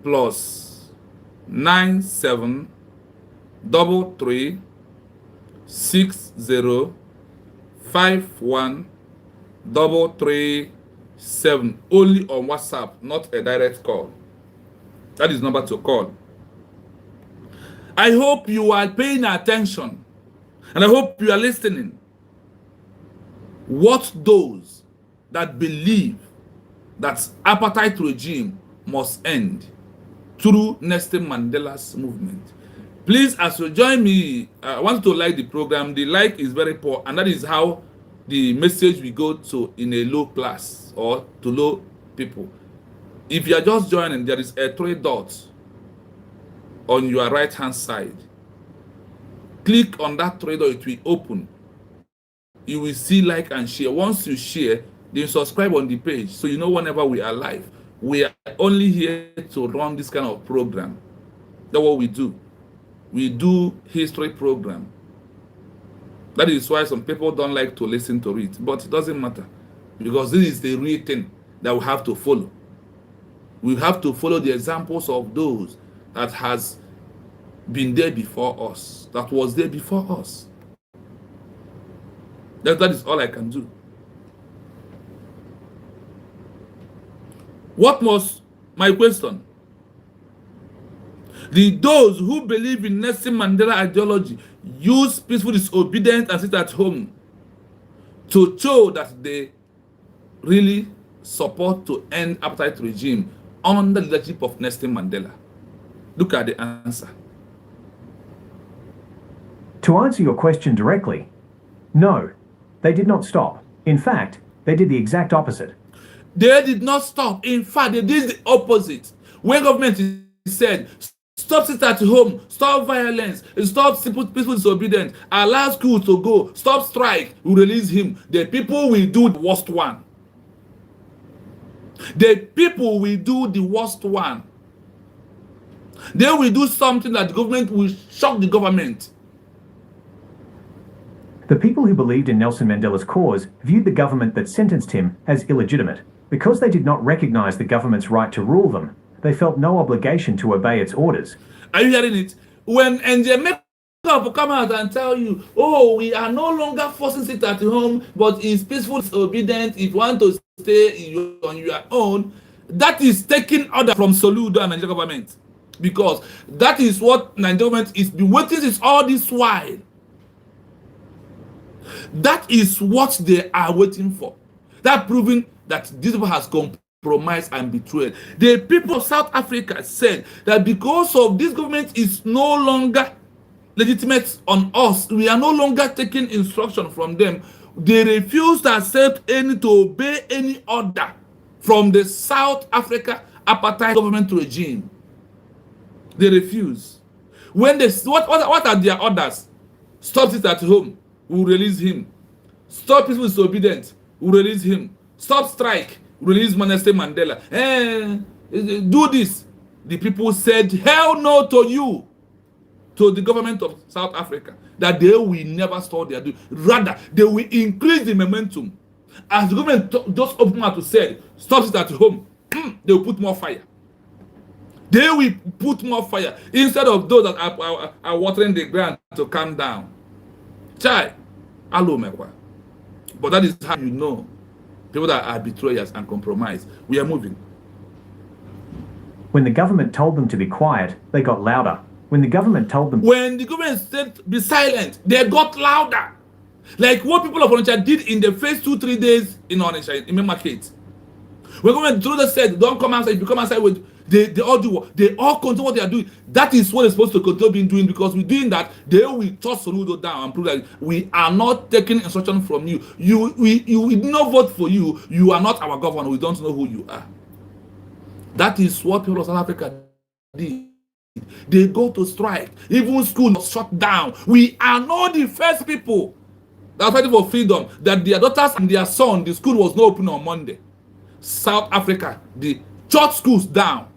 Speaker 1: +97 33 60 51 337. Only on WhatsApp, not a direct call. That is the number to call. I hope you are paying attention, and I hope you are listening. What those that believe that apartheid regime must end through Nelson Mandela's movement. Please, as you join me, I want to like the program. The like is very poor, and that is how the message will go to in a low class or to low people. If you are just joining, there is a 3 dots on your right hand side. Click on that 3 dot, it will open. You will see like and share. Once you share, then subscribe on the page so you know whenever we are live. We are only here to run this kind of program. That's what we do. We do history program. That is why some people don't like to listen to it, but it doesn't matter because this is the real thing that we have to follow. We have to follow the examples of those that has been there before us, that was there before us. That is all I can do. What was my question? Those who believe in Nelson Mandela ideology use peaceful disobedience and sit at home to show that they really support to end apartheid regime under the leadership of Nelson Mandela. Look at the answer.
Speaker 2: To answer your question directly, no, they did not stop. In fact, they did the exact opposite.
Speaker 1: They did not stop. In fact, they did the opposite. When government said, stop sit at home, stop violence, stop peaceful disobedience, allow schools to go, stop strike, we release him. The people will do the worst one. The people will do the worst one. They will do something that the government will shock the government.
Speaker 2: The people who believed in Nelson Mandela's cause viewed the government that sentenced him as illegitimate. Because they did not recognize the government's right to rule them, they felt no obligation to obey its orders.
Speaker 1: Are you hearing it? When NJ will come out and tell you, oh, we are no longer forcing sit at home, but it's peaceful disobedience. If you want to stay on your own, that is taking order from Soludo and Nigerian government. Because that is what Nigerian government is been waiting since all this while. That is what they are waiting for. That proving that this people has compromised and betrayed. The people of South Africa said that because of this government is no longer legitimate on us, we are no longer taking instruction from them. They refuse to accept to obey any order from the South Africa apartheid government regime. They refuse. When they what are their orders? Stop it at home, we'll release him. Stop peaceful disobedience, we'll release him. Stop strike, release Nelson Mandela. Do this. The people said, hell no to you, to the government of South Africa, that they will never stop their doing. Rather, they will increase the momentum. As the government just opened out to say, stop it at home, they will put more fire. They will put more fire instead of those that are watering the ground to calm down. Chai, hello, mekwa. But that is how you know people that are betrayers and compromise. We are moving.
Speaker 2: When the government told them to be quiet, they got louder. When the government told them...
Speaker 1: When the government said be silent, they got louder. Like what people of Onitsha did in the first 2-3 days in Onitsha, in market. When government through the said, don't come outside, if you come outside with... They all do what? They all continue what they are doing. That is what they're supposed to continue being doing, because we're doing that, they will toss Soludo down and prove that we are not taking instruction from you. We did not vote for you. You are not our governor. We don't know who you are. That is what people of South Africa did. They go to strike. Even school was shut down. We are not the first people that are fighting for freedom. That their daughters and their son, the school was not open on Monday. South Africa, the church schools down.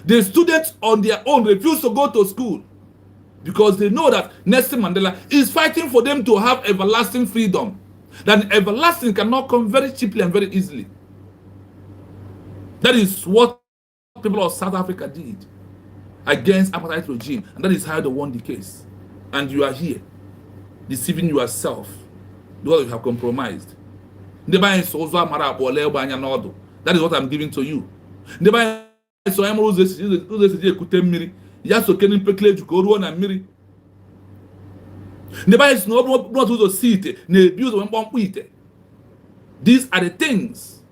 Speaker 1: The students on their own refuse to go to school because they know that Nelson Mandela is fighting for them to have everlasting freedom. That everlasting cannot come very cheaply and very easily. That is what people of South Africa did against apartheid regime, and that is how they won the case. And you are here deceiving yourself because you have compromised. That is what I'm giving to you. So I'm always ya so kenin pekle juko ruo na mmiri. The Bible is not to see it, na abuse when pompo ite. These are the things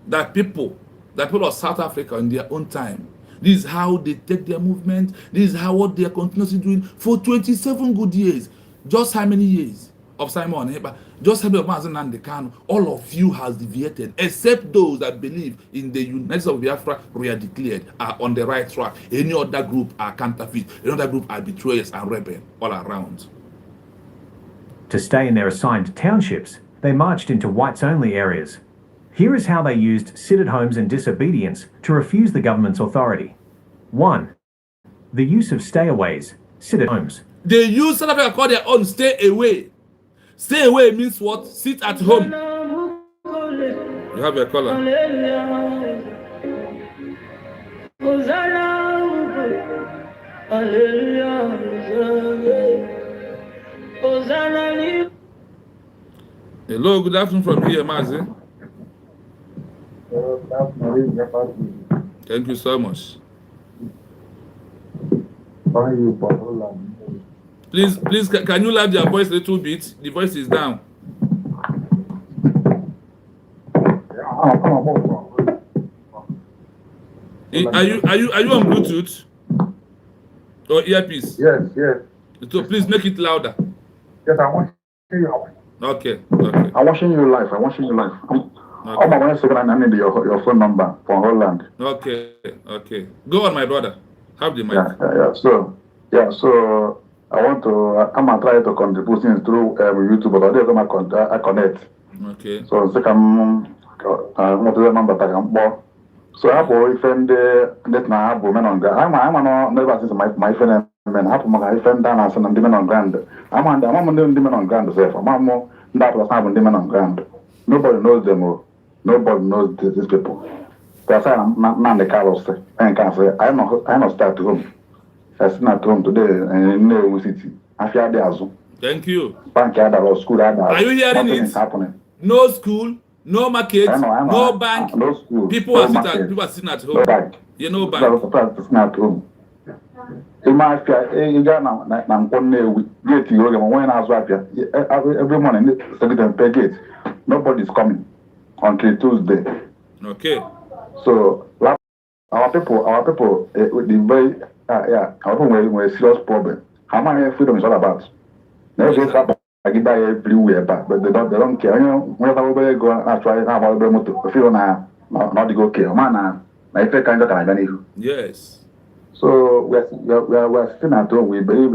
Speaker 1: that people of South Africa in their own time, this is how they take their movement, this is how what they are continuously doing for 27 good years. Just how many years? of Simon Ekpa, just help your Mazen and the Kanu, all of you has deviated, except those that believe in the United of Biafra we are declared are on the right track. Any other group are counterfeit, any other group are betrayers and rebels all around.
Speaker 2: To stay in their assigned townships, they marched into whites-only areas. Here is how they used sit-at-homes and disobedience to refuse the government's authority. 1. The use of stayaways, sit-at-homes.
Speaker 1: They use South Africa call their own stay away. Stay away means what? Sit at home. You have a caller. Hello, good afternoon from here, Mazi. Thank you so much. Please, can you lower your voice a little bit? The voice is down. Are you on Bluetooth or earpiece?
Speaker 7: Yes.
Speaker 1: So please make it louder.
Speaker 7: Yes, I want to hear you.
Speaker 1: Okay.
Speaker 7: I'm watching you live. All my 1 second, I need your phone number from Holland.
Speaker 1: Okay. Go on, my brother. Have the mic.
Speaker 7: Yeah. So I want to. I'm gonna try to contribute things through YouTube, but I don't connect.
Speaker 1: Okay.
Speaker 7: So I'm want to number that I'm more. So I have a friend that now have women on ground. I'm never since my friend men have my friend down and some women on ground. I'm doing women on ground self. I'm more that was having women on ground. Nobody knows them. Nobody knows these people. That's why I'm not the car say. I can't say I'm not start home. I sit at home today in New City. I feel there as well.
Speaker 1: Thank you.
Speaker 7: Bank school.
Speaker 1: Are you hearing it?
Speaker 7: Happening.
Speaker 1: No school, no market, no bank.
Speaker 7: No school.
Speaker 1: People are sitting at home.
Speaker 7: No bank.
Speaker 1: You know bank.
Speaker 7: Sitting at home. In my fear, you got now. I'm going to gate. You go when I was here every morning. Second pay gate. Nobody's coming until Tuesday.
Speaker 1: Okay.
Speaker 7: So our people with the very our people were a serious problem. How many freedom is all about? Never get up. I get by everywhere, but they don't care. You know, whenever we go and try to have a motor, feel now not to go care. Man, I feel kind of can.
Speaker 1: Yes.
Speaker 7: So we're sitting at home. We believe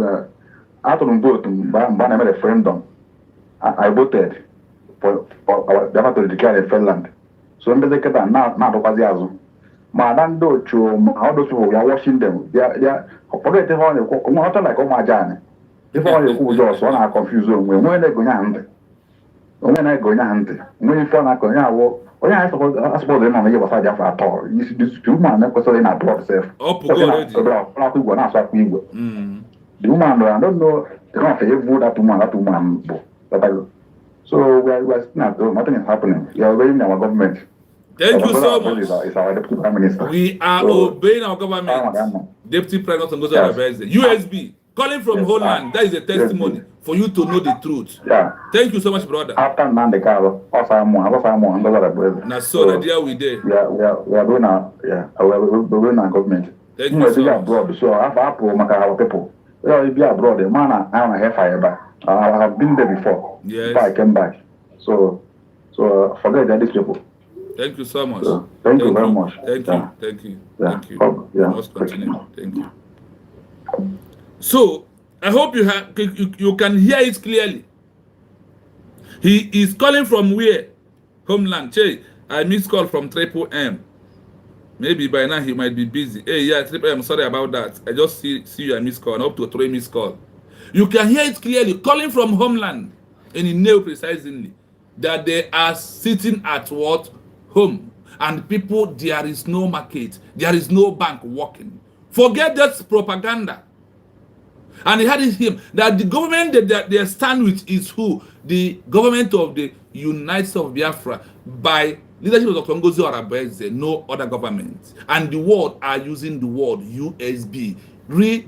Speaker 7: after the vote, I made a referendum. I voted for our government to declare a Finland. So in the case that now because Madam Docho, how those people we are watching them. They are forget the whole not like my journey. If all you who just one are confused when they go hand. When I go hand, when you find out I suppose they know you was at all. You see this two man because they not blood self.
Speaker 1: Up already.
Speaker 7: The woman I don't know they don't favor that woman. So we're still at home, nothing is happening. We are obeying our government.
Speaker 1: Thank you so much.
Speaker 7: It's our deputy prime minister.
Speaker 1: We are obeying our government. Deputy Prime Minister USB. Calling from Holland, that is a testimony for you to know the truth.
Speaker 7: Yeah.
Speaker 1: Thank you so much, brother.
Speaker 7: After Mandela,
Speaker 1: Now, so that we there.
Speaker 7: We are doing we're doing our government.
Speaker 1: Thank you so much.
Speaker 7: Abroad, so our people. Well, be abroad, the man I am a hair fire back. I have been there before.
Speaker 1: Yes.
Speaker 7: Before I came back. So forget that these people.
Speaker 1: Thank you so much.
Speaker 7: So, thank you very much.
Speaker 1: Thank you.
Speaker 7: Yeah.
Speaker 1: Must continue. Thank you. So I hope you can hear it clearly. He is calling from where? Homeland. Che, I missed call from Triple M. Maybe by now he might be busy. Hey, yeah, Triple M, sorry about that. I just see you a missed call, up to 3 missed call. You can hear it clearly, calling from Homeland, and he knew precisely that they are sitting at what? Home. And people, there is no market, there is no bank working. Forget that propaganda. And he had him that the government that they stand with is who? The government of the United States of Biafra by leadership of Dr. Ngozi Arabeze, no other government. And the world are using the word USB,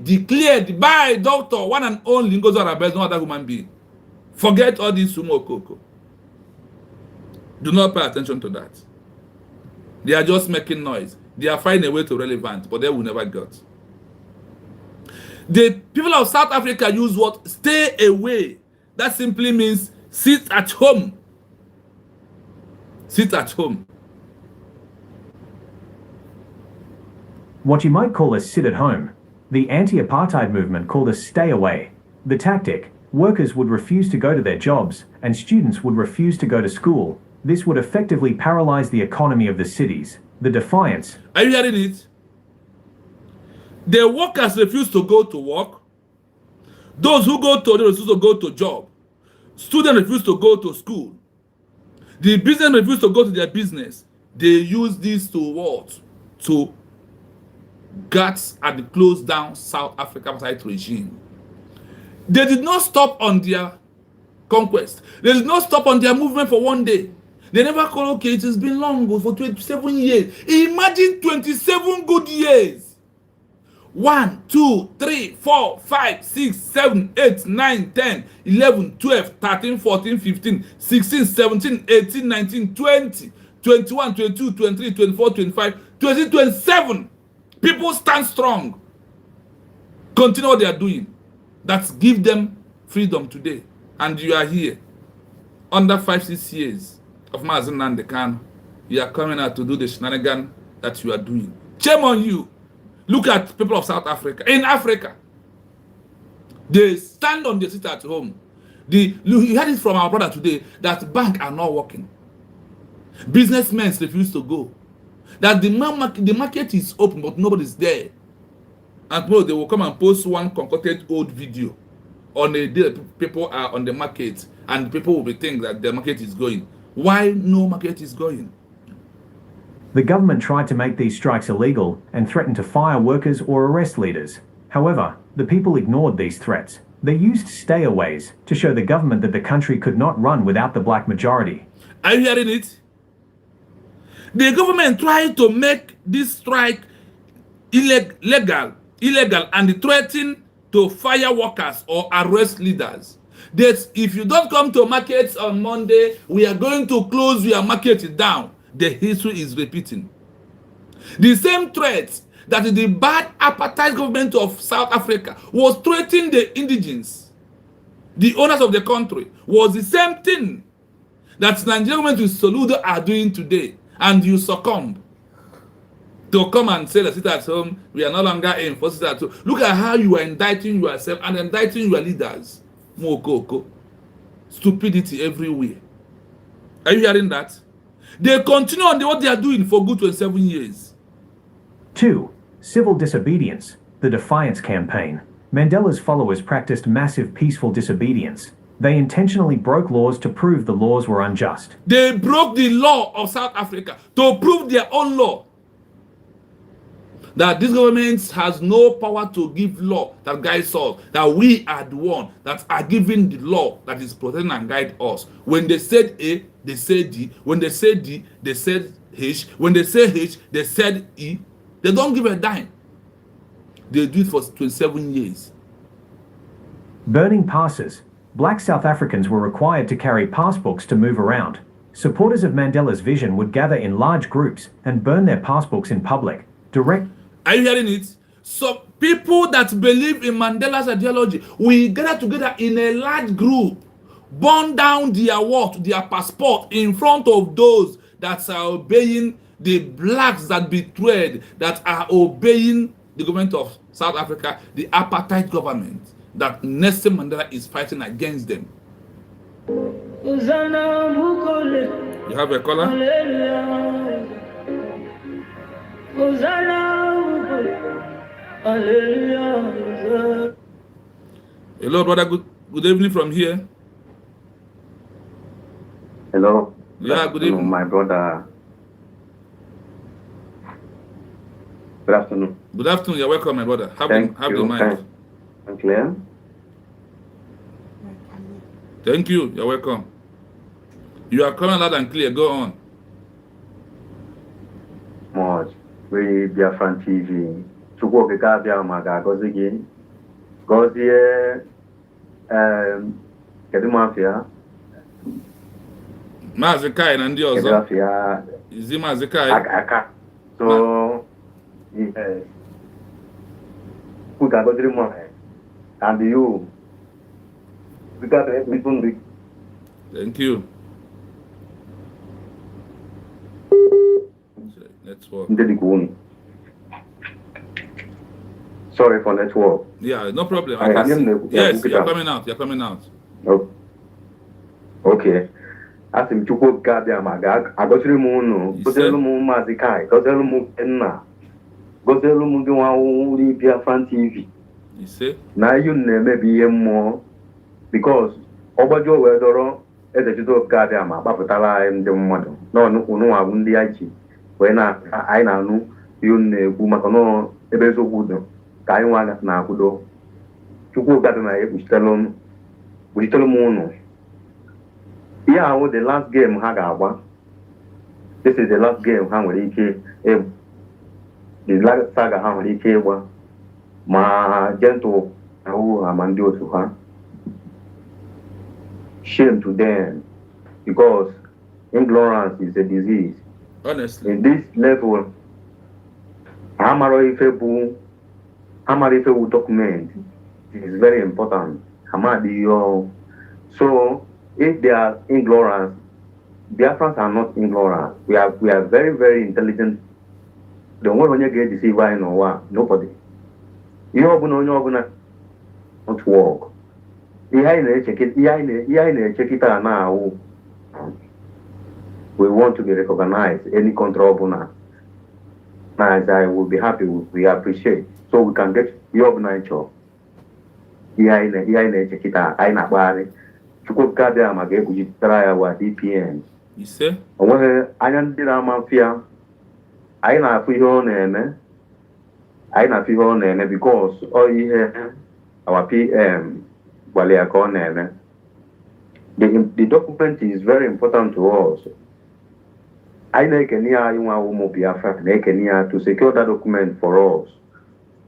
Speaker 1: declared by Dr. one and only Ngozi Arabeze, no other human being. Forget all this sumo koko. Do not pay attention to that. They are just making noise. They are finding a way to relevant, but they will never get. The people of South Africa use what? Stay away. That simply means sit at home. Sit at home.
Speaker 2: What you might call a sit at home. The anti-apartheid movement called a stay away. The tactic: workers would refuse to go to their jobs, and students would refuse to go to school. This would effectively paralyze the economy of the cities. The defiance.
Speaker 1: Are you hearing it? The workers refuse to go to work. Those who go to, they refuse to go to job. Students refuse to go to school. The business refuse to go to their business. They use this to what? To guts at the closed down South Africa apartheid regime. They did not stop on their conquest. They did not stop on their movement for one day. They never called, okay, it has been long, for 27 years. Imagine 27 good years. 1, 2, 3, 4, 5, 6, 7, 8, 9, 10, 11, 12, 13, 14, 15, 16, 17, 18, 19, 20, 21, 22, 23, 24, 25, 26, 27. People stand strong. Continue what they are doing. That's give them freedom today. And you are here. Under 5-6 years of Mazen Nandekan, you are coming out to do the shenanigan that you are doing. Shame on you. Look at people of South Africa. In Africa, they stand on the seat at home. You heard it from our brother today that banks are not working. Businessmen refuse to go. That the market is open, but nobody's there. And tomorrow they will come and post one concocted old video on a day that people are on the market, and people will be thinking that the market is going. Why no market is going?
Speaker 2: The government tried to make these strikes illegal and threatened to fire workers or arrest leaders. However, the people ignored these threats. They used stayaways to show the government that the country could not run without the black majority.
Speaker 1: Are you hearing it? The government tried to make this strike illegal, and threatened to fire workers or arrest leaders. That if you don't come to markets on Monday, we are going to close your market down. The history is repeating. The same threats that the bad apartheid government of South Africa was threatening the indigenes, the owners of the country, was the same thing that the Nigerian government with Soludo are doing today. And you succumb to come and say that sit at home, we are no longer enforcing that. Look at how you are indicting yourself and indicting your leaders. Mokoko. Stupidity everywhere. Are you hearing that? They continue on what they are doing for good 27 years.
Speaker 2: 2. Civil disobedience. The Defiance Campaign. Mandela's followers practiced massive peaceful disobedience. They intentionally broke laws to prove the laws were unjust.
Speaker 1: They broke the law of South Africa to prove their own law. That this government has no power to give law that guides us. That we are the one that are giving the law that is protecting and guide us. When they said A, they said D. When they said D, they said H. When they say H, they said E. They don't give a dime. They do it for 27 years.
Speaker 2: Burning passes. Black South Africans were required to carry passbooks to move around. Supporters of Mandela's vision would gather in large groups and burn their passbooks in public.
Speaker 1: Are you hearing it? So people that believe in Mandela's ideology, we gather together in a large group, burn down their passport in front of those that are obeying the blacks that betrayed, that are obeying the government of South Africa, the apartheid government, that Nelson Mandela is fighting against them. You have a caller? Hello, brother. Good evening from here.
Speaker 8: Hello.
Speaker 1: Yeah, good evening.
Speaker 8: My brother. Good afternoon.
Speaker 1: Good afternoon. You're welcome, my brother. Have the mic.
Speaker 8: I'm clear.
Speaker 1: Thank you. You're welcome. You are coming loud and clear. Go on.
Speaker 8: Much. We Biafran TV. Chukwu Okike Maga Gozigi. Gozie kedu mafia?
Speaker 1: Maazị Kai na ndị ọzọ.
Speaker 8: Mafia.
Speaker 1: Izi Maazị Kai.
Speaker 8: Aka. So who can go through more? And you
Speaker 1: Thank you. Network.
Speaker 8: Sorry for network.
Speaker 1: Yeah, no problem. I can see. Yes, you're coming out. You're coming out.
Speaker 8: Oh. Okay. Asị m Chukwu okike abịa ma ga-agọziri m unu, gọzielu m Maazị Kai, gọzielu m Nna, gọzielu m ndị nwa uri Biafran TV. Na ihe unu na-emebi ihe mmụọ because ọgbajọ wee dọrọ eze Chukwu okike abịa ma gbapụtara anyị ndị mmadụ n'ọnụnwa bụ ndị anyị wee anyị na-anụ ihe unu na-ekwu maka nọọ ebe eziokwu dị ka anyị nwa na-akwụdo. Chukwu okike abịa ma ekpuchitelu m unu. Yeah, the last game ha ga-agba. This is the last game ha nwere ike the last saga ha nwere ike ịgba ma gentle ahụ ama ndị otu ha. Shame to them because ignorance is a disease.
Speaker 1: Honestly.
Speaker 8: In this level, ha mara ife bụ document is very important. So if they are ignorant, Biafrans are not ignorant. We are very, very intelligent. The one when you get deceived by no one, nobody. You open not work. Check it out now. We want to be recognized. Any control now. I will be happy. We appreciate. So we can get your nature. Check it out. I not bad. Chukwu kabịa maka ekpuchitara ya wa DPN. Onweghị anya ndị na-ama mfịa. Anyị na-afụ ihe ọ na-eme because ọ ihe our PM gwara ya ka ọ na-eme. The document is very important to us. Anyị na-ekene ya anyị nwa ụmụ Biafra na-ekene ya to secure that document for us,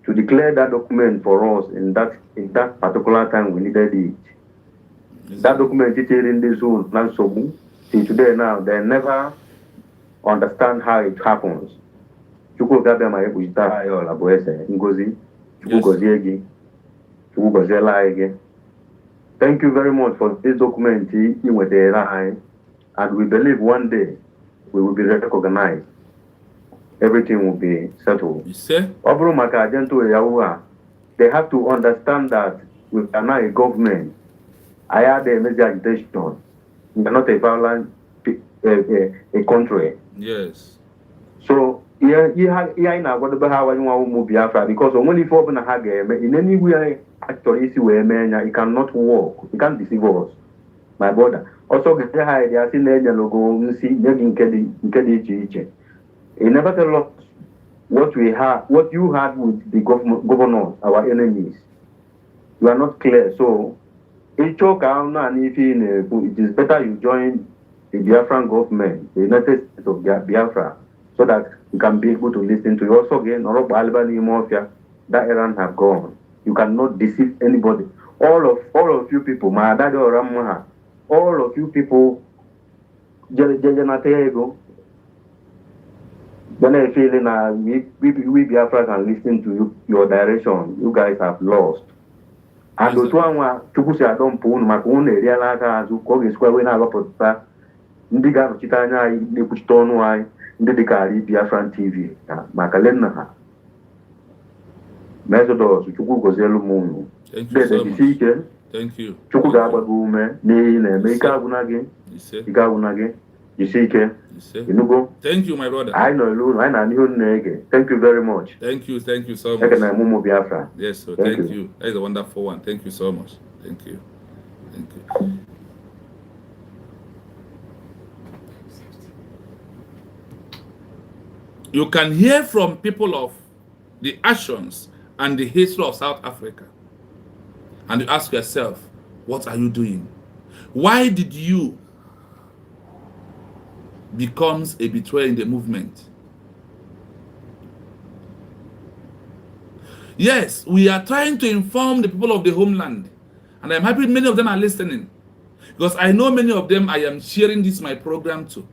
Speaker 8: to declare that document for us in that particular time we needed it. That document is in the zone, not so. See today now, they never understand how it happens. Chukwu gabe ma ekpuchita ayo la boese ngozi. Chukwu gozie gi. Chukwu goziela anyị. Thank you very much for this document you were there, and we believe one day we will be recognized. Everything will be settled. Oburu maka agento yawa. They have to understand that we are not a government. I had a major agitation. We are not a violent a country.
Speaker 1: Yes.
Speaker 8: So here in our Biafra because only for in any way actually it cannot work. You can't deceive us. My brother. Also get high they are seeing logo see making he never tell us what we have, what you had with the governors, our enemies. You are not clear. So it is better you join the Biafran government, the United States of Biafra, so that you can be able to listen to you. Also again, that errand have gone. You cannot deceive anybody. All of you people, my daddy or Ramaha, all of you people, when I feel we Biafra can listen to your direction, you guys have lost. And those one Chukwu say I don't pull my own area like as you call square when I put that. Ndiga Chitanya, they put stone why, Ndikari Biafran TV, Makalena. Methodos, Chukwu Gozelu Moon.
Speaker 1: Thank you so much. Thank you.
Speaker 8: Chukwu Gabagume, Nene, Meka Unage, Igawunage, Yisike, Inugo.
Speaker 1: Thank you, my brother.
Speaker 8: I know you, I know you. Thank you very much.
Speaker 1: Thank you so much. Yes, so thank you. That is a wonderful one. Thank you so much. Thank you. You can hear from people of the actions and the history of South Africa. And you ask yourself, what are you doing? Why did you become a betrayer in the movement? Yes, we are trying to inform the people of the homeland. And I'm happy many of them are listening. Because I know many of them I am sharing this my program to.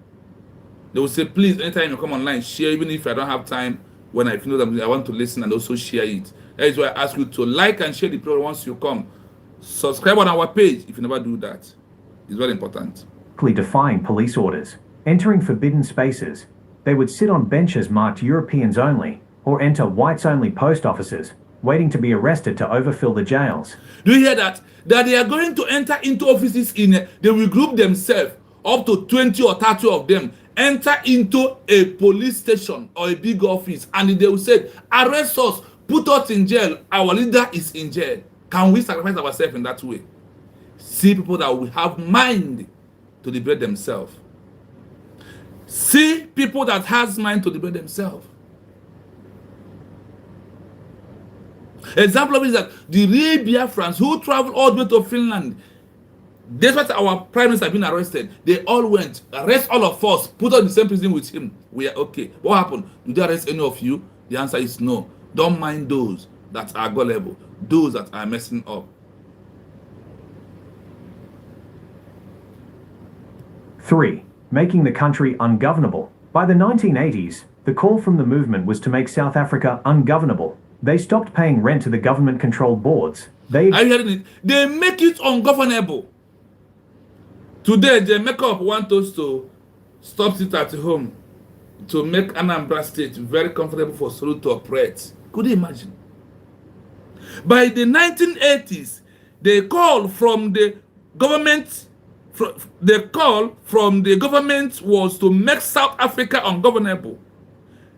Speaker 1: They will say, please, anytime you come online, share, even if I don't have time, when I feel that I want to listen and also share it. That is why I ask you to like and share the program once you come. Subscribe on our page if you never do that. It's very important.
Speaker 2: Defying police orders, entering forbidden spaces. They would sit on benches marked Europeans only, or enter whites-only post offices, waiting to be arrested to overfill the jails.
Speaker 1: Do you hear that? That they are going to enter into offices they will group themselves, up to 20 or 30 of them, enter into a police station or a big office, and they will say, arrest us, put us in jail, our leader is in jail. Can we sacrifice ourselves in that way? See people that will have mind to liberate themselves. See people that has mind to liberate themselves. Example of it is that the real Biafrans who traveled all the way to Finland, despite our prime minister being arrested, they all went, arrest all of us, put us in the same prison with him. We are okay. What happened? Did they arrest any of you? The answer is no. Don't mind those that are gullible, those that are messing up.
Speaker 2: 3. Making the country ungovernable. By the 1980s, the call from the movement was to make South Africa ungovernable. They stopped paying rent to the government-controlled boards.
Speaker 1: Are you hearing it? They make it ungovernable. Today, they make up want us to stop it at home, to make Anambra State very comfortable for Sulu to operate. Could you imagine? By the 1980s, they call from the government. The call from the government was to make South Africa ungovernable.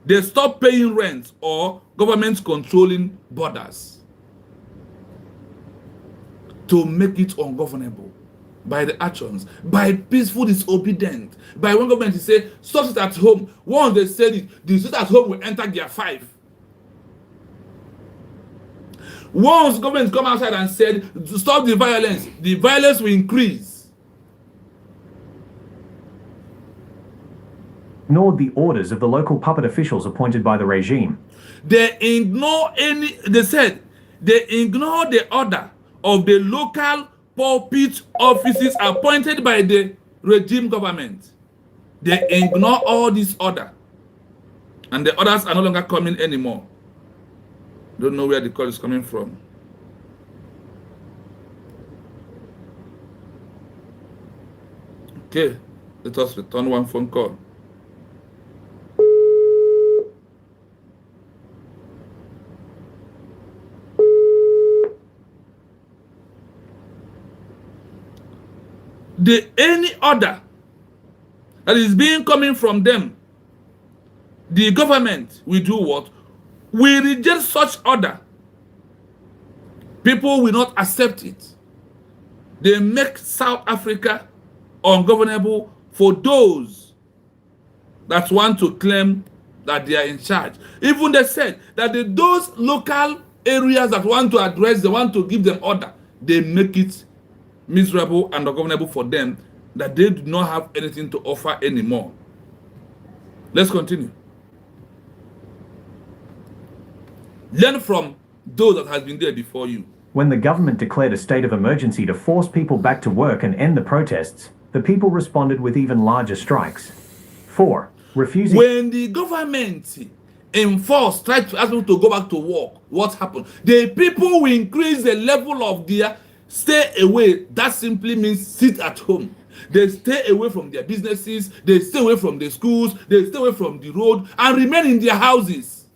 Speaker 1: They stopped paying rent or government controlling borders to make it ungovernable by the actions, by peaceful disobedience, by one government to say, stop it at home. Once they said it, the sit at home will enter gear 5. Once government come outside and said, stop the violence will increase.
Speaker 2: Ignored the orders of the local puppet officials appointed by the regime.
Speaker 1: They ignore the order of the local pulpit offices appointed by the regime government. They ignore all this order. And the orders are no longer coming anymore. Don't know where the call is coming from. Okay, let us return one phone call. Any order that is being coming from them, the government will do what? We reject such order. People will not accept it. They make South Africa ungovernable for those that want to claim that they are in charge. Even they said that those local areas that want to address, they want to give them order, they make it miserable and ungovernable for them, that they do not have anything to offer anymore. Let's continue. Learn from those that has been there before you.
Speaker 2: When the government declared a state of emergency to force people back to work and end the protests, the people responded with even larger strikes. 4. Refusing.
Speaker 1: When the government enforced, tried to ask people to go back to work, what happened? The people will increase the level of their stay away. That simply means sit at home. They stay away from their businesses, they stay away from the schools, they stay away from the road, and remain in their houses.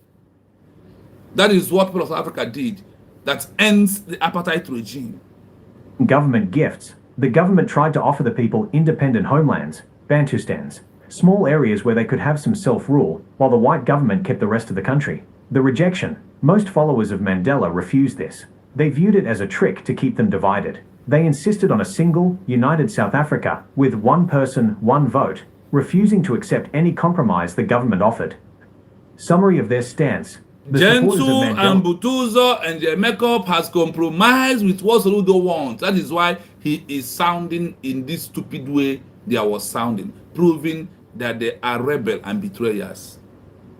Speaker 1: That is what people of South Africa did. That ends the apartheid regime.
Speaker 2: Government gifts. The government tried to offer the people independent homelands, Bantustans, small areas where they could have some self-rule, while the white government kept the rest of the country. The rejection. Most followers of Mandela refused this. They viewed it as a trick to keep them divided. They insisted on a single, united South Africa, with one person, one vote, refusing to accept any compromise the government offered. Summary of their stance.
Speaker 1: Gentle and Butuzo and their makeup has compromised with what Rudo wants. That is why he is sounding in this stupid way they was sounding, proving that they are rebel and betrayers.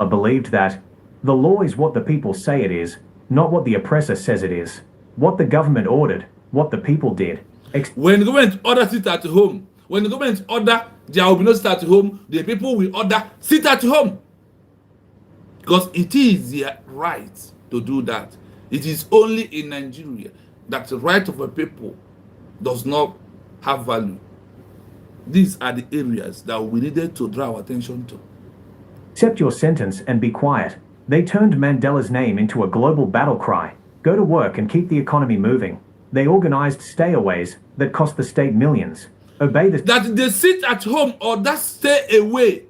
Speaker 2: I believed that the law is what the people say it is, not what the oppressor says it is. What the government ordered, what the people did.
Speaker 1: When the government order sit at home, when the government order there will be no sit at home, the people will order sit at home. Because it is their right to do that. It is only in Nigeria that the right of a people does not have value. These are the areas that we needed to draw our attention to.
Speaker 2: Accept your sentence and be quiet. They turned Mandela's name into a global battle cry. Go to work and keep the economy moving. They organized stayaways that cost the state millions. Obey the...
Speaker 1: That they sit at home or that stay away,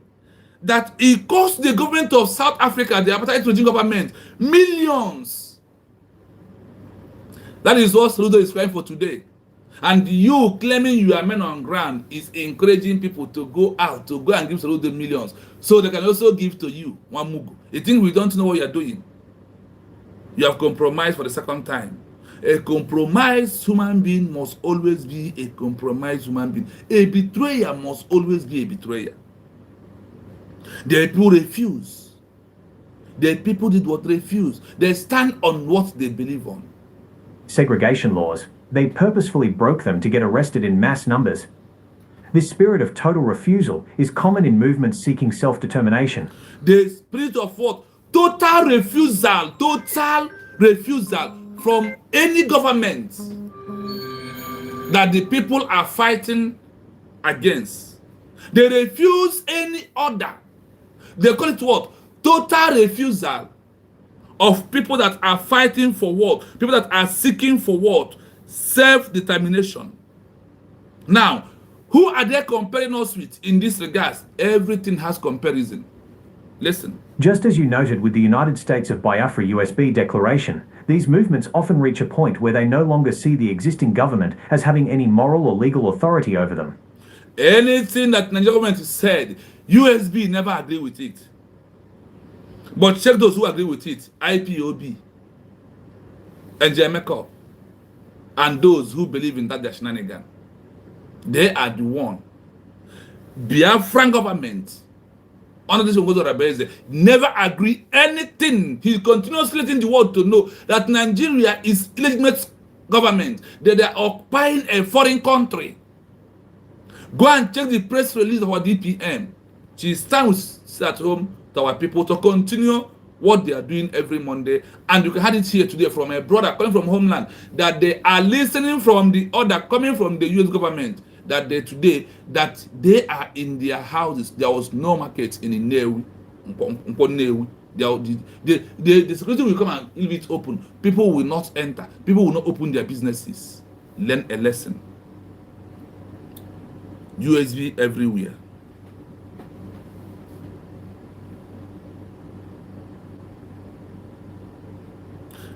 Speaker 1: that it cost the government of South Africa, the Apartheid regime government, millions. That is what Ludo is crying for today. And you claiming you are men on ground is encouraging people to go out, to go and give Ludo millions, so they can also give to you one mugu. You think we don't know what you are doing? You have compromised for the second time. A compromised human being must always be a compromised human being. A betrayer must always be a betrayer. The people refuse. The people did what refuse. They stand on what they believe on.
Speaker 2: segregation laws. They purposefully broke them to get arrested in mass numbers. This spirit of total refusal is common in movements seeking self-determination.
Speaker 1: The spirit of what? Total refusal from any government that the people are fighting against. They refuse any order. They call it what? Total refusal of people that are fighting for what? People that are seeking for what? Self-determination. Now, who are they comparing us with in this regard? Everything has comparison. Listen.
Speaker 2: Just as you noted with the United States of Biafra USB declaration, these movements often reach a point where they no longer see the existing government as having any moral or legal authority over them.
Speaker 1: Anything that Nigerian government said, USB never agree with it. But check those who agree with it, IPOB, and JMECO, and those who believe in that their shenanigan. They are the one. Biafran government, under this Rebeze, never agree anything. He continuously letting the world to know that Nigeria is illegitimate government, that they are occupying a foreign country. Go and check the press release of our DPM. She stands at home to our people to continue what they are doing every Monday. And you can have it here today from a brother coming from homeland, that they are listening from the order coming from the US government, that they are in their houses. There was no market in Inewi. The security will come and leave it open. People will not enter. People will not open their businesses. Learn a lesson. USB everywhere.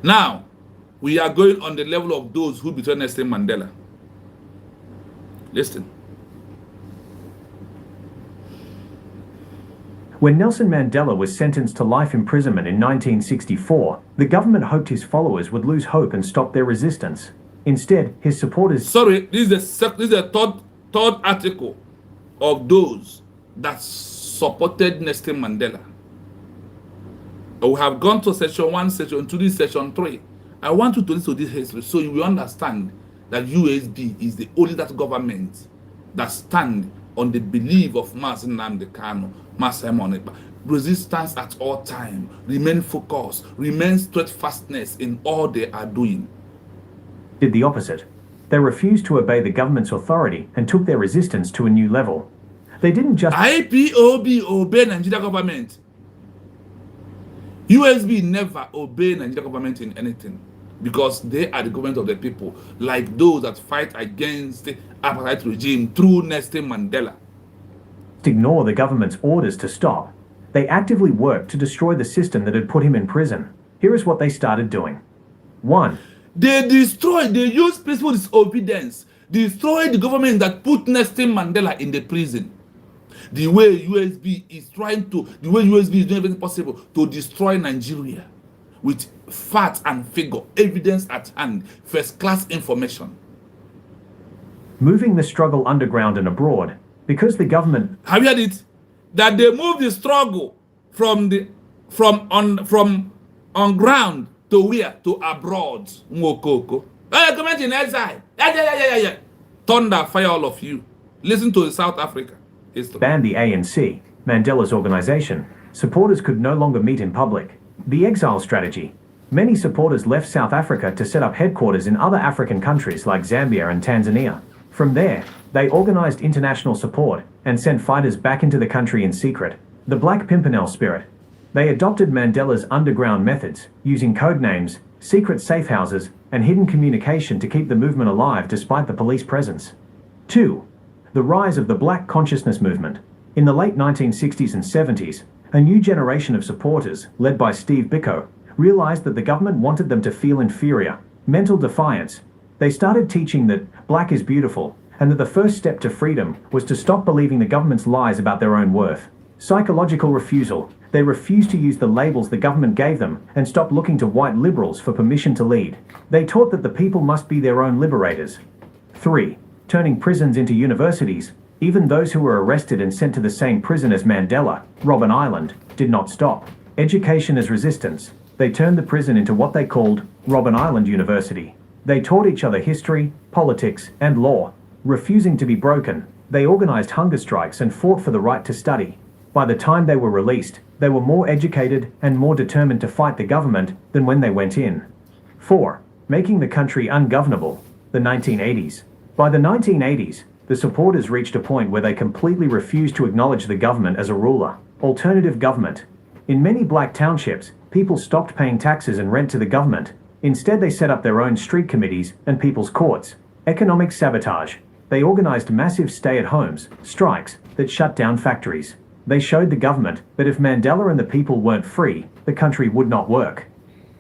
Speaker 1: Now, we are going on the level of those who betrayed Nelson Mandela. Listen.
Speaker 2: When Nelson Mandela was sentenced to life imprisonment in 1964, the government hoped his followers would lose hope and stop their resistance. Instead, his supporters...
Speaker 1: Sorry, this is the third article of those that supported Nelson Mandela. We have gone to section 1, section 2, this section 3. I want you to listen to this history so you will understand that USB is the only that government that stand on the belief of Mazi Nnamdi Kanu, Mazi Simon Ekpa. Resistance at all time, remain focused, remain steadfastness in all they are doing.
Speaker 2: Did the opposite. They refused to obey the government's authority and took their resistance to a new level. They didn't just...
Speaker 1: IPOB obey Nigeria government. USB never obey Nigeria government in anything because they are the government of the people, like those that fight against the Apartheid regime through Nelson Mandela.
Speaker 2: Ignore the government's orders to stop. They actively worked to destroy the system that had put him in prison. Here is what they started doing. 1.
Speaker 1: They use peaceful disobedience, destroy the government that put Nelson Mandela in the prison. The way USB is doing everything possible to destroy Nigeria with facts and figure, evidence at hand, first-class information.
Speaker 2: Moving the struggle underground and abroad, because the government...
Speaker 1: Have you heard it? That they move the struggle from on ground to where? To abroad. Mwokoko. Comment in exile. Yeah. Thunder, fire all of you. Listen to South Africa.
Speaker 2: Banned the ANC, Mandela's organization. Supporters could no longer meet in public. The exile strategy. Many supporters left South Africa to set up headquarters in other African countries like Zambia and Tanzania. From there, they organized international support and sent fighters back into the country in secret. The Black Pimpernel spirit. They adopted Mandela's underground methods, using code names, secret safe houses, and hidden communication to keep the movement alive despite the police presence. 2. The rise of the Black consciousness movement. In the late 1960s and 70s, a new generation of supporters, led by Steve Biko, realized that the government wanted them to feel inferior, mental defiance. They started teaching that black is beautiful, and that the first step to freedom was to stop believing the government's lies about their own worth. Psychological refusal. They refused to use the labels the government gave them and stopped looking to white liberals for permission to lead. They taught that the people must be their own liberators. 3. Turning prisons into universities. Even those who were arrested and sent to the same prison as Mandela, Robben Island, did not stop. Education as resistance. They turned the prison into what they called Robben Island University. They taught each other history, politics, and law. Refusing to be broken, they organized hunger strikes and fought for the right to study. By the time they were released, they were more educated and more determined to fight the government than when they went in. 4. Making the country ungovernable. The 1980s. By the 1980s, the supporters reached a point where they completely refused to acknowledge the government as a ruler. Alternative government. In many black townships, people stopped paying taxes and rent to the government. Instead, they set up their own street committees and people's courts. Economic sabotage. They organized massive stay-at-homes, strikes, that shut down factories. They showed the government that if Mandela and the people weren't free, the country would not work.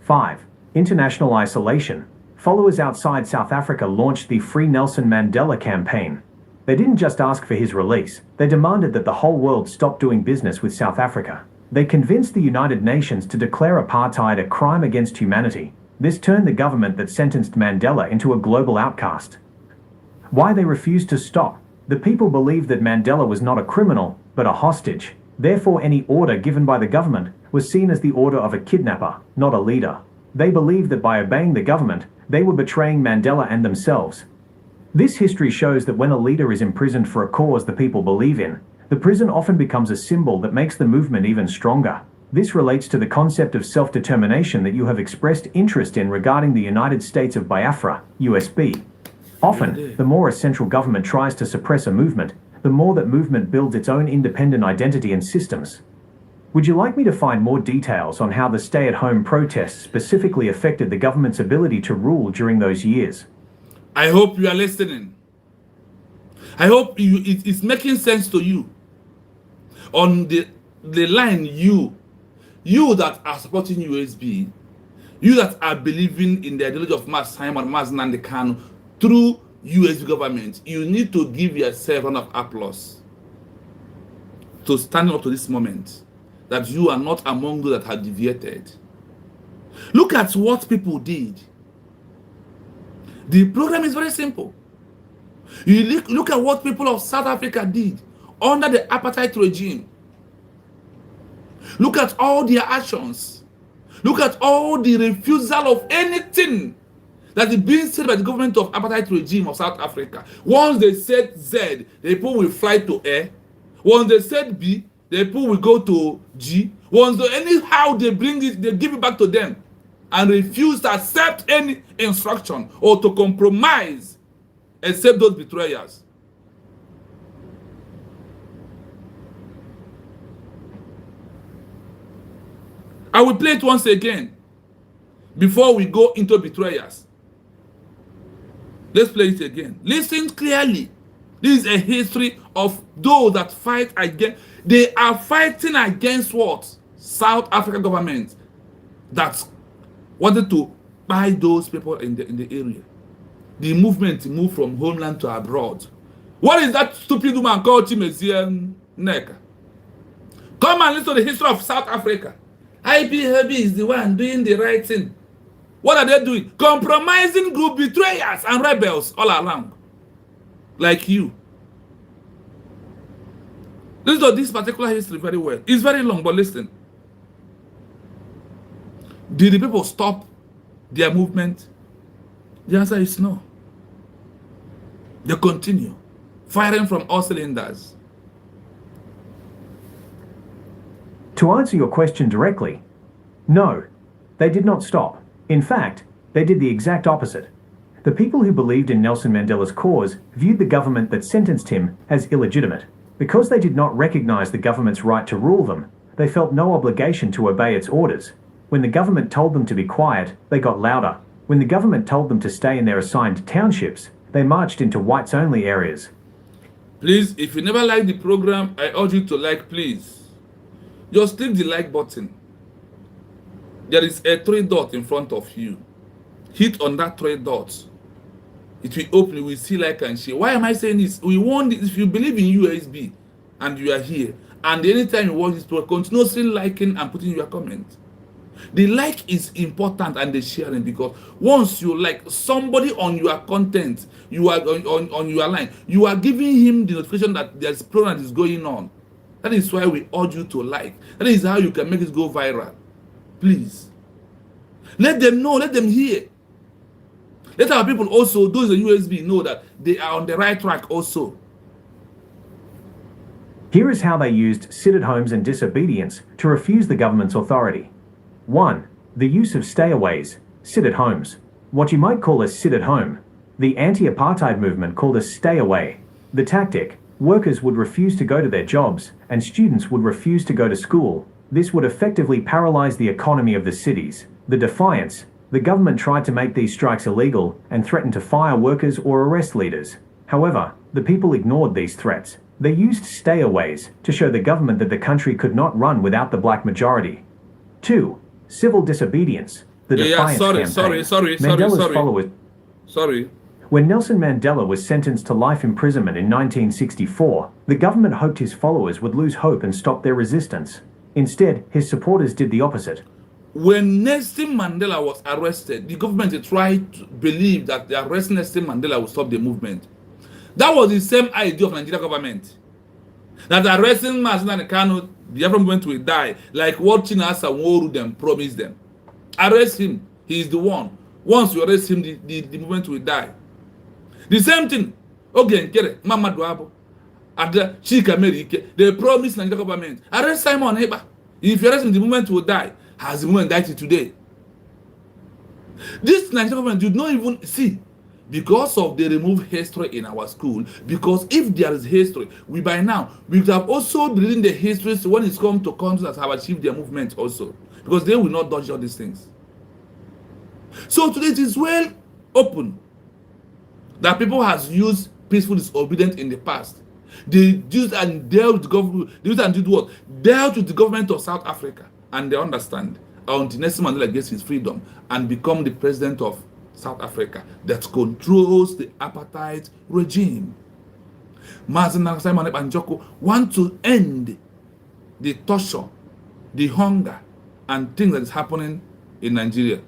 Speaker 2: 5. International isolation. Followers outside South Africa launched the Free Nelson Mandela campaign. They didn't just ask for his release, they demanded that the whole world stop doing business with South Africa. They convinced the United Nations to declare apartheid a crime against humanity. This turned the government that sentenced Mandela into a global outcast. Why they refused to stop? The people believed that Mandela was not a criminal, but a hostage. Therefore, any order given by the government was seen as the order of a kidnapper, not a leader. They believed that by obeying the government, they were betraying Mandela and themselves. This history shows that when a leader is imprisoned for a cause the people believe in, the prison often becomes a symbol that makes the movement even stronger. This relates to the concept of self-determination that you have expressed interest in regarding the United States of Biafra, USB. Often, the more a central government tries to suppress a movement, the more that movement builds its own independent identity and systems. Would you like me to find more details on how the stay-at-home protests specifically affected the government's ability to rule during those years?
Speaker 1: I hope you are listening. I hope it's making sense to you. On the line, you that are supporting USB, you that are believing in the ideology of Mas Simon, Mas Nnamdi Kanu through USB government, you need to give yourself a round of applause to standing up to this moment that you are not among those that have deviated. Look at what people did. The program is very simple. You look at what people of South Africa did under the apartheid regime. Look at all their actions. Look at all the refusal of anything that is being said by the government of apartheid regime of South Africa. Once they said Z, the people will fly to A. Once they said B, the people will go to G. Once anyhow they bring it, they give it back to them and refuse to accept any instruction or to compromise except those betrayers. I will play it once again before we go into betrayers. Let's play it again. Listen clearly. This is a history of those that fight against. They are fighting against what? South African government that wanted to buy those people in the area. The movement moved from homeland to abroad. What is that stupid woman called Chimezie Nneka? Come and listen to the history of South Africa. IPHB is the one doing the right thing. What are they doing? Compromising group betrayers and rebels all around. Like you. Listen to this particular history very well. It's very long, but listen. Did the people stop their movement? The answer is no. They continue firing from all cylinders.
Speaker 2: To answer your question directly, no, they did not stop. In fact, they did the exact opposite. The people who believed in Nelson Mandela's cause viewed the government that sentenced him as illegitimate. Because they did not recognize the government's right to rule them, they felt no obligation to obey its orders. When the government told them to be quiet, they got louder. When the government told them to stay in their assigned townships, they marched into whites-only areas.
Speaker 1: Please, if you never liked the program, I urge you to like, please. Just click the like button. There is a 3 dot in front of you. Hit on that 3 dots. It will open, you will see like and share. Why am I saying this? We want this. If you believe in USB and you are here, and anytime you watch this program, continuously liking and putting your comment. The like is important and the sharing, because once you like somebody on your content, you are on your line, you are giving him the notification that there's program that is going on. That is why we urge you to like. That is how you can make it go viral. Please. Let them know, let them hear. Let our people also, those in USB, know that they are on the right track also.
Speaker 2: Here is how they used sit-at-homes and disobedience to refuse the government's authority. 1. The use of stayaways, sit-at-homes. What you might call a sit-at-home. The anti-apartheid movement called a stay-away. The tactic: workers would refuse to go to their jobs, and students would refuse to go to school. This would effectively paralyze the economy of the cities. The defiance: the government tried to make these strikes illegal and threatened to fire workers or arrest leaders. However, the people ignored these threats. They used stayaways to show the government that the country could not run without the black majority. 2. Civil disobedience. The defiance campaign. Mandela's followers. When Nelson Mandela was sentenced to life imprisonment in 1964, the government hoped his followers would lose hope and stop their resistance. Instead, his supporters did the opposite.
Speaker 1: When Nelson Mandela was arrested, the government tried to believe that the arresting Nelson Mandela would stop the movement. That was the same idea of Nigerian government. That arresting Mazen Kanu, the African movement will die, like what Chinasa Nworu them promised them. Arrest him, he is the one. Once you arrest him, the movement will die. The same thing. Okay, Mama Duabo, Ada Chika Merike, they promised Nigerian government, arrest Simon Heba. If you arrest him, the movement will die. Has the movement died today? This Nigerian government did not even see, because of the removed history in our school. Because if there is history, we by now we have also been reading the histories when it's come to countries that have achieved their movement also, because they will not dodge all these things. So today it is well open that people has used peaceful disobedience in the past. They used and dealt with the government. They used and did what? Dealt with the government of South Africa, and they understand until Nelson Mandela gets his freedom and become the president of South Africa that controls the apartheid regime. Mazen Simon Banjoko want to end the torture, the hunger, and things that is happening in Nigeria.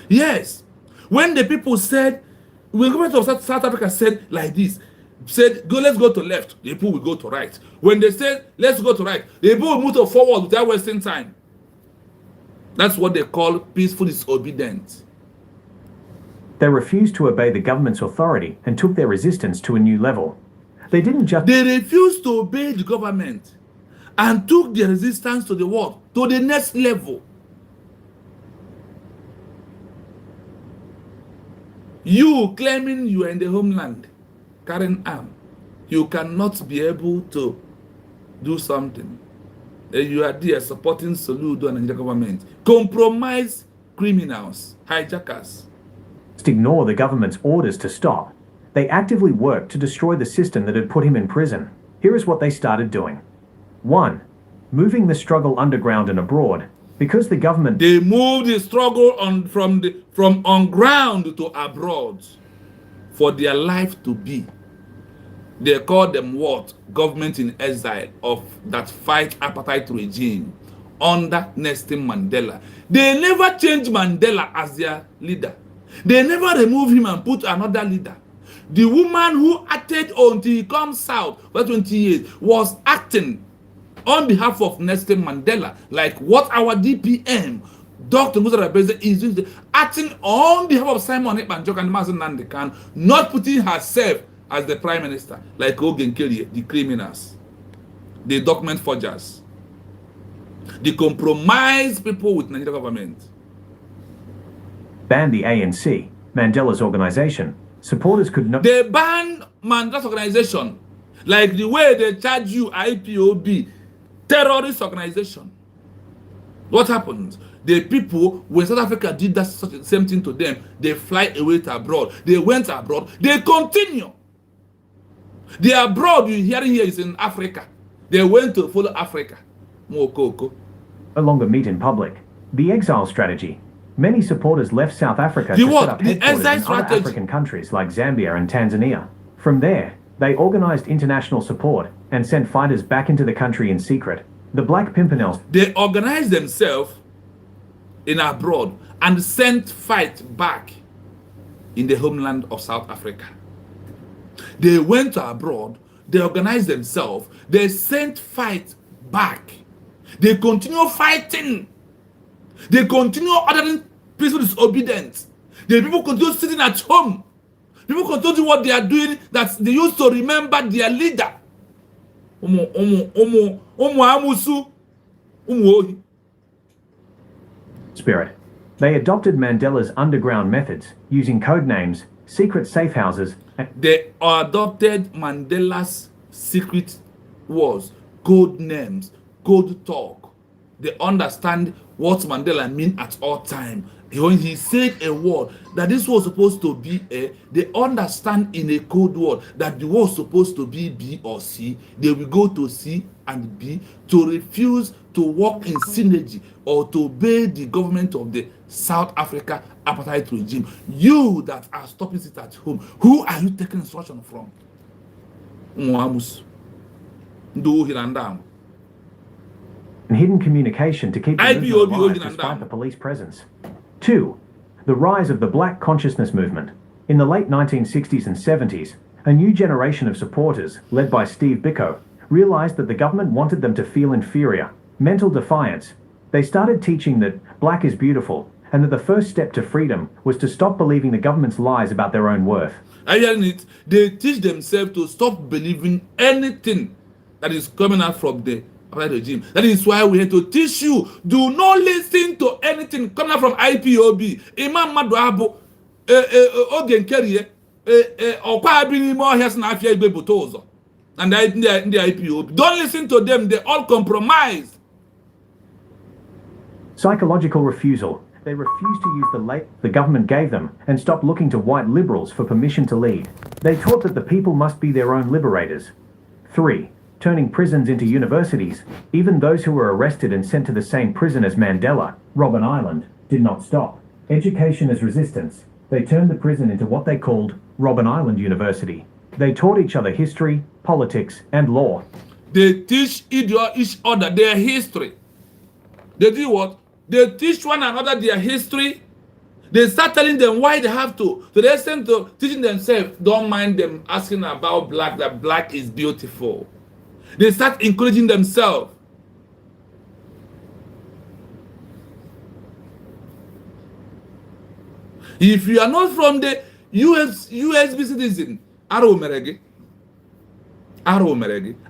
Speaker 1: Yes, when the people said, when the government of South Africa said like this, said, go, let's go to left, the people will go to right. When they said, let's go to right, the people will move to forward without wasting time. That's what they call peaceful disobedience.
Speaker 2: They refused to obey the government's authority and took their resistance to a new level. They didn't just...
Speaker 1: They refused to obey the government and took their resistance to the world, to the next level. You claiming you are in the homeland, carrying arm, you cannot be able to do something. You are there supporting Soludo and the government. Compromise criminals, hijackers.
Speaker 2: Ignore the government's orders to stop. They actively worked to destroy the system that had put him in prison. Here is what they started doing. 1. Moving the struggle underground and abroad. Because the government...
Speaker 1: They moved the struggle from on ground to abroad for their life to be. They call them what? Government in exile of that fight apartheid regime under Nelson Mandela. They never changed Mandela as their leader. They never removed him and put another leader. The woman who acted until he comes out for 20 years was acting on behalf of Nelson Mandela, like what our DPM, Dr. Musa Rabeze, is doing, acting on behalf of Simon Banjok and Mazen Nandekan, not putting herself as the prime minister, like Ogen Kelly, the criminals, the document forgers, the compromised people with Nigerian government.
Speaker 2: Banned the ANC, Mandela's organization. Supporters could not.
Speaker 1: They banned Mandela's organization, like the way they charge you IPOB, terrorist organization. What happened? The people, when South Africa did that same thing to them, they fly away to abroad. They went abroad. They continue. The abroad you're hearing here is in Africa. They went to follow Africa. Mokoko.
Speaker 2: No longer meet in public. The exile strategy. Many supporters left South Africa
Speaker 1: The
Speaker 2: to
Speaker 1: what?
Speaker 2: set up
Speaker 1: The
Speaker 2: headquarters
Speaker 1: exile
Speaker 2: in other
Speaker 1: strategy.
Speaker 2: African countries like Zambia and Tanzania. From there, they organized international support and sent fighters back into the country in secret. The Black Pimpernels.
Speaker 1: They organized themselves in abroad and sent fight back in the homeland of South Africa. They went to abroad, they organized themselves, they sent fight back. They continue fighting. They continue ordering peaceful disobedience. The people continue sitting at home. People continue doing what they are doing that they used to remember their leader.
Speaker 2: Spirit. They adopted Mandela's underground methods, using code names, secret safe houses, and
Speaker 1: They adopted Mandela's secret words, code names, code talk. They understand what Mandela mean at all time. When he said a word that this was supposed to be A, they understand in a code word that the word was supposed to be B or C. They will go to C and B to refuse to work in synergy or to obey the government of the South Africa apartheid regime. You that are stopping it at home, who are you taking instruction from? Mwamus. Ndu hirandam.
Speaker 2: and hidden communication to keep the movement
Speaker 1: IPOB
Speaker 2: alive
Speaker 1: holding
Speaker 2: despite
Speaker 1: down.
Speaker 2: the police presence. 2. The rise of the Black consciousness movement. In the late 1960s and 70s, a new generation of supporters, led by Steve Biko, realized that the government wanted them to feel inferior, mental defiance. They started teaching that black is beautiful, and that the first step to freedom was to stop believing the government's lies about their own worth.
Speaker 1: Are you hearing it? They teach themselves to stop believing anything that is coming out from the apartheid regime. That is why we have to teach you, do not listen to anything coming out from IPOB. Imam Maduabo, Ogen Kerry, Okwa Abini Mohias na Afia Igbe Butozo, and the IPOB. Don't listen to them, they all compromise.
Speaker 2: Psychological refusal. They refused to use the government gave them and stopped looking to white liberals for permission to lead. They taught that the people must be their own liberators. 3. Turning prisons into universities. Even those who were arrested and sent to the same prison as Mandela, Robben Island, did not stop. Education as resistance. They turned the prison into what they called Robben Island University. They taught each other history, politics, and law.
Speaker 1: They teach each other their history. They do what? They teach one another their history. They start telling them why they have to. So they extent to teaching themselves, don't mind them asking about black, that black is beautiful. They start encouraging themselves. If you are not from the USB citizen, Arrow Merege,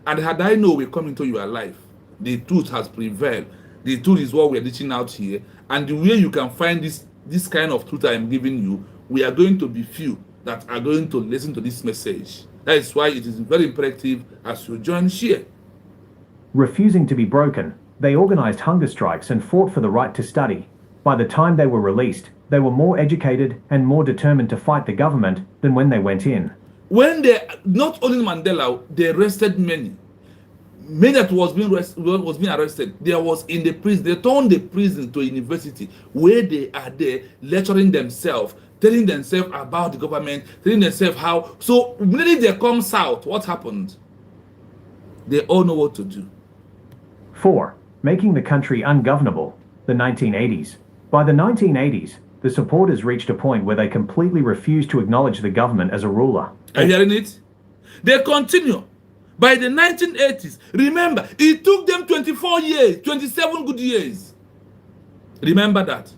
Speaker 1: and had I know we come into your life, the truth has prevailed. The truth is what we are reaching out here, and the way you can find this kind of truth I am giving you, we are going to be few that are going to listen to this message. That is why it is very imperative as you join share.
Speaker 2: Refusing to be broken, they organized hunger strikes and fought for the right to study. By the time they were released, they were more educated and more determined to fight the government than when they went in.
Speaker 1: When they, not only Mandela, they arrested many. Many that was being arrested, there was in the prison. They turned the prison to a university where they are there lecturing themselves, telling themselves about the government, telling themselves how. So immediately they come south, what happened? They all know what to do.
Speaker 2: 4. Making the country ungovernable. The 1980s. By the 1980s, the supporters reached a point where they completely refused to acknowledge the government as a ruler.
Speaker 1: Are you hearing it? They continue. By the 1980s, remember, it took them 24 years, 27 good years. Remember that.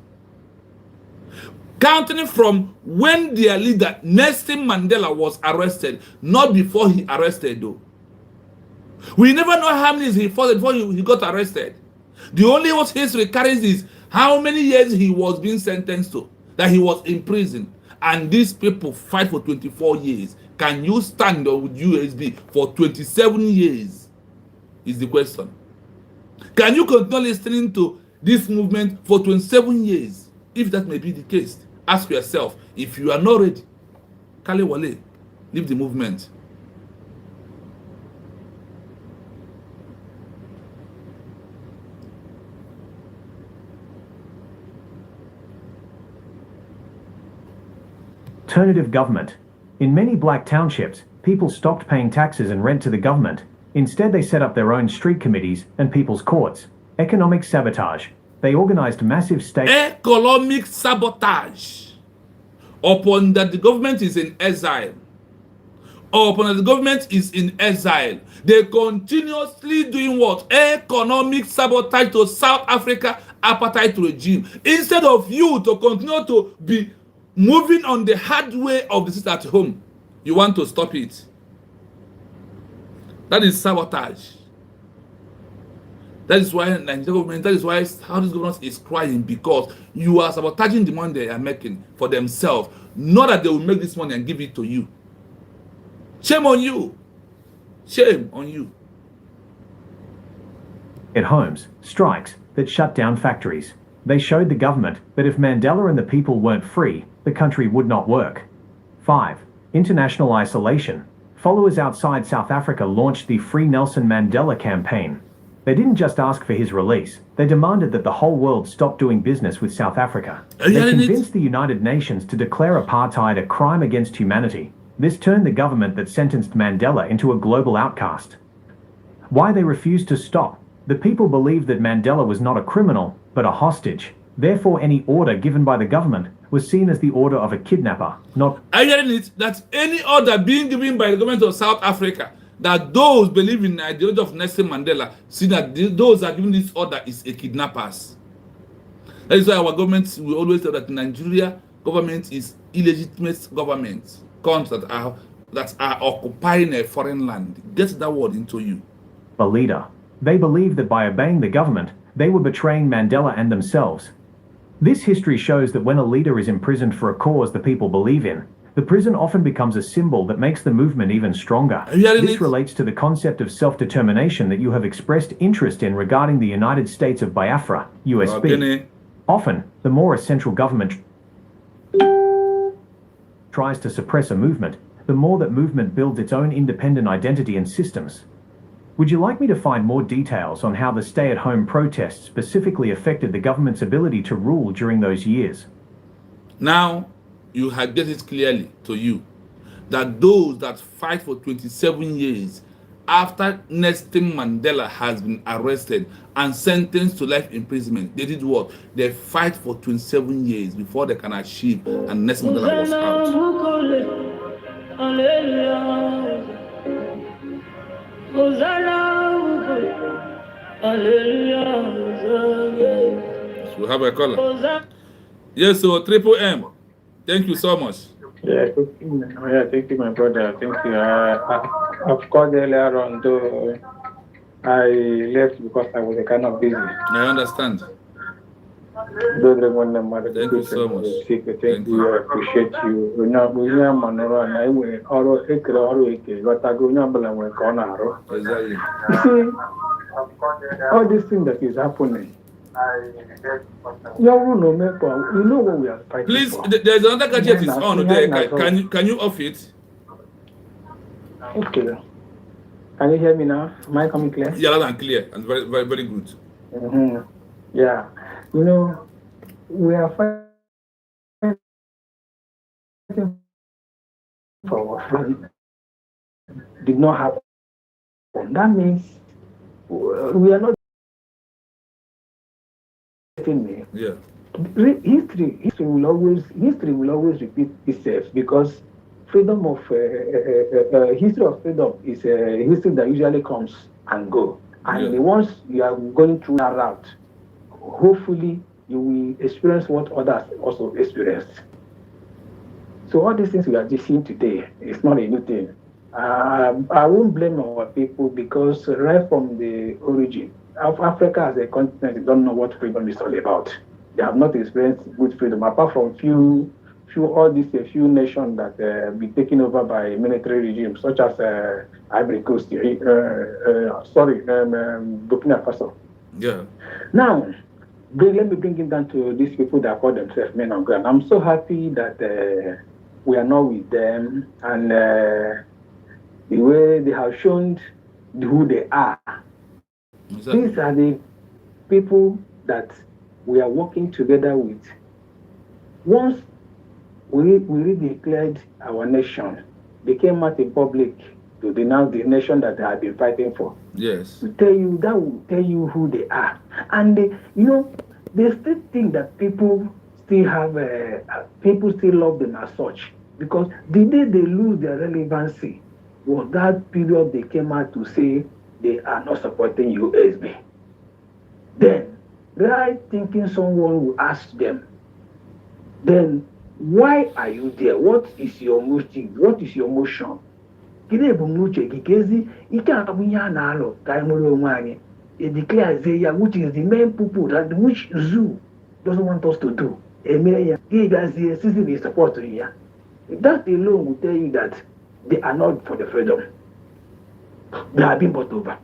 Speaker 1: Counting from when their leader, Nelson Mandela, was arrested, not before he arrested though. We never know how many years he fought before he got arrested. The only what history carries is how many years he was being sentenced to, that he was in prison. And these people fight for 24 years. Can you stand on with USB for 27 years? Is the question. Can you continue listening to this movement for 27 years? If that may be the case, ask yourself, if you are not ready, Kale Wale, leave the movement.
Speaker 2: Alternative government. In many black townships, people stopped paying taxes and rent to the government. Instead, they set up their own street committees and people's courts. Economic sabotage. They organized massive state
Speaker 1: Economic sabotage. Upon that the government is in exile, or upon that the government is in exile, they continuously doing what? Economic sabotage to South Africa apartheid regime. Instead of you to continue to be moving on the hard way of the system at home, you want to stop it. That is sabotage. That is why Nigerian government, that is why how this government is crying, because you are sabotaging the money they are making for themselves. Not that they will make this money and give it to you. Shame on you. Shame on you.
Speaker 2: at homes, strikes that shut down factories. They showed the government that if Mandela and the people weren't free, the country would not work. 5. International isolation. Followers outside South Africa launched the Free Nelson Mandela campaign. They didn't just ask for his release, they demanded that the whole world stop doing business with South Africa. They convinced the United Nations to declare apartheid a crime against humanity. This turned the government that sentenced Mandela into a global outcast. Why they refused to stop? The people believed that Mandela was not a criminal, but a hostage. Therefore, any order given by the government was seen as the order of a kidnapper, not...
Speaker 1: Are you hearing it? That any order being given by the government of South Africa, that those believe in the ideology of Nelson Mandela, see that those that are giving this order is a kidnappers. That is why our government will always say that Nigeria government is illegitimate government, countries that are occupying a foreign land. Get that word into you.
Speaker 2: A leader. They believed that by obeying the government, they were betraying Mandela and themselves. This history shows that when a leader is imprisoned for a cause the people believe in, the prison often becomes a symbol that makes the movement even stronger. This relates to the concept of self-determination that you have expressed interest in regarding the United States of Biafra, USB. Often, the more a central government tries to suppress a movement, the more that movement builds its own independent identity and systems. Would you like me to find more details on how the stay-at-home protests specifically affected the government's ability to rule during those years?
Speaker 1: Now, you have get it clearly to you that those that fight for 27 years after Nelson Mandela has been arrested and sentenced to life imprisonment, they did what? They fight for 27 years before they can achieve, and Nelson Mandela was out. We have a caller. Yes, so Triple M. Thank you so much.
Speaker 9: Yeah, thank you, my brother. Thank you. I've called earlier on, though I left because I was kind of busy.
Speaker 1: I understand. Thank you so much.
Speaker 9: Thank you. I appreciate you.
Speaker 1: Exactly.
Speaker 9: You see, all this thing that is happening, you know what we are fighting
Speaker 1: Please,
Speaker 9: for.
Speaker 1: there's another gadget is on there. Can you off it?
Speaker 9: Okay. Can you hear me now? Am I coming clear?
Speaker 1: Yeah, loud and clear, and very, very, very good.
Speaker 9: Mm-hmm. Yeah. You know, we are fighting for what did not happen. That means we are not getting me.
Speaker 1: Yeah.
Speaker 9: History will always repeat itself, because freedom of history of freedom is a history that usually comes and go. And once you are going through that route, hopefully you will experience what others also experienced. So all these things we are just seeing today is not a new thing. I won't blame our people because right from the origin of Africa as a continent, they don't know what freedom is all about. They have not experienced good freedom apart from all these a few nations that be taken over by military regimes such as Ivory Coast, Burkina Faso.
Speaker 1: Yeah.
Speaker 9: Now, let me bring it down to these people that call themselves men on ground. I'm so happy that we are not with them and the way they have shown who they are.
Speaker 1: Exactly.
Speaker 9: These are the people that we are working together with. Once we redeclared our nation, they came out in public to denounce the nation that they have been fighting for.
Speaker 1: Yes.
Speaker 9: That will tell you who they are. And they still think that people still love them as such. Because the day they lose their relevancy was that period they came out to say they are not supporting USB. Then, right thinking someone will ask them, then why are you there? What is your motive? What is your motion? Gịnị ebumnuche gị ka ezi ike abụ ihe a na-alụ ka anyị nwere onwe anyị declare ya which is the main purpose that which zoo doesn't want us to do eme ya gị gazie season is support ya. That alone will tell you that they are not for the freedom. They have been bought over.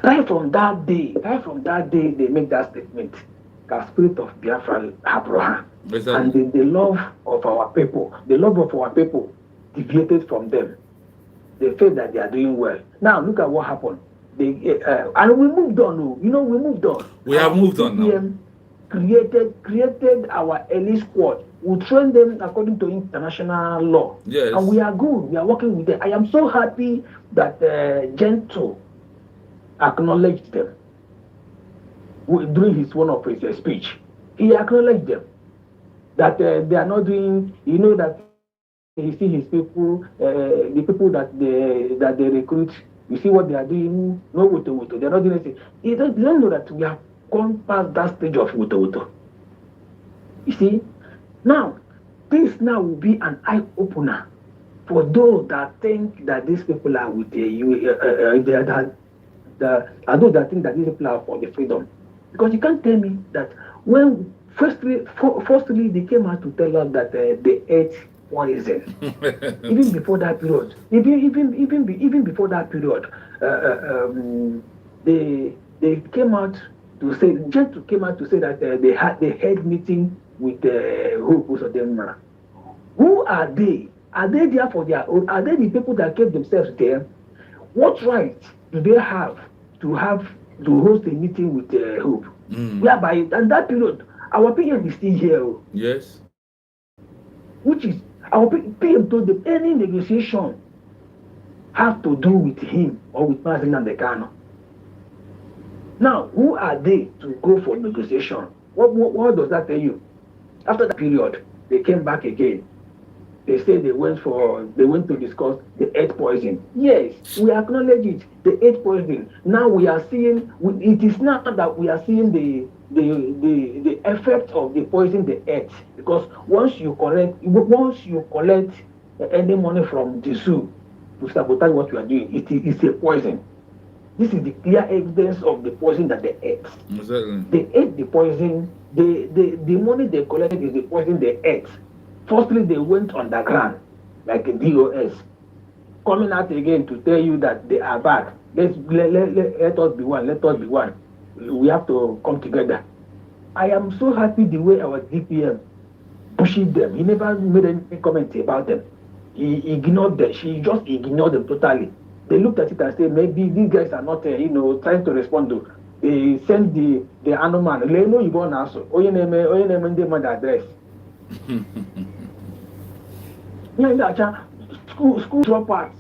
Speaker 9: Right from that day they make that statement. The spirit of Biafra Abraham.
Speaker 1: Exactly.
Speaker 9: And the love of our people deviated from them. They felt that they are doing well. Now look at what happened. And we moved on. We moved on.
Speaker 1: We have moved on now.
Speaker 9: Created our elite squad. We train them according to international law.
Speaker 1: Yes.
Speaker 9: And we are good. We are working with them. I am so happy that Gento acknowledged them during one of his speech. He acknowledged them that they are not doing. That you see his people, the people that they recruit. You see what they are doing. No wuto. They are not doing anything. They don't know that we have gone past that stage of wuto. You see, now this now will be an eye opener for those that think that these people are with those that think that these people are for the freedom. Because you can't tell me that when firstly they came out to tell us that they ate poison. Even before that period, even before that period, they came out to say, Gentlemen came out to say that they had meeting with Hope Uzodinma. Who are they? Are they there for their own? Are they the people that kept themselves there? What right do they have to host a meeting with Hope? Whereby, in that period, our PM is still here.
Speaker 1: Yes.
Speaker 9: Which is, our PM told them any negotiation have to do with him or with President Dekano. Now, who are they to go for negotiation? What does that tell you? After that period, they came back again. They said they went to discuss the egg poison. Yes, we acknowledge it. The egg poison. Now we are seeing. It is not that we are seeing the effect of the poison they ate, because once you collect any money from the zoo to sabotage what you are doing, it is a poison. This is the clear evidence of the poison that they ate.
Speaker 1: Exactly.
Speaker 9: They ate the poison. The money they collected is the poison they ate. Firstly, they went underground, like a DOS, coming out again to tell you that they are back. Let us be one. Let us be one. We have to come together. I am so happy the way our DPM pushed them. He never made any comment about them. He ignored them. She just ignored them totally. They looked at it and said, maybe these guys are not, trying to respond to. They sent the animal. Leno you born also. Oye name the address. School dropouts.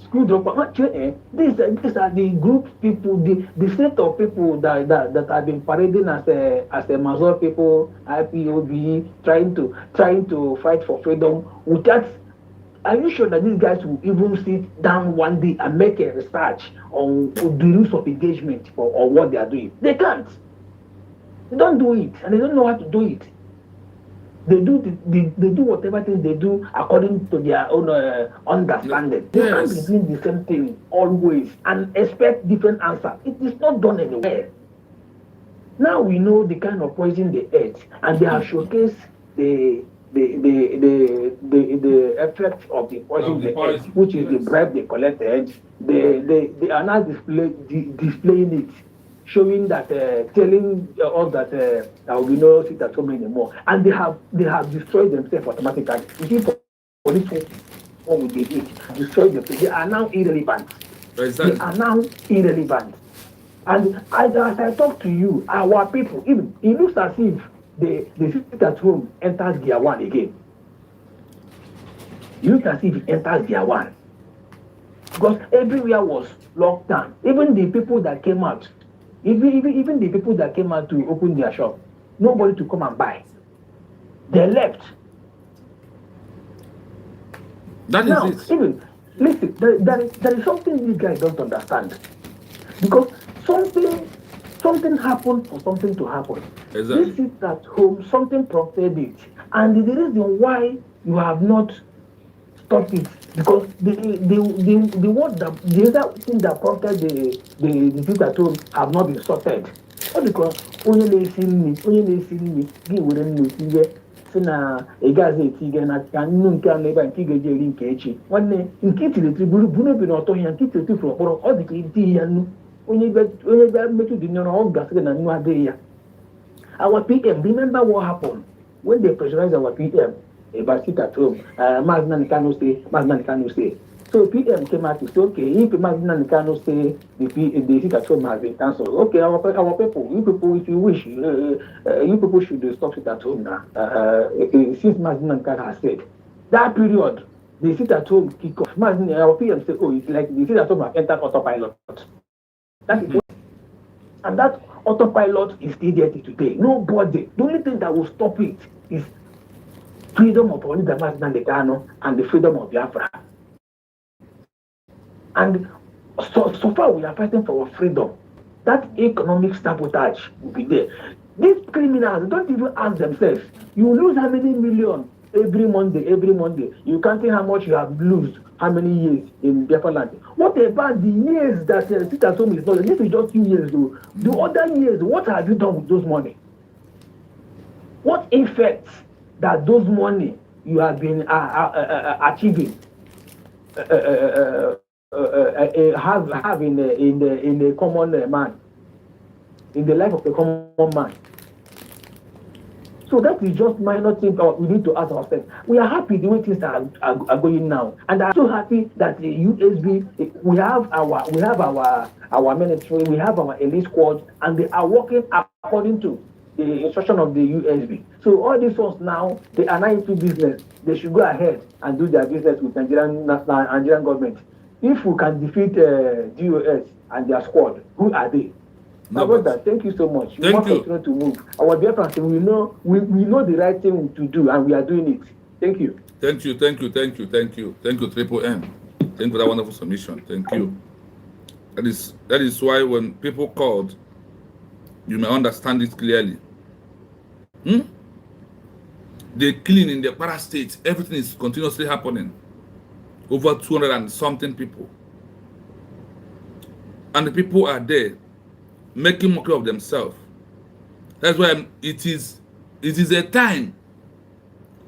Speaker 9: These are the group people, the set of people that have been parading as a Mazur people, IPOB, trying to fight for freedom. Without, are you sure that these guys will even sit down one day and make a research on the rules of engagement or what they are doing? They can't. They don't do it, and they don't know how to do it. They do whatever thing they do according to their own understanding. They can't be
Speaker 1: Yes.
Speaker 9: doing the same thing always and expect different answer. It is not done anywhere. Now we know the kind of poison they ate, and they have showcased the effect of the poison
Speaker 1: Of the
Speaker 9: they
Speaker 1: poison,
Speaker 9: ate, which is the
Speaker 1: yes.
Speaker 9: bribe they collected. They are now displaying it, showing that telling us that there will be no sit at home anymore, and they have destroyed themselves automatically. You see, for this one with the eat, destroyed themselves. They are now irrelevant.
Speaker 1: Exactly.
Speaker 9: They are now irrelevant. And as I talk to you, our people, even it looks as if the sit at home enters gear one again. It looks as if it enters gear one. Because everywhere was locked down. Even the people that came out, even the people that came out to open their shop, nobody to come and buy. They left.
Speaker 1: That
Speaker 9: Now,
Speaker 1: is it.
Speaker 9: even listen, there is something these guys don't understand. Because something happened for something to happen.
Speaker 1: Exactly.
Speaker 9: This is at home, something prompted it. And the reason why you have not stopped it, because the word that the other thing that prompted the sit at home have not been sorted. All because onye na-esi nri gị were nnu tinye si na ị gaghị eti gị na ka nnu nke a n'ebe a nke ị ga-eji eri nke echi nwanne nke itiretiri buru obi na ọtọ ya nke itiretiri ọkpọrọ ọ dị ka iti ya nnu onye bịa mmetụ dị nyọrọ ọ gasị gị na nnu adịghị ya. Our PM, remember what happened when they pressurized our PM about sit at home. Maznan Kano say. So PM came out to say, okay, if Maznan Kano say the sit at home has been cancelled, okay, our people, you people, if you wish, you people should stop sit at home now. Since Maznan Kano has said that period, the sit at home kick off. Our PM said, oh, it's like the sit at home have entered autopilot. That is and that autopilot is still there today. Nobody. The only thing that will stop it is freedom of Olida Maznan and the freedom of Biafra. And so far we are fighting for our freedom. That economic sabotage will be there. These criminals don't even ask themselves. You lose how many million every Monday? You can't tell how much you have lost, how many years in Biafra land. What about the years that sit at home is not? This is just 2 years though. The other years, what have you done with those money? What effects that those money you have been achieving have in the common man, in the life of the common man? So that is just minor thing we need to ask ourselves. We are happy the way things are going now, and I'm so happy that the USB we have our military, we have our elite squad, and they are working according to the instruction of the USB. So all these ones now, they are not into business. They should go ahead and do their business with Nigerian government. If we can defeat DOS and their squad, who are they? My brother, thank you so much. We must continue to move. Our dear friends, we know the right thing to do, and we are doing it. Thank you.
Speaker 1: Thank you, Triple M. Thank you for that wonderful submission. Thank you. That is why when people called, you may understand it clearly. The killing in the para states, everything is continuously happening. Over 200 and something people. And the people are there making mockery of themselves. That's why it is a time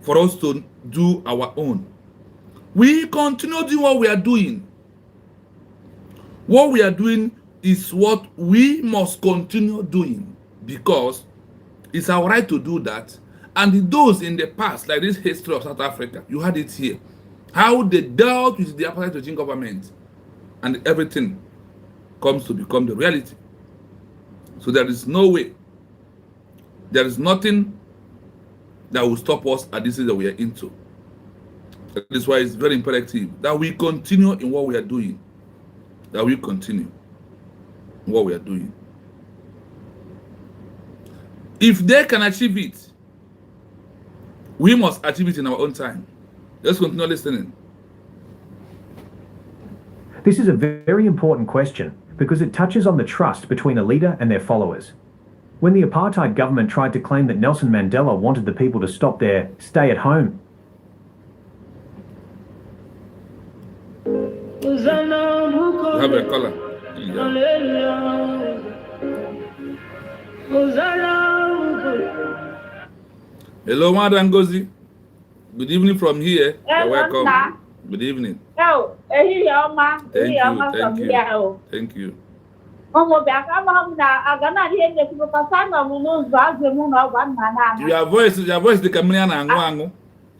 Speaker 1: for us to do our own. We continue doing what we are doing. What we are doing is what we must continue doing because it's our right to do that. And those in the past, like this history of South Africa, you had it here, how they dealt with the Apartheid regime government, and everything comes to become the reality. So there is no way, there is nothing that will stop us at this stage that we are into. That is why it's very imperative that we continue in what we are doing. That we continue in what we are doing. If they can achieve it, we must achieve it in our own time. Let's continue listening.
Speaker 2: This is a very important question because it touches on the trust between a leader and their followers. when the apartheid government tried to claim that Nelson Mandela wanted the people to stop their stay at home.
Speaker 1: You have a caller. Hello, Madam Ngozi. Good evening from here. You're welcome. Good evening.
Speaker 10: Oh,
Speaker 1: Thank you. Thank you. You Your voice, the Cameroon Angu.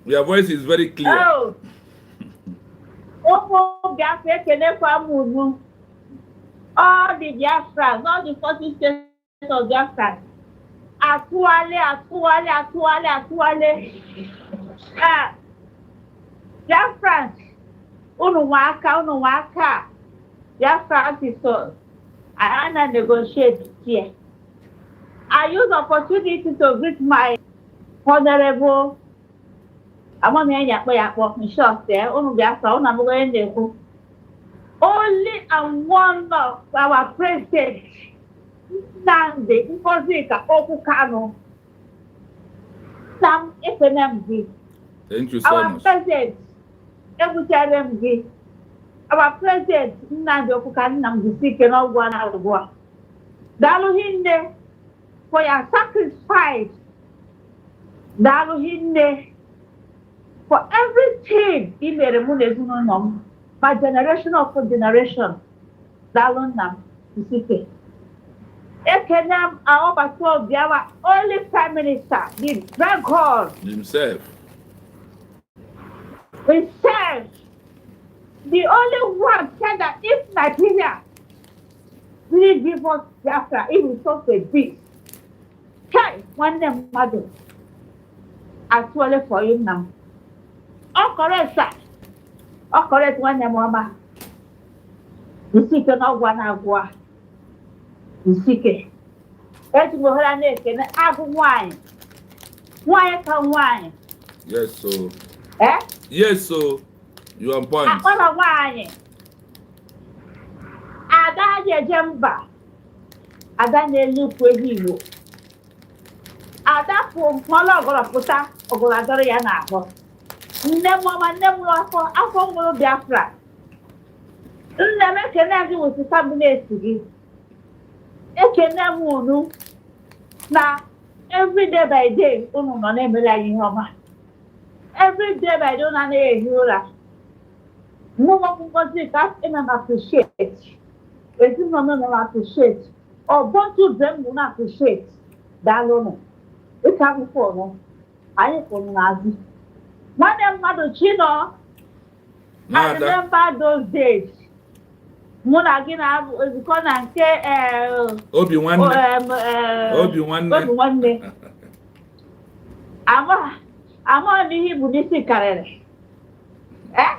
Speaker 1: Your voice is very clear.
Speaker 10: Oh, all the Biafrans, all the 40 states of Biafra, Atuale. Biafrans, Unuwaka. Biafrans is so. I wanna negotiate here. I use opportunity to greet my honorable. I'm on in short there. Only and one of our president, Nande, Mpozika, Okukano, Sam FNMG.
Speaker 1: Thank you so
Speaker 10: Our
Speaker 1: much.
Speaker 10: president, MG. Our president, Nande Okukano, Namdi, and all one out of one. Daluhinde, for your sacrifice. Daluhinde, for everything in the Remunezuno, my generation of generation, Dalunam, Mississippi. Ekenam, our only prime minister, the dragon
Speaker 1: Himself.
Speaker 10: himself, the only one said that if Nigeria didn't give us Biafra, it will solve a beast. Okay, one name, mother. Actually, for you now. Oh, correct, sir. Oh, correct, one name, mama. You see, no one agua. You see, it's more neck and have wine. Why can wine?
Speaker 1: Yes, so.
Speaker 10: Eh?
Speaker 1: Yes, so. You are on point.
Speaker 10: I want a wine. Ada Jemba. Ada Nelu Puehivo. Ada Pumala Golaputa, or Goladoriana. Never for Afro Biafra. Never can I do with the cabinet to give. It can never know. Now, every day by day, every day by don't know you. No one can take us and appreciate. It's not appreciate. Or both of them will not appreciate. That alone. It's having for I ain't for Nazi. Madam Maduchino, I remember those days. Monagina is going to say,
Speaker 1: Obi-Wan.
Speaker 10: I'm on the Buddhist career. Eh?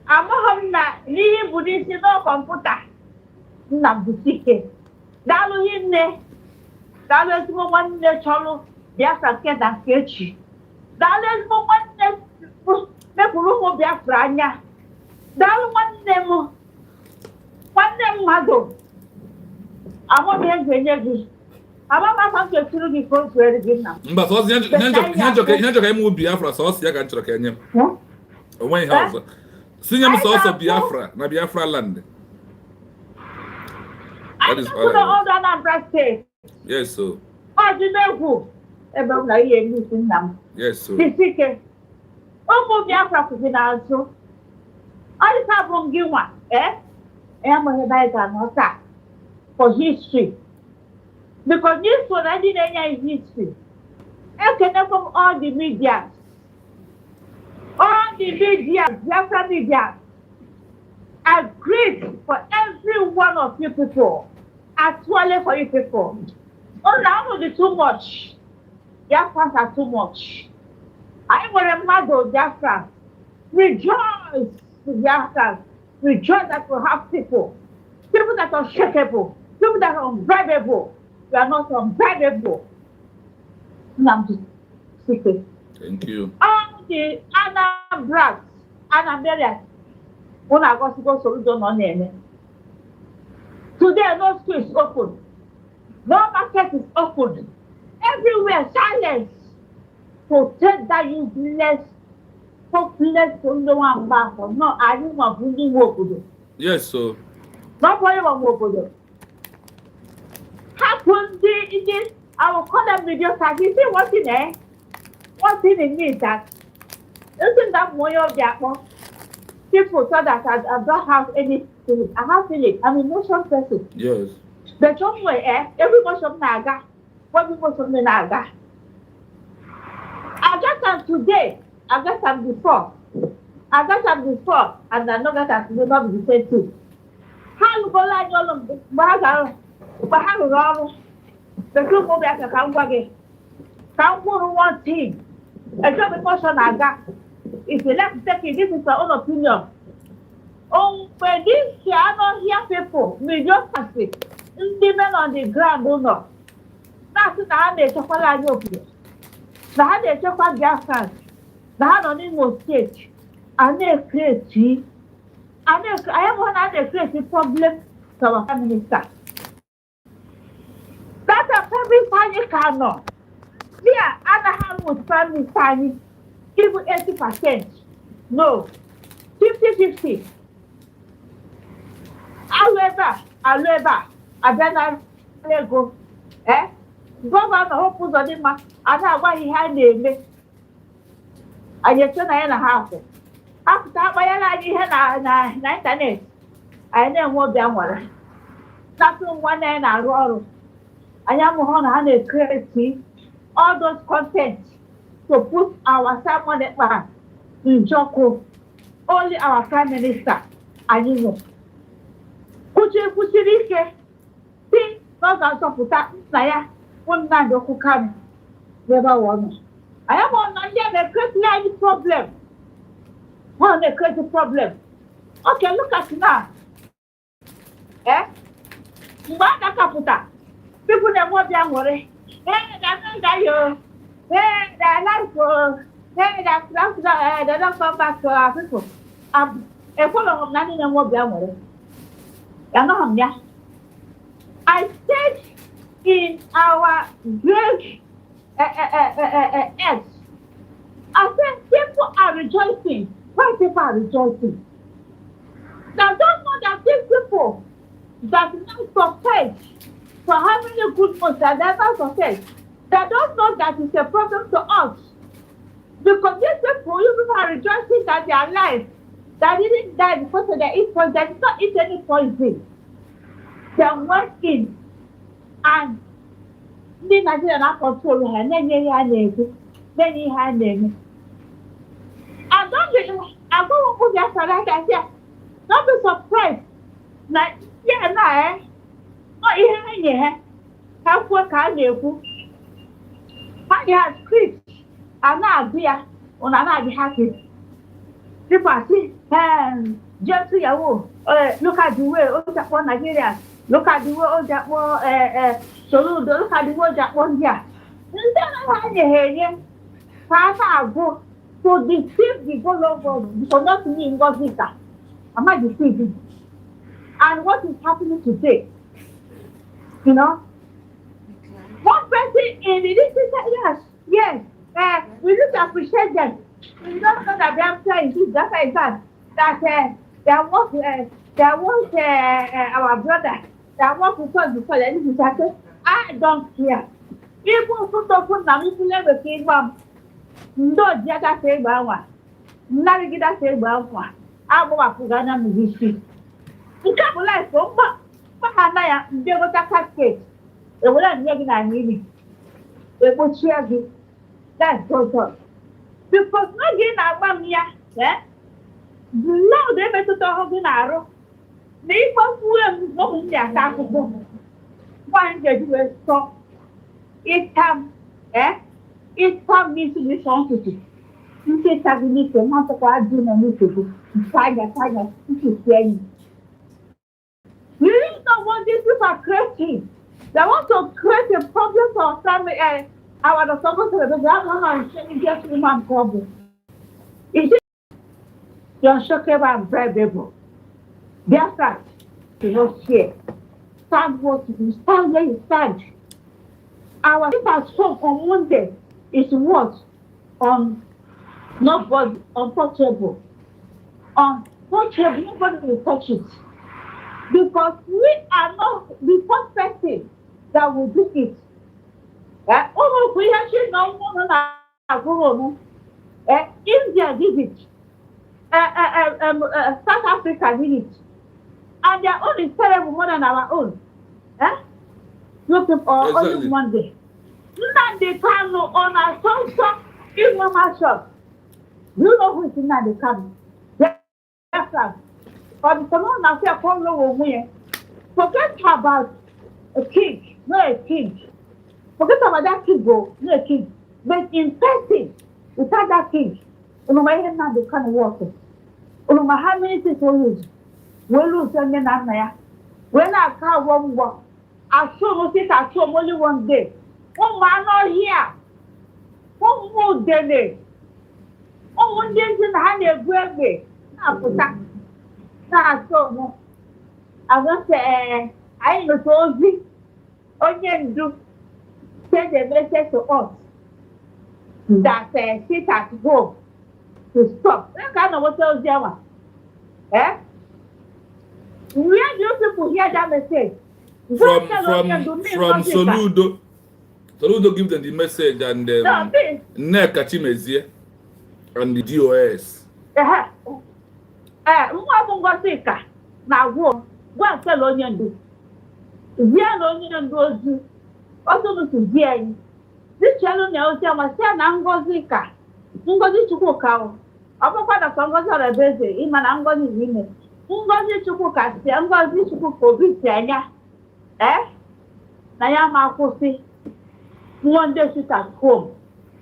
Speaker 10: I'm on the Buddhist no computer. Not the ticket. Dalu in there. Dalu is one day, Cholo. Yes, I can't catch you. Dalu is one day. Nepuru Biafranya. Dalu one name. One name, Mado. I'm on the engineer. I'm about to through the front where the now.
Speaker 1: But what's the end of Biafra sauce? You can check Kenya. When house. Senior sauce of Biafra, na Biafra land. That is all.
Speaker 10: All that state.
Speaker 1: Yes, so.
Speaker 10: Oh, you know who? About like you them.
Speaker 1: Yes, so.
Speaker 10: Oh, Biafra for the I have one give one, eh? I'm a not for history. Because this one I didn't know history. I can from all the media. All the media, Biafra media, agreed for every one of you people. Actually for you people. Oh, now is too much. Biafrans are too much. I want a mother Biafra. Rejoice, Biafrans. Rejoice that we have people. People that are unshakable. People that are unbribable. We are not unbribable. I'm just speaking.
Speaker 1: Thank you.
Speaker 10: All the Anambras, Anambras, when I got to go to the name. Today, no school is open. No market is open. Everywhere silence. Protect that useless, hopeless, no one back. No, I didn't want to do work.
Speaker 1: Yes, so
Speaker 10: Nobody want work. Happen this, I will call them video card. You see what's in there? What's in it that? Isn't that more of that one? People thought that I don't have any feeling. I have feeling. I'm an emotional person.
Speaker 1: yes.
Speaker 10: The some way, everybody some naga. What people some naga. I got them today. I got them before. I got them before, and I know that I will not be the same thing. How you go like all of this? But how you run? The two movie I can come again. Come for one thing. A job emotion I got. If you like to take it, this is your own opinion. Oh, when this I don't hear people, we just say, men on the ground, don't know. That's how they talk about your opinion. Now how they talk about their fans. Now how don't even stage. And they create, I am one of the creative problem to our prime minister. That's a very tiny cannot. Yeah, other hand was prime minister, even 80%. No, 50-50. However, I then go. Governor hope on him, and that's why he had name. I just turn a half. After that, I had na internet. I didn't want them one. That's one end I roll. I am on a creative all those content to put our someone in Joko. Only our prime minister. I know. Kuchirike. See, not out of that. Naya, one man who come. Never won. I am on the creative problem. One the creative problem. Okay, look at now. Mbana kaputa. People that want their worry. That's you. That life. They don't come back to our people. A follow of nothing and what their worry. I said in our great eggs, I said people are rejoicing. Why people are rejoicing? They don't know that these people that not success for having a good month that they not success. They don't know that it's a problem to us. Because these people, you people are rejoicing that they are alive. They didn't die because they eat poison. They did not eat any poison. They went in and the Nigerian control her. Then he had name. I don't be, I go put that for like I said. Don't be surprised. Like, yeah, no, yeah. How work I do. How you have script. I'm not there. On another be happy. People see, just look at the way all that one Nigeria. Look at the way all that one, so look at the way that one here. Instead of having a hair, Papa go to deceive the God of God for not me in God's sister. Am I deceiving? And what is happening today? You know? One person in the sister, yes, we need to appreciate them. We don't know that they are trying to that is that there was our brother that was because before anything started. I don't care. People put manipulate the kingdom. No, just say Bawa. Navigate say Bawa. I will put Ghana music. You can't like so much. But I am the other cascade. They will not make it meaning. They will share you. That's so. Because not getting our mom here, now they better talk in arrow. They must go in their tackle. One day you will stop. It's time, it's time needs to be sensitive. You say that we need to not acquire doing a new people. Tiger, this is saying. You really know what these people are creating. They want to create a problem for our family. Our supposed to be just human problem. Is it you're shocked and brave people? Their fact to not share. stand what you stand where you stand. Our sit at home on Monday is what? On nobody untouchable. Untouchable, nobody will touch it. Because we are not the first person that will do it. We actually know India did it. South Africa did it. And their own is terrible more than our own. Looking for
Speaker 1: Exactly.
Speaker 10: only one day. Nnamdi Kanu on a social in Mama shop. You know who is Nnamdi Kanu? Yes, sir. But the someone now say come no win. Forget about a king, not a king. Forget about that king, go, not a king. But in person, without that king, you know, my head now they can't work. You know, how many things we lose? We lose and then I'm there. When I can't work, I saw no sit at home only one day. One man not here. One more day. One day in the hand of Greggy. Now put that. Now I saw no. I want to say, I know so easy. Onion do send a message to us that sit at home to stop. That kind of what tells you. Where do people hear that message?
Speaker 1: From Soludo. Soludo give them the message and Neka Chimezie and the DOS.
Speaker 10: Mwabungosika na wo gwa tell onye ndu. Zia na onye ndu ozu. Ozo no to zia yi. This chelo na o tia ma sia na ngozi ka. Ngozi chukwu ka o. Ọbụkwa na so ngozi ọra beze ịma na ngozi ime. Ngozi chukwu ka si ngozi chukwu ka obi si anya. Na ya ma kwụsị. One day sit at home.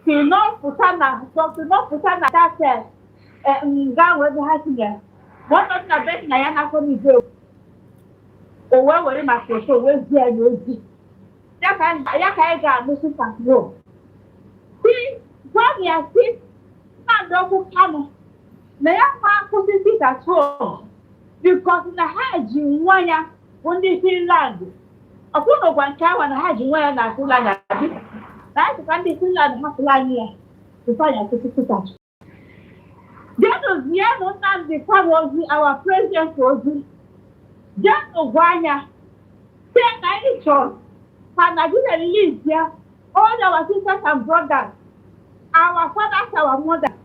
Speaker 10: He not put on that nga where the house here. What not na bet na ya na ko ni do. O we we ma so we zi ani ozi. Ya ka ga no sit at home. See, when you sit na do ku kamo. Na ya ma ko sit at home. Because na haji nwanya ndị Finland. Ọkwụno gwa nke awa na haji nwanya na Finland. That's when the Finland have line here. To find a sit at. That was Nnamdi Kanu, our president was just Ogwanya. Say I choice. And I didn't live here. All our sisters and brothers, our fathers, our mothers,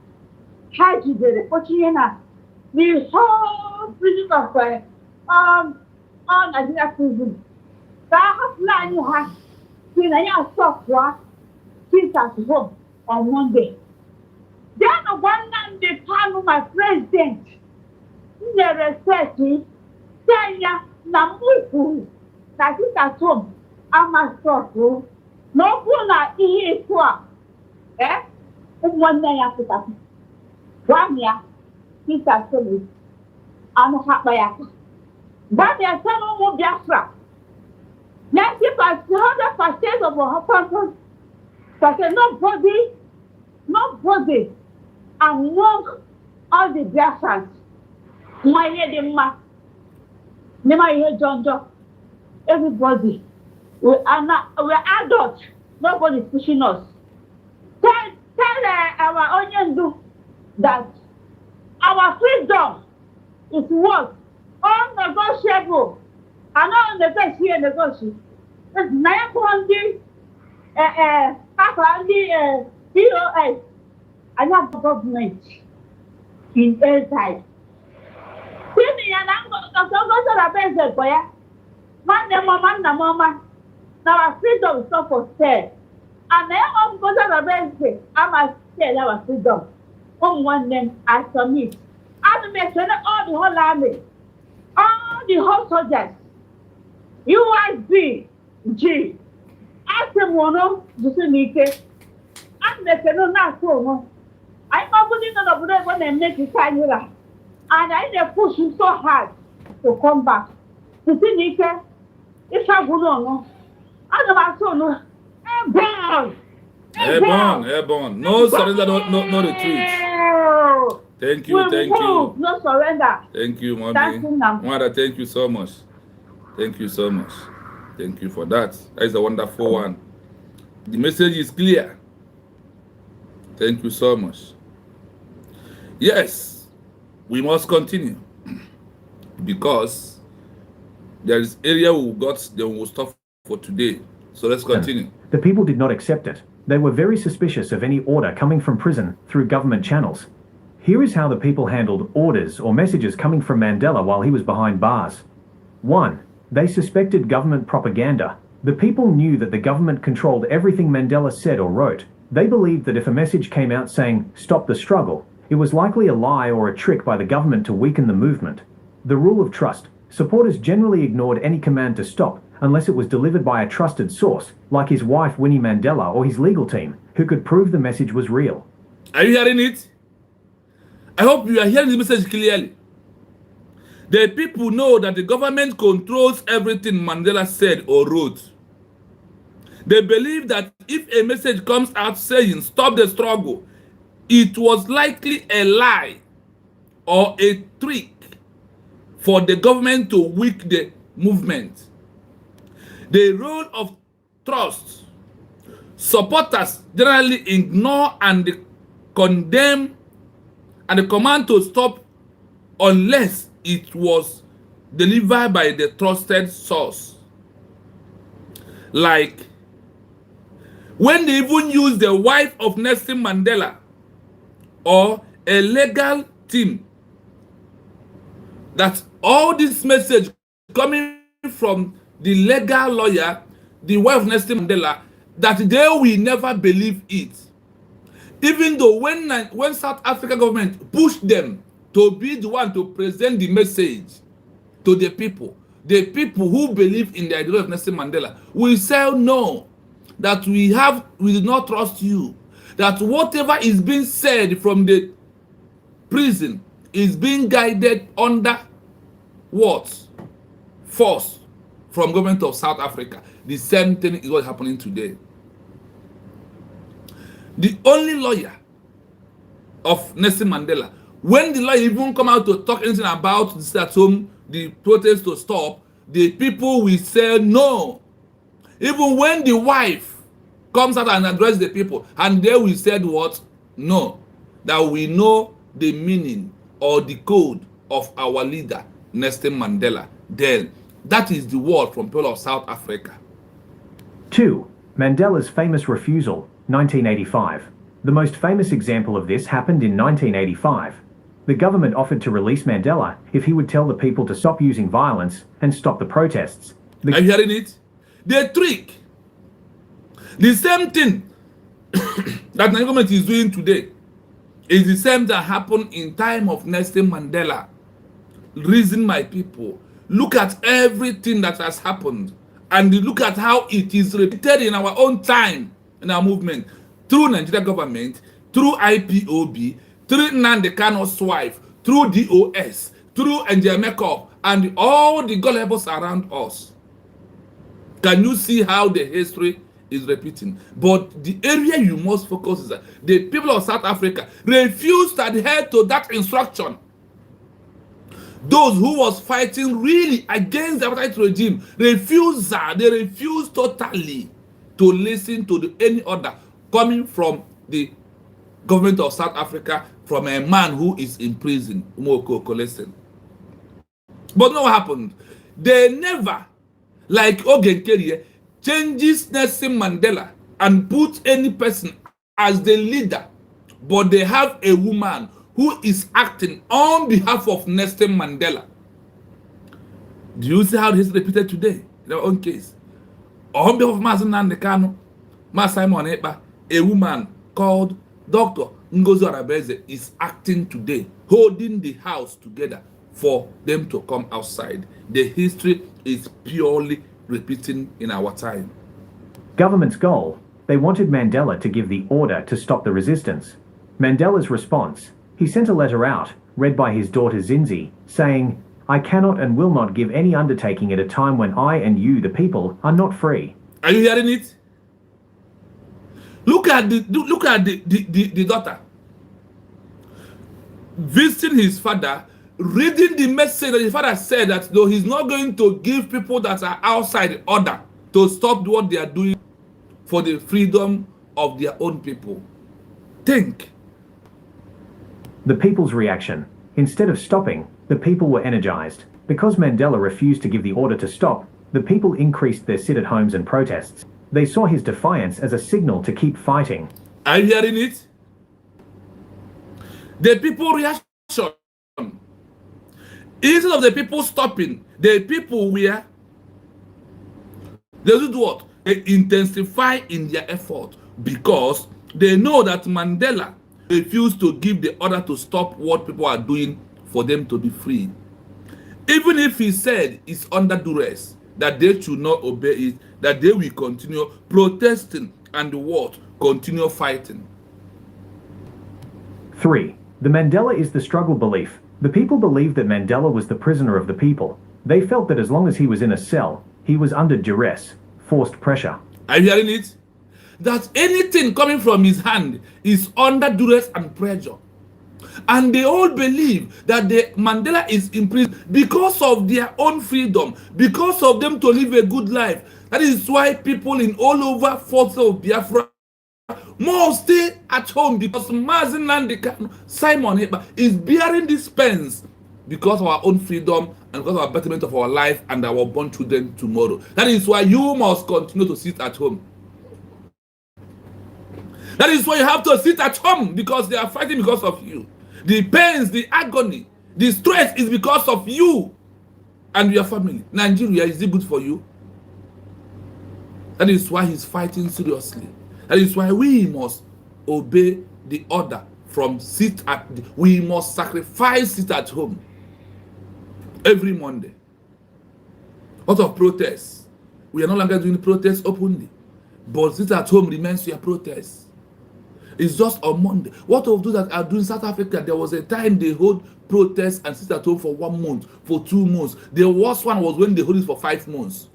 Speaker 10: Haji the Pochiana, the whole prison of all Nigeria prison. That have line you have. When I have software, sit at home on Monday. Then one night they call my president. They respect me. Kenya na mufu. That is at home. I'm a sofu. No kuna ihe kwa. One day after that. 1 year. Sit at home. I'm happy. But they are telling me Biafra. Now, if I 100% of our person, nobody among all the Biafrans, my lady ma, never hear John Joe, everybody, we're adults, nobody's pushing us. Tell our onion do that our freedom is what? Unnegotiable. I know the best here negotiate. It's 900 POS. I have government in inside. Sini ya na go to base boy. Man mama. Now our freedom is not for sale. And I go to base. I must sell our freedom. One name I submit. I make sure all the whole army, all the whole soldiers. USB G. Asemono Jusenike. And the canoe not so no. I'm not putting on the bread when they make it time. And I push him so hard to come back. Jusenike, it's a good no. I don't so no.
Speaker 1: Airborne. No surrender, no retreat. Thank you.
Speaker 10: No surrender.
Speaker 1: Thank you, Mommy. Mother, thank you so much. Thank you for that. That is a wonderful one. The message is clear. Thank you so much. Yes, we must continue because there is area we got, then we'll stop for today. So let's continue.
Speaker 2: The people did not accept it. They were very suspicious of any order coming from prison through government channels. Here is how the people handled orders or messages coming from Mandela while he was behind bars. 1. They suspected government propaganda. The people knew that the government controlled everything Mandela said or wrote. They believed that if a message came out saying, "Stop the struggle," it was likely a lie or a trick by the government to weaken the movement. The rule of trust. Supporters generally ignored any command to stop unless it was delivered by a trusted source, like his wife Winnie Mandela or his legal team, who could prove the message was real.
Speaker 1: Are you hearing it? I hope you are hearing the message clearly. The people know that the government controls everything Mandela said or wrote. They believe that if a message comes out saying stop the struggle, it was likely a lie or a trick for the government to weaken the movement. The role of trust. Supporters generally ignore and condemn and the command to stop unless it was delivered by the trusted source. Like when they even use the wife of Nelson Mandela or a legal team, that all this message coming from the legal lawyer, the wife of Nelson Mandela, that they will never believe it. Even though when South Africa government pushed them to be the one to present the message to the people who believe in the idea of Nelson Mandela will say no, that we do not trust you, that whatever is being said from the prison is being guided under what? Force from government of South Africa. The same thing is what's happening today. The only lawyer of Nelson Mandela, when the lawyer even come out to talk anything about this at home, the protest to stop, the people will say no. Even when the wife comes out and address the people, and they will say what? No. That we know the meaning or the code of our leader, Nelson Mandela. Then that is the word from people of South Africa.
Speaker 2: 2. Mandela's famous refusal, 1985. The most famous example of this happened in 1985. The government offered to release Mandela if he would tell the people to stop using violence and stop the protests.
Speaker 1: Are you hearing it? The trick. The same thing that the government is doing today is the same that happened in time of Nelson Mandela. Reason, my people, look at everything that has happened and look at how it is repeated in our own time, in our movement, through Nigerian government, through IPOB, through Nnamdi Kanu's wife, through DOS, through NJ Makeup, and all the gullibles around us. Can you see how the history is repeating? But the area you must focus is that the people of South Africa refused to adhere to that instruction. Those who was fighting really against the Apartheid regime they refused totally to listen to any order coming from the government of South Africa, from a man who is in prison, Umoko. But no, what happened? They never, like Ogenkeri, changes Nelson Mandela and put any person as the leader, but they have a woman who is acting on behalf of Nelson Mandela. Do you see how this is repeated today in our own case? On behalf of Mazen Nnamdi Kanu, Mas Simon Ekpa, a woman called Dr. Ngozi Arabeze is acting today, holding the house together for them to come outside. The history is purely repeating in our time.
Speaker 2: Government's goal, they wanted Mandela to give the order to stop the resistance. Mandela's response, he sent a letter out, read by his daughter Zinzi, saying, "I cannot and will not give any undertaking at a time when I and you, the people, are not free."
Speaker 1: Are you hearing it? Look at the daughter visiting his father, reading the message that his father said that though he's not going to give people that are outside order to stop what they are doing for the freedom of their own people. Think.
Speaker 2: The people's reaction. Instead of stopping, the people were energized. Because Mandela refused to give the order to stop, the people increased their sit-at-homes and protests. They saw his defiance as a signal to keep fighting.
Speaker 1: Are you hearing it? The people reaction. Instead of the people stopping, the people were, they do what? They intensify in their effort because they know that Mandela refused to give the order to stop what people are doing for them to be free. Even if he said it's under duress, that they should not obey it, that they will continue protesting and what? Continue fighting.
Speaker 2: 3. The Mandela is the struggle belief. The people believed that Mandela was the prisoner of the people. They felt that as long as he was in a cell, he was under duress, forced pressure.
Speaker 1: Are you hearing it? That anything coming from his hand is under duress and pressure. And they all believe that the Mandela is in prison because of their own freedom, because of them to live a good life. That is why people in all over forces of Biafra must stay at home because Mazen Nandekano, Simon Heba is bearing this pains because of our own freedom and because of our betterment of our life and our born children tomorrow. That is why you must continue to sit at home. That is why you have to sit at home, because they are fighting because of you. The pains, the agony, the stress is because of you and your family. Nigeria, is it good for you? That is why he's fighting seriously. That is why we must obey the order from we must sacrifice sit at home every Monday. Lot of protests. We are no longer doing protests openly, but sit at home remains your protest. It's just on Monday. What of those that are doing South Africa? There was a time they hold protests and sit at home for 1 month, for 2 months. The worst one was when they hold it for 5 months.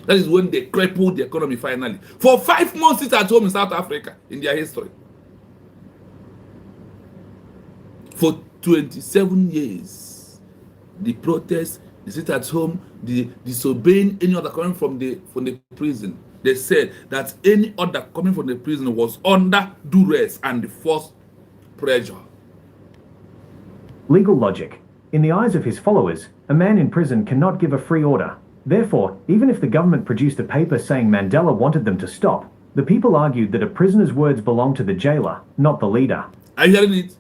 Speaker 1: That is when they crippled the economy finally. For 5 months, sit at home in South Africa in their history. For 27 years, the protests, the sit at home, the disobeying any order coming from the prison. They said that any order coming from the prison was under duress and forced pressure.
Speaker 2: Legal logic. In the eyes of his followers, a man in prison cannot give a free order. Therefore, even if the government produced a paper saying Mandela wanted them to stop, the people argued that a prisoner's words belonged to the jailer, not the leader.
Speaker 1: Are you hearing it?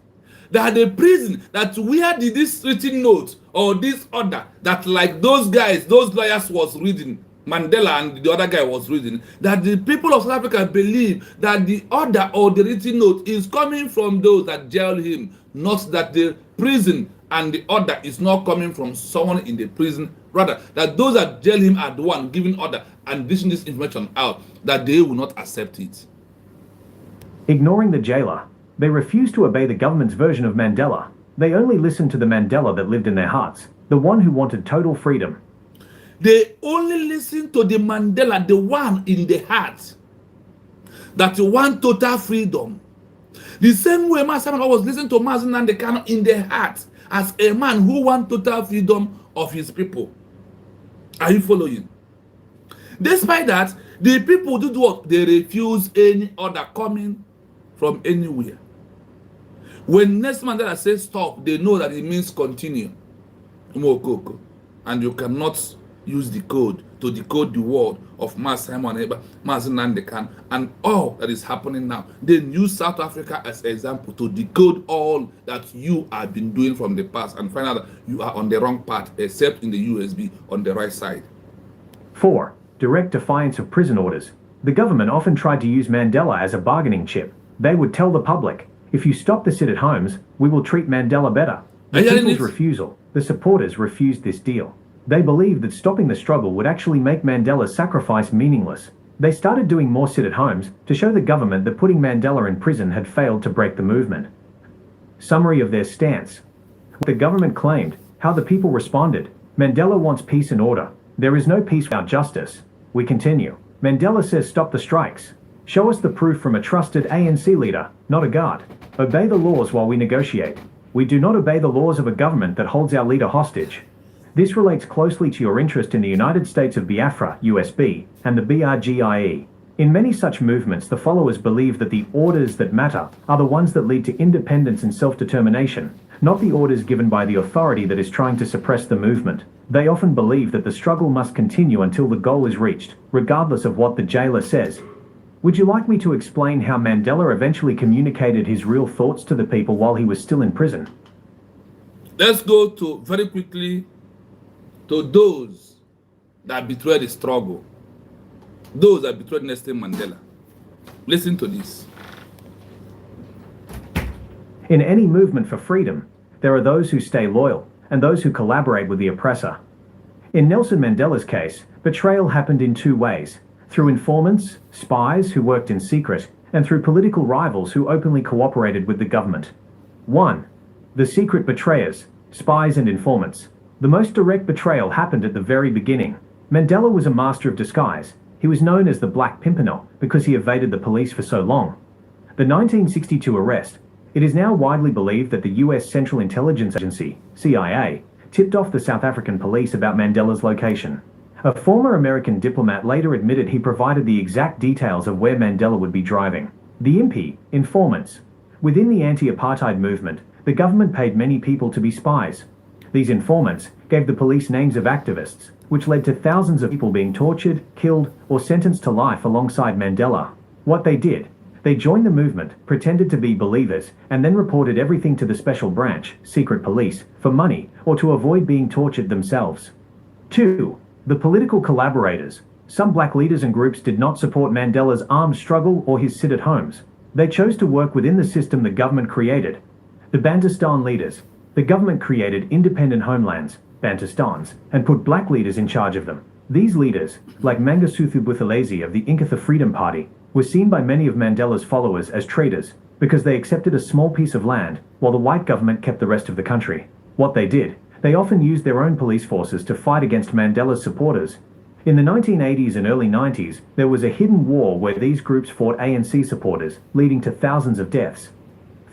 Speaker 1: That the prison, that where did this written note or this order that like those guys, those lawyers was reading, Mandela and the other guy was reading, that the people of South Africa believe that the order or the written note is coming from those that jailed him, not that the prison and the order is not coming from someone in the prison. Rather, that those that jail him are the one giving order and dishing this information out, that they will not accept it.
Speaker 2: Ignoring the jailer, they refused to obey the government's version of Mandela. They only listened to the Mandela that lived in their hearts, the one who wanted total freedom.
Speaker 1: They only listen to the Mandela, the one in the heart, that want total freedom. The same way Master was listening to Mazen Nandekano in the heart, as a man who wants total freedom of his people. Are you following? Despite that, the people do what? They refuse any order coming from anywhere. When Nelson Mandela says stop, they know that it means continue. And you cannot use the code to decode the word of Mazen Nandekano and all that is happening now. Then use South Africa as an example to decode all that you have been doing from the past and find out that you are on the wrong path, except in the USB on the right side.
Speaker 2: 4. Direct defiance of prison orders. The government often tried to use Mandela as a bargaining chip. They would tell the public, if you stop the sit-at-homes, we will treat Mandela better. The people's refusal. The supporters refused this deal. They believed that stopping the struggle would actually make Mandela's sacrifice meaningless. They started doing more sit-at-homes to show the government that putting Mandela in prison had failed to break the movement. Summary of their stance. The government claimed, how the people responded. Mandela wants peace and order. There is no peace without justice. We continue. Mandela says stop the strikes. Show us the proof from a trusted ANC leader, not a guard. Obey the laws while we negotiate. We do not obey the laws of a government that holds our leader hostage. This relates closely to your interest in the United States of Biafra, USB, and the BRGIE. In many such movements, the followers believe that the orders that matter are the ones that lead to independence and self-determination, not the orders given by the authority that is trying to suppress the movement. They often believe that the struggle must continue until the goal is reached, regardless of what the jailer says. Would you like me to explain how Mandela eventually communicated his real thoughts to the people while he was still in prison?
Speaker 1: Let's go to very quickly to those that betrayed the struggle. Those that betrayed Nelson Mandela. Listen to this.
Speaker 2: In any movement for freedom, there are those who stay loyal and those who collaborate with the oppressor. In Nelson Mandela's case, betrayal happened in two ways: through informants, spies who worked in secret, and through political rivals who openly cooperated with the government. 1. The secret betrayers, spies and informants. The most direct betrayal happened at the very beginning. Mandela was a master of disguise. He was known as the Black Pimpernel because he evaded the police for so long. The 1962 arrest. It is now widely believed that the US Central Intelligence Agency, CIA, tipped off the South African police about Mandela's location. A former American diplomat later admitted he provided the exact details of where Mandela would be driving. The IMPI, informants. Within the anti-apartheid movement, the government paid many people to be spies. These informants gave the police names of activists, which led to thousands of people being tortured, killed, or sentenced to life alongside Mandela. What they did, they joined the movement, pretended to be believers, and then reported everything to the special branch, secret police, for money, or to avoid being tortured themselves. 2. The political collaborators. Some black leaders and groups did not support Mandela's armed struggle or his sit-at-homes. They chose to work within the system the government created. The Bantustan leaders. The government created independent homelands, Bantustans, and put black leaders in charge of them. These leaders, like Mangosuthu Buthelezi of the Inkatha Freedom Party, were seen by many of Mandela's followers as traitors because they accepted a small piece of land while the white government kept the rest of the country. What they did, they often used their own police forces to fight against Mandela's supporters. In the 1980s and early 90s, there was a hidden war where these groups fought ANC supporters, leading to thousands of deaths.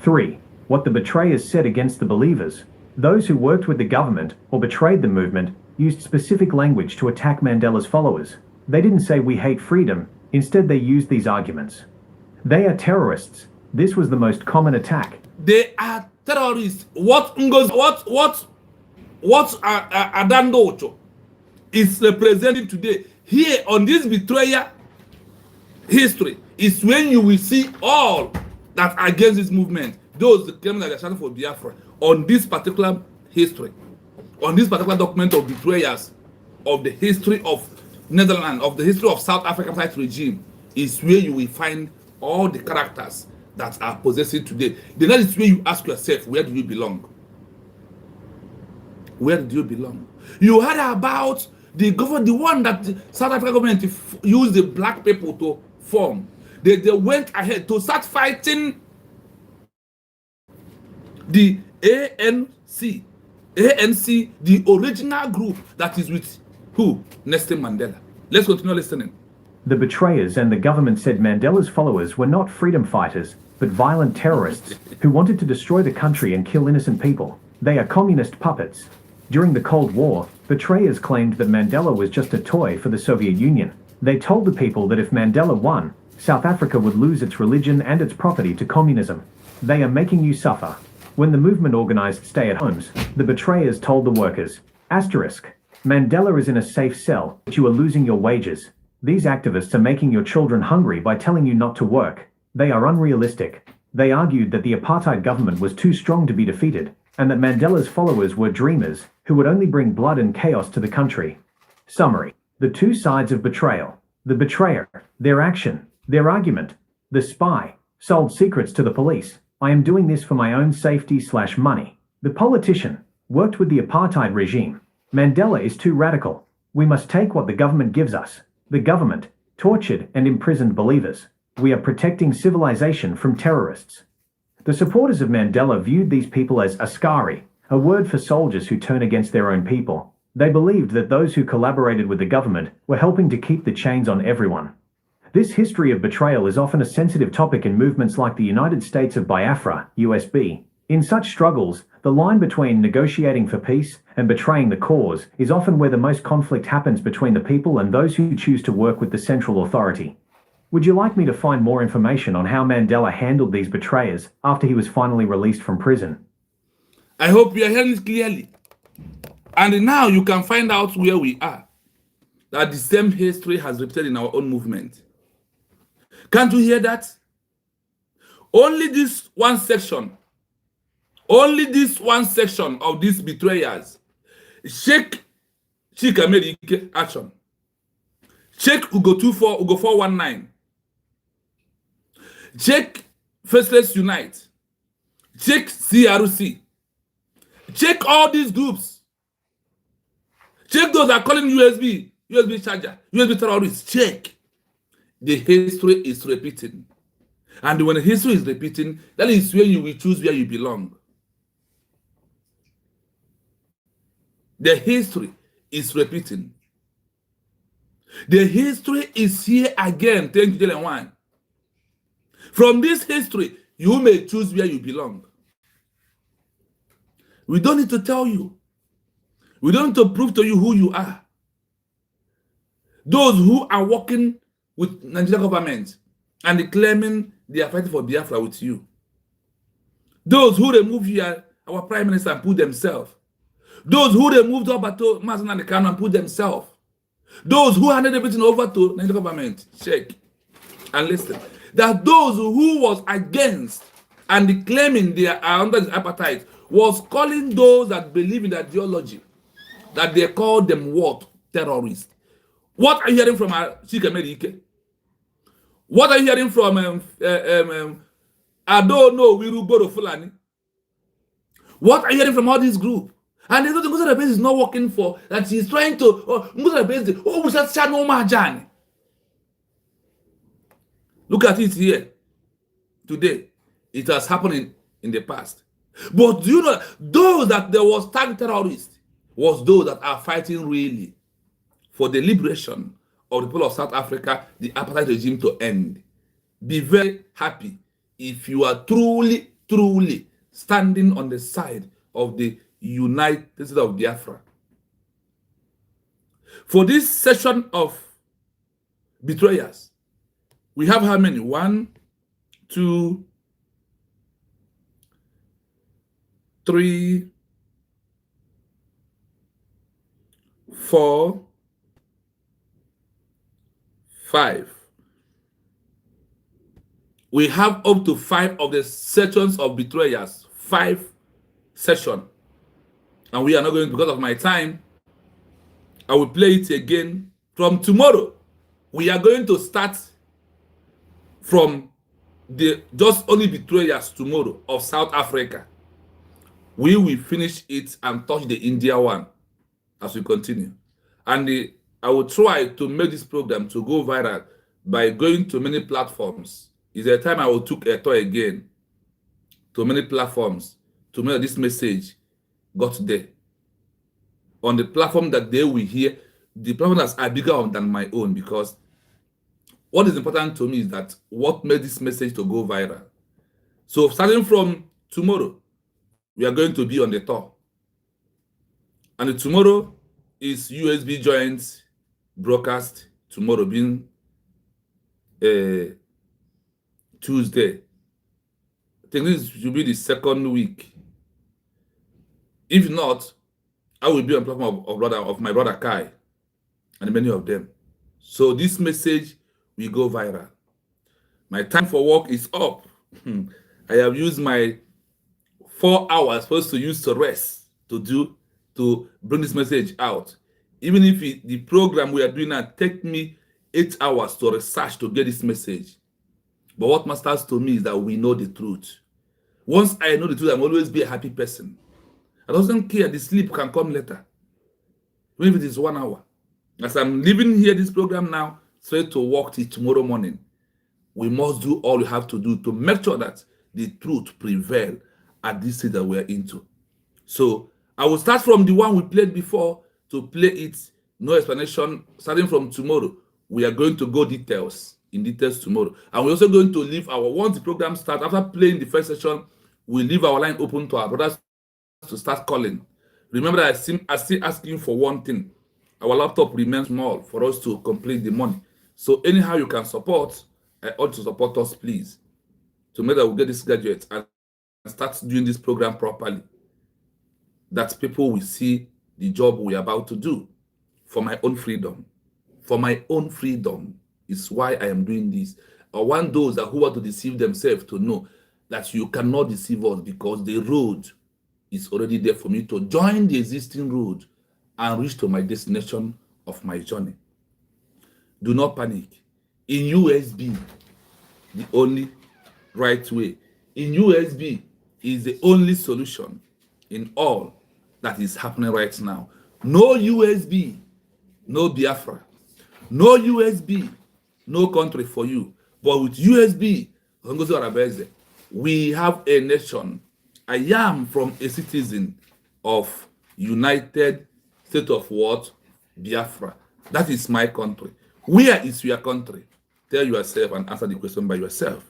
Speaker 2: 3. What the betrayers said against the believers. Those who worked with the government or betrayed the movement used specific language to attack Mandela's followers. They didn't say we hate freedom, instead they used these arguments. They are terrorists. This was the most common attack.
Speaker 1: They are terrorists. What Adando Ocho is representing today here on this betrayal history is when you will see all that are against this movement. Those claiming that they are standing for Biafra on this particular history, on this particular document of betrayals of the history of Netherlands, of the history of South African regime, is where you will find all the characters that are possessing today. Then that is where you ask yourself, where do you belong? Where do you belong? You heard about the government, the one that the South African government used the black people to form. They went ahead to start fighting the ANC, the original group that is with who? Nelson Mandela. Let's continue listening.
Speaker 2: The betrayers and the government said Mandela's followers were not freedom fighters, but violent terrorists who wanted to destroy the country and kill innocent people. They are communist puppets. During the Cold War, betrayers claimed that Mandela was just a toy for the Soviet Union. They told the people that if Mandela won, South Africa would lose its religion and its property to communism. They are making you suffer. When the movement organized stay-at-homes, the betrayers told the workers, asterisk, Mandela is in a safe cell, but you are losing your wages. These activists are making your children hungry by telling you not to work. They are unrealistic. They argued that the apartheid government was too strong to be defeated, and that Mandela's followers were dreamers who would only bring blood and chaos to the country. Summary. The two sides of betrayal. The betrayer, their action, their argument. The spy, sold secrets to the police. I am doing this for my own safety/money. The politician, worked with the apartheid regime. Mandela is too radical. We must take what the government gives us. The government, tortured and imprisoned believers. We are protecting civilization from terrorists. The supporters of Mandela viewed these people as askari, a word for soldiers who turn against their own people. They believed that those who collaborated with the government were helping to keep the chains on everyone. This history of betrayal is often a sensitive topic in movements like the United States of Biafra, USB, In such struggles, the line between negotiating for peace and betraying the cause is often where the most conflict happens between the people and those who choose to work with the central authority. Would you like me to find more information on how Mandela handled these betrayers after he was finally released from prison?
Speaker 1: I hope you are hearing it clearly. And now you can find out where we are. That the same history has repeated in our own movement. Can't you hear that? Only this one section of these betrayers, Sheikh America action, Sheikh Ugo 419, Sheikh Faceless Unite, Check CRC. Check all these groups. Check those that are calling USB charger, USB terrorists. Check. The history is repeating. And when the history is repeating, that is where you will choose where you belong. The history is repeating. The history is here again, 2021. From this history, you may choose where you belong. We don't need to tell you. We don't need to prove to you who you are. Those who are working with Nigerian government and claiming they are fighting for Biafra with you. Those who remove our prime minister and put themselves. Those who removed Obato, Mazen and the Kano and put themselves. Those who handed everything over to Nigerian government. Check and listen. That those who was against and claiming they are under the apartheid was calling those that believe in the ideology that they call them what? Terrorists. What are you hearing from Sheikh America? What are you hearing from I don't know, Wiruboro Fulani? What are you hearing from all these groups? And there's nothing Musa Base is not working for, that he's trying to, Musa Base, Musa Chano Mahjan. Look at it here. Today, it has happened in the past. But do you know, those that there was tagged terrorists was those that are fighting really for the liberation of the people of South Africa, the apartheid regime to end. Be very happy if you are truly, truly standing on the side of the United States of Biafra. For this session of betrayers, we have how many? 1, 2, 3, 4, 5. We have up to 5 of the sessions of betrayers. 5 sessions. And we are not going, because of my time, I will play it again. From tomorrow, we are going to start from the just only betrayers tomorrow of South Africa. We will finish it and touch the India one as we continue. And I will try to make this program to go viral by going to many platforms. It's a time I will take a tour again to many platforms to make this message got there. On the platform that they will hear, the platforms are bigger than my own, because what is important to me is that what made this message to go viral. So starting from tomorrow, we are going to be on the tour. And tomorrow is USB joint broadcast, tomorrow being Tuesday. I think this should be the second week. If not, I will be on platform of my brother Kai and many of them. So this message will go viral. My time for work is up. I have used my 4 hours supposed to use to rest to bring this message out. Even if the program we are doing now take me 8 hours to research to get this message. But what matters to me is that we know the truth. Once I know the truth, I'm always be a happy person. I don't care, the sleep can come later. Even if it is 1 hour. As I'm leaving here this program now, straight to work till tomorrow morning, we must do all we have to do to make sure that the truth prevail at this stage that we're into. So I will start from the one we played before to play it, no explanation. Starting from tomorrow, we are going to go in details tomorrow. And we're also going to leave once the program starts, after playing the first session, we leave our line open to our brothers to start calling. Remember, I still asking for one thing. Our laptop remains small for us to complete the money. So anyhow you can support, I ought to support us, please, to make that we get this gadget and start doing this program properly. That people will see the job we're about to do for my own freedom. For my own freedom is why I am doing this. I want those who want to deceive themselves to know that you cannot deceive us, because the road is already there for me to join the existing road and reach to my destination of my journey. Do not panic. In USB, the only right way. In USB is the only solution in all that is happening right now. No USB, no Biafra. No USB, no country for you. But with USB, we have a nation. I am from a citizen of United State of what? Biafra. That is my country. Where is your country? Tell yourself and answer the question by yourself.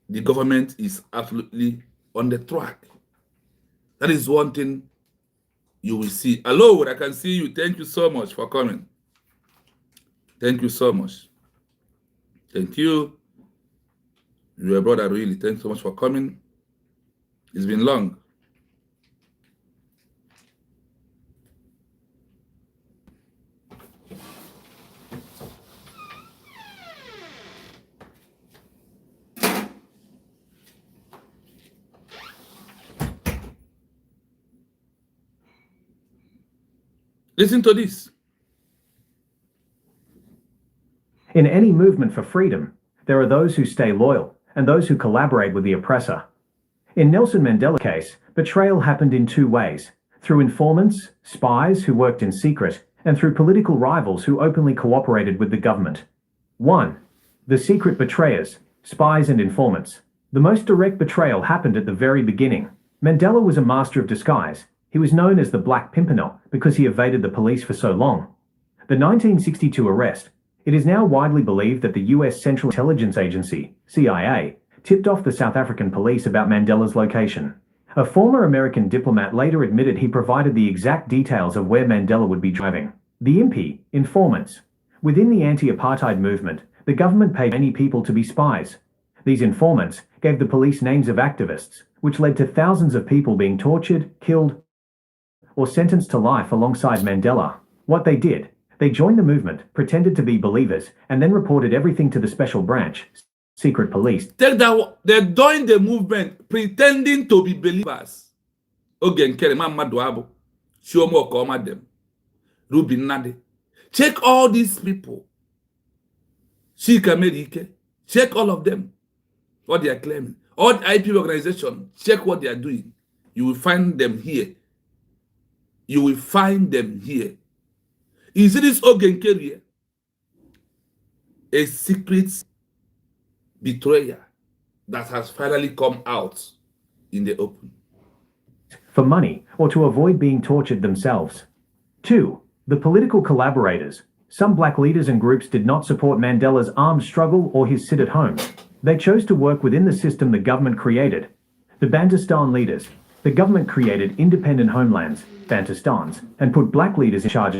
Speaker 1: The government is absolutely on the track. That is one thing you will see. Hello, I can see you. Thank you so much for coming. Thank you so much. Thank you. You're a brother, really. Thanks so much for coming. It's been long. Listen to this.
Speaker 2: In any movement for freedom, there are those who stay loyal and those who collaborate with the oppressor. In Nelson Mandela's case, betrayal happened in two ways: through informants, spies who worked in secret, and through political rivals who openly cooperated with the government. 1. The secret betrayers, spies and informants. The most direct betrayal happened at the very beginning. Mandela was a master of disguise. He was known as the Black Pimpernel because he evaded the police for so long. The 1962 arrest. It is now widely believed that the US Central Intelligence Agency, CIA, tipped off the South African police about Mandela's location. A former American diplomat later admitted he provided the exact details of where Mandela would be driving. The IMPI, informants. Within the anti-apartheid movement, the government paid many people to be spies. These informants gave the police names of activists, which led to thousands of people being tortured, killed, or sentenced to life alongside Mandela. What they did: they joined the movement, pretended to be believers, and then reported everything to the special branch, secret police.
Speaker 1: Take that, they joined the movement pretending to be believers. Again, Kerema Maduabo, Shomo Koma them, Ruben Nade. Check all these people. Shika Medike, check all of them, what they are claiming. All the IP organization, check what they are doing. You will find them here. You will find them here. Is this Ogen Keria? A secret betrayer that has finally come out in the open.
Speaker 2: For money, or to avoid being tortured themselves. 2. The political collaborators. Some black leaders and groups did not support Mandela's armed struggle or his sit at home. They chose to work within the system the government created. The Bantustan leaders. The government created independent homelands, Bantustans, and put black leaders in charge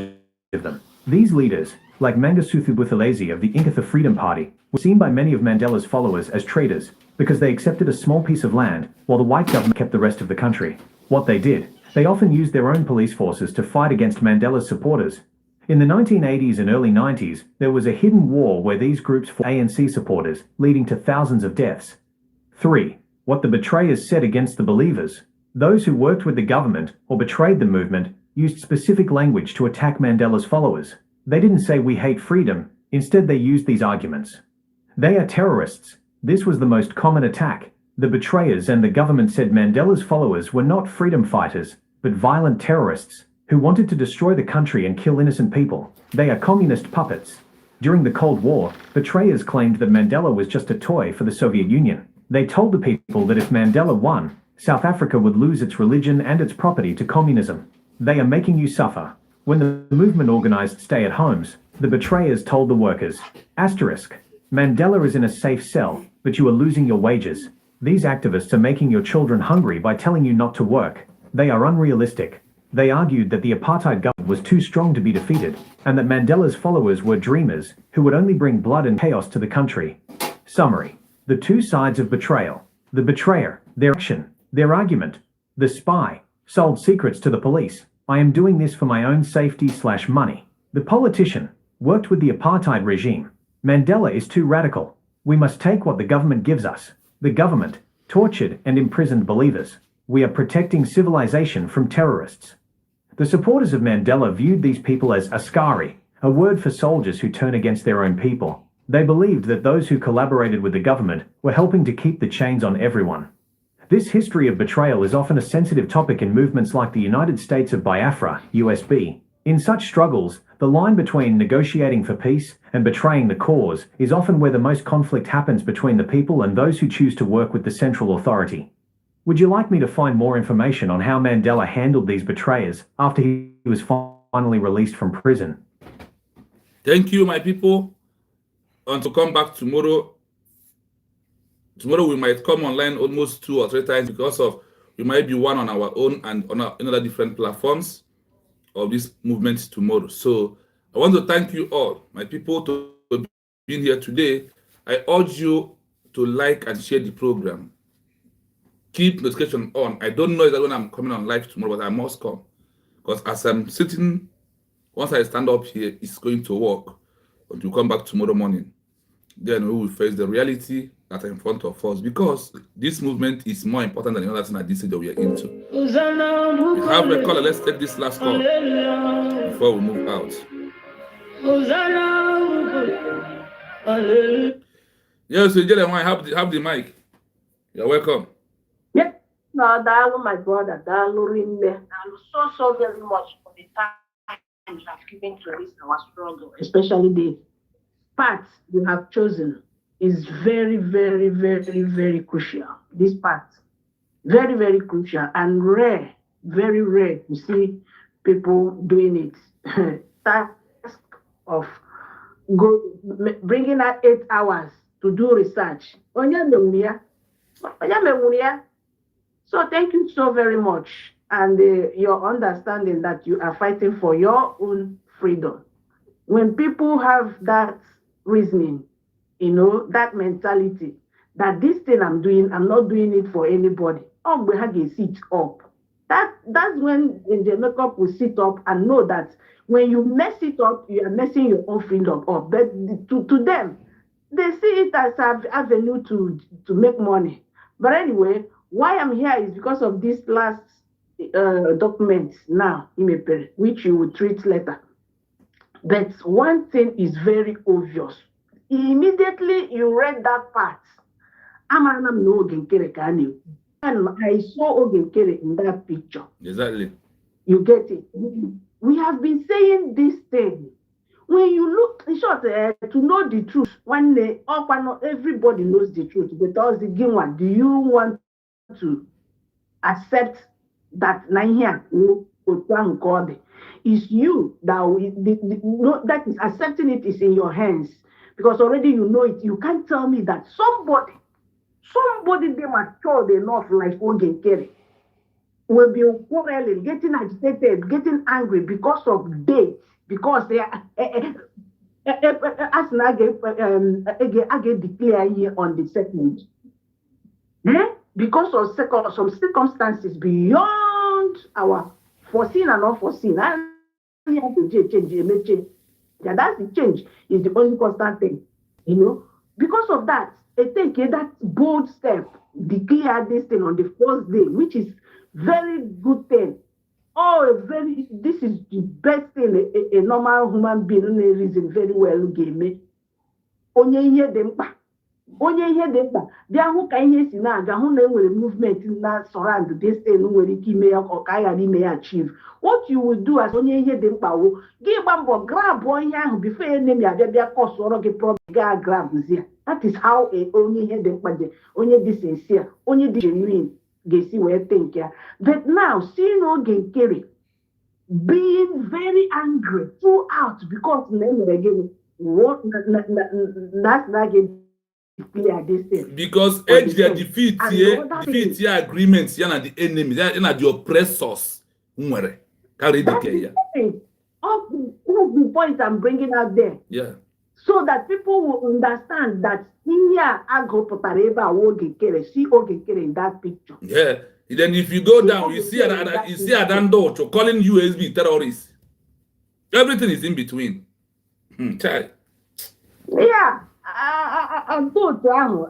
Speaker 2: of them. These leaders, like Mangosuthu Buthelezi of the Inkatha Freedom Party, were seen by many of Mandela's followers as traitors because they accepted a small piece of land while the white government kept the rest of the country. What they did: they often used their own police forces to fight against Mandela's supporters. In the 1980s and early 90s, there was a hidden war where these groups fought ANC supporters, leading to thousands of deaths. 3. What the betrayers said against the believers. Those who worked with the government or betrayed the movement used specific language to attack Mandela's followers. They didn't say "we hate freedom," instead they used these arguments. They are terrorists. This was the most common attack. The betrayers and the government said Mandela's followers were not freedom fighters, but violent terrorists who wanted to destroy the country and kill innocent people. They are communist puppets. During the Cold War, betrayers claimed that Mandela was just a toy for the Soviet Union. They told the people that if Mandela won, South Africa would lose its religion and its property to communism. They are making you suffer. When the movement organized stay-at-homes, the betrayers told the workers, *, Mandela is in a safe cell, but you are losing your wages. These activists are making your children hungry by telling you not to work. They are unrealistic. They argued that the apartheid government was too strong to be defeated, and that Mandela's followers were dreamers who would only bring blood and chaos to the country. Summary: the two sides of betrayal. The betrayer, their action, their argument. The spy, sold secrets to the police. I am doing this for my own safety/money. The politician, worked with the apartheid regime. Mandela is too radical. We must take what the government gives us. The government, tortured and imprisoned believers. We are protecting civilization from terrorists. The supporters of Mandela viewed these people as askari, a word for soldiers who turn against their own people. They believed that those who collaborated with the government were helping to keep the chains on everyone. This history of betrayal is often a sensitive topic in movements like the United States of Biafra, USB. In such struggles, the line between negotiating for peace and betraying the cause is often where the most conflict happens between the people and those who choose to work with the central authority. Would you like me to find more information on how Mandela handled these betrayers after he was finally released from prison?
Speaker 1: Thank you, my people. And to come back tomorrow. Tomorrow we might come online almost 2 or 3 times because of we might be one on our own and on other different platforms of this movement tomorrow. So I want to thank you all, my people, to being here today. I urge you to like and share the program. Keep notification on. I don't know exactly when I'm coming on live tomorrow, but I must come. Because as I'm sitting, once I stand up here, it's going to work. But we'll come back tomorrow morning. Then we will face the reality that are in front of us, because this movement is more important than the other thing at this stage that we are into. We have a caller. Let's take this last call before we move out. Yes, Jeremiah, have the mic. You're welcome.
Speaker 3: Yeah, no, Dalu, my brother, Dalu Rimbe, Dalu so very much for the time you have given to this our struggle, especially the path you have chosen is very, very, very, very crucial. This path, very, very crucial and rare, very rare to see people doing it. Task of bringing out 8 hours to do research. So thank you so very much, and your understanding that you are fighting for your own freedom. When people have that reasoning, that mentality, that this thing I'm doing, I'm not doing it for anybody. Oh, we have to sit up. That's when the makeup will sit up and know that when you mess it up, you are messing your own freedom up. But to them, they see it as an avenue to make money. But anyway, why I'm here is because of this last document now, which you will treat later. But one thing is very obvious. Immediately you read that part, and I saw Ogenkere in that picture.
Speaker 1: Exactly.
Speaker 3: You get it? We have been saying this thing. When you look, in short, to know the truth, one day, everybody knows the truth. But also, do you want to accept that it's you that is accepting it is in your hands, because already you know it. You can't tell me that somebody they matured enough like Ogenkere will be quarreling, getting agitated, getting angry because of dates, because they are as I get declare here on the segment. Because of some circumstances beyond our foreseen and unforeseen. And we have to change. Yeah, that's the change, is the only constant thing. Because of that, I take that bold step, declare this thing on the first day, which is very good thing. This is the best thing a normal human being reason very well game me. Onye ihe dị mkpa bịa hụ ka ihe si na-aga, hụ na enwere movement na surround this thing nwere ike ime ya ka a ghara ime ya achieve. What you will do as onye ihe dị mkpa wo gị gba mbọ grab ihe ahụ before enemy abịa kọsụọrọ gị problem ga grab zie. That is how onye ihe dị mkpa dị, onye dị sincere, onye dị genuine ga-esi wee think ya. But now seeing Ogenkere being very angry throughout because na emere gịnị that's clear this thing.
Speaker 1: Because
Speaker 3: For
Speaker 1: edge
Speaker 3: the
Speaker 1: their
Speaker 3: thing.
Speaker 1: defeat
Speaker 3: And
Speaker 1: here,
Speaker 3: the other
Speaker 1: defeat
Speaker 3: thing,
Speaker 1: here agreements, yana the enemy, yana the oppressors. Nwere. Carry the
Speaker 3: that's
Speaker 1: care, yeah.
Speaker 3: the thing. All the points I'm bringing out there.
Speaker 1: Yeah.
Speaker 3: So that people will understand that here I go Potareba Ogekere, see Ogekere in that picture.
Speaker 1: Yeah. Then if you go down, you see Adando calling USB terrorists. Everything is in between. Child.
Speaker 3: Yeah, I'm told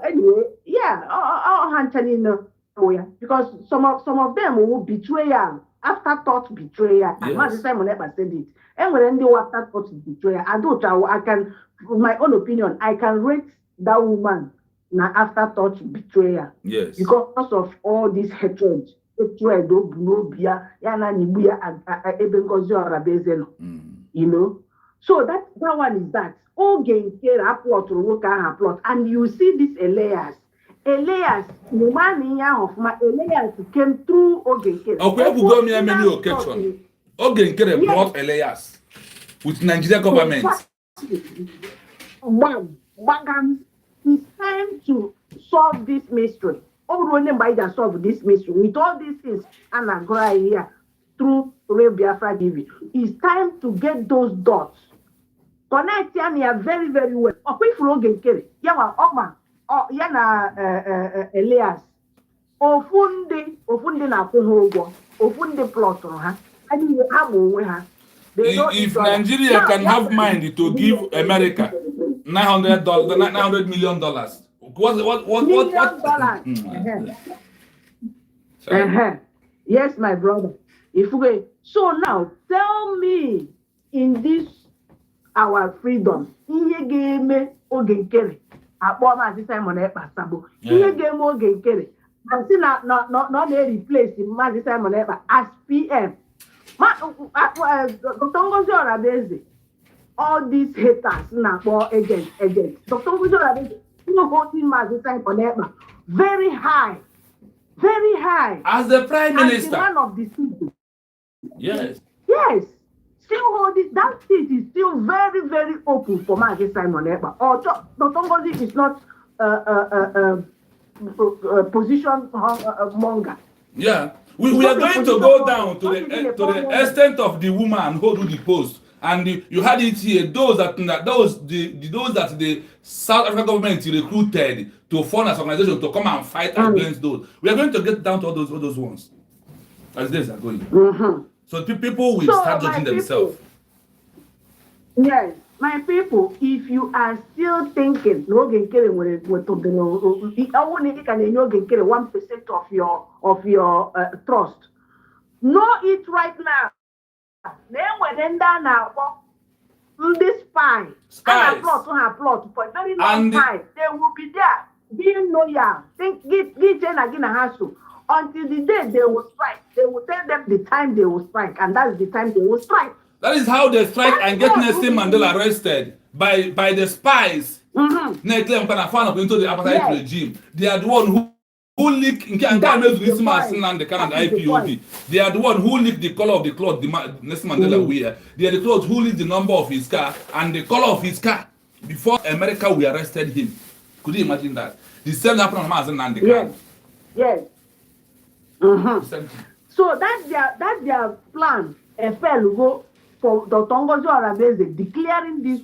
Speaker 3: anyway. Yeah, all Anthony no, because some of them will betrayal, afterthought betrayal. And Master Simon never said it. And when they were afterthought betrayal, I can, my own opinion, I can rate that woman na afterthought betrayal.
Speaker 1: Yes.
Speaker 3: Because of all this hatred, you know. So that one is that. Plot, and you see this Elias, Elias came through Ogenkere.
Speaker 1: Okay, we go me many occasions. Ogenkere brought Elias with Nigeria government.
Speaker 3: It's time to solve this mystery. Solve this mystery with all these things and Agra here through Real Biafra TV. It's time to get those dots. Connect here very, very well. Ogenkere, Elias. Ofunde na kuhogo. Ofunde plot ha.
Speaker 1: If Nigeria can have mind to give America $900 million, what?
Speaker 3: Yes, my brother. So now tell me, in this our freedom, ihe game Ogenkere. Akpọma Simon Ekpa Sabo. Ihe game Ogenkere. And see not they replace Mazi Simon Ekpa as PM. Dr. Ngozi Orabeze, all these haters now agents. Dr. Ngozi Orabeze, holding Mazi Simon Ekpa very high.
Speaker 1: As the Prime Minister.
Speaker 3: As the man of the city.
Speaker 1: Yes.
Speaker 3: Still holding that seat is still very, very open for Mazi Simon Ekpa. Or Dr. Ngozi is not position monger.
Speaker 1: Yeah. We are going to go down to the extent of the woman who do the post, and you had it here. Those that the South African government recruited to form an organization to come and fight against those. We are going to get down to all those ones as days are going. So people will start judging themselves.
Speaker 3: Yes, my people, if you are still thinking Ogenkere with 1% of your trust, know it right now. Then when now this spy plot for a very long time, they will be there being loyal. Think until the day they will strike. They will tell them the time they will strike, and that's the time they will strike.
Speaker 1: That is how they strike and get Nelson Mandela arrested by the spies. Into the Apartheid regime. They are the one who leak in Canada and the Canada IPOB. They are the one who leaked the color of the cloth Nelson Mandela wear. They are the clothes who leaked the number of his car and the color of his car before America we arrested him. Could you imagine that? The same happened on Mazen and the car.
Speaker 3: Yes. So that's their plan. For Dr. Ngozi Orabeze declaring this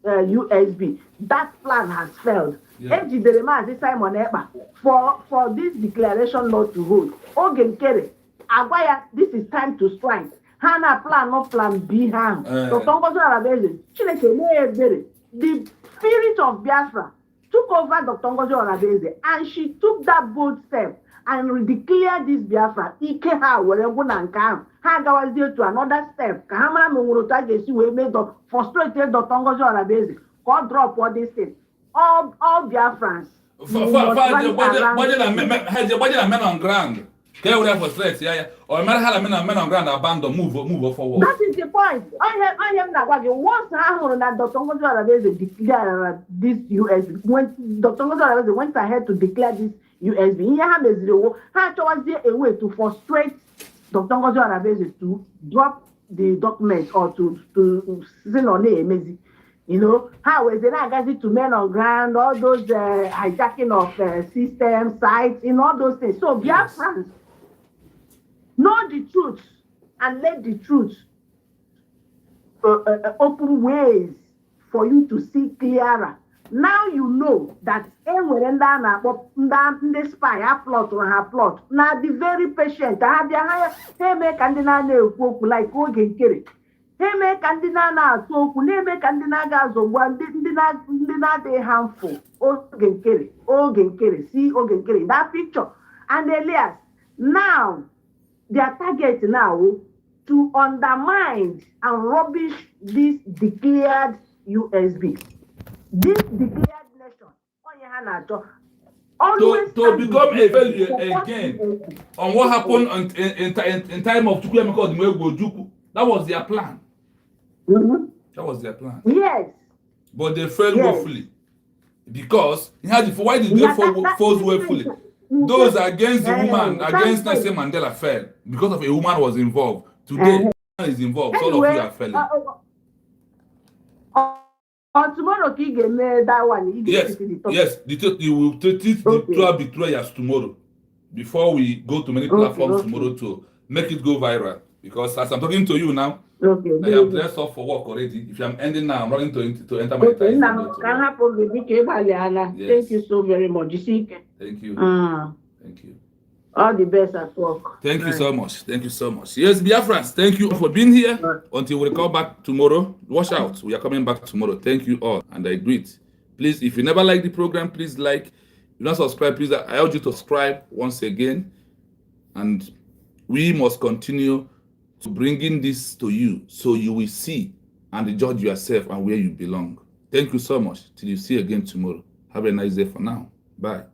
Speaker 3: USB, that plan has failed. Simon Ekpa for this declaration not to hold. Ogenkere, Agwaya, this is time to strike. Hana plan, not plan B. Dr. Ngozi Orabeze, the spirit of Biafra took over Dr. Ngozi Orabeze, and she took that bold step and declared this Biafra. Ikeha wherever Nankam. Ha gawazie to another step. Kahamara Mungurota Jesi we made of frustrated Dr. Ngozi Orabeze. God drop all these things. All Biafrans.
Speaker 1: Men on ground. Or men on ground abandon, move forward.
Speaker 3: That is the point. I am that once I heard that Dr. Ngozi Orabeze declared this USB, when Dr. Ngozi Orabeze went ahead to declare this USB, he had towards a way to frustrate Dr. Ngozi Orabeze to drop the document or to send on a You know, how is it against to men on ground, all those hijacking of systems, sites, in all those things. So Biafrans, know the truth and let the truth open ways for you to see clearer. Now you know that when the spy a plot or her plot, now the very patient, I have the higher, hey, make and then like Ogen Kiri. Hey, make and then talk, make and then guys or one did they harmful. Ogen Kiri, see Ogen Kiri, that picture. And Elias, now, their target now to undermine and rubbish this declared USB. This declared nation,
Speaker 1: to become a failure again on what happened in time of Chukwuemeka. That was their plan.
Speaker 3: Mm-hmm.
Speaker 1: That was their plan.
Speaker 3: Yes.
Speaker 1: But they failed woefully. Because why did they fall woefully? Those against the woman, against Nelson Mandela fell because of a woman was involved. Today, is involved. Anyway, all of you are failing.
Speaker 3: Tomorrow, that one.
Speaker 1: Yes, you will treat the betrayals tomorrow. Before we go to many platforms tomorrow to make it go viral. Because as I'm talking to you now, I am dressed up for work already. If I'm ending now, I'm running to enter my time.
Speaker 3: Yes. Thank you so very much.
Speaker 1: Thank you. Thank you.
Speaker 3: All the best at work.
Speaker 1: Thank you so much. Thank you so much. Yes, Biafrans, thank you for being here. Until we come back tomorrow. Watch out. We are coming back tomorrow. Thank you all. And I greet. Please, if you never like the program, please like. If you don't subscribe, please, I urge you to subscribe once again. And we must continue to bringing this to you so you will see and judge yourself and where you belong. Thank you so much. Till you see you again tomorrow. Have a nice day for now. Bye.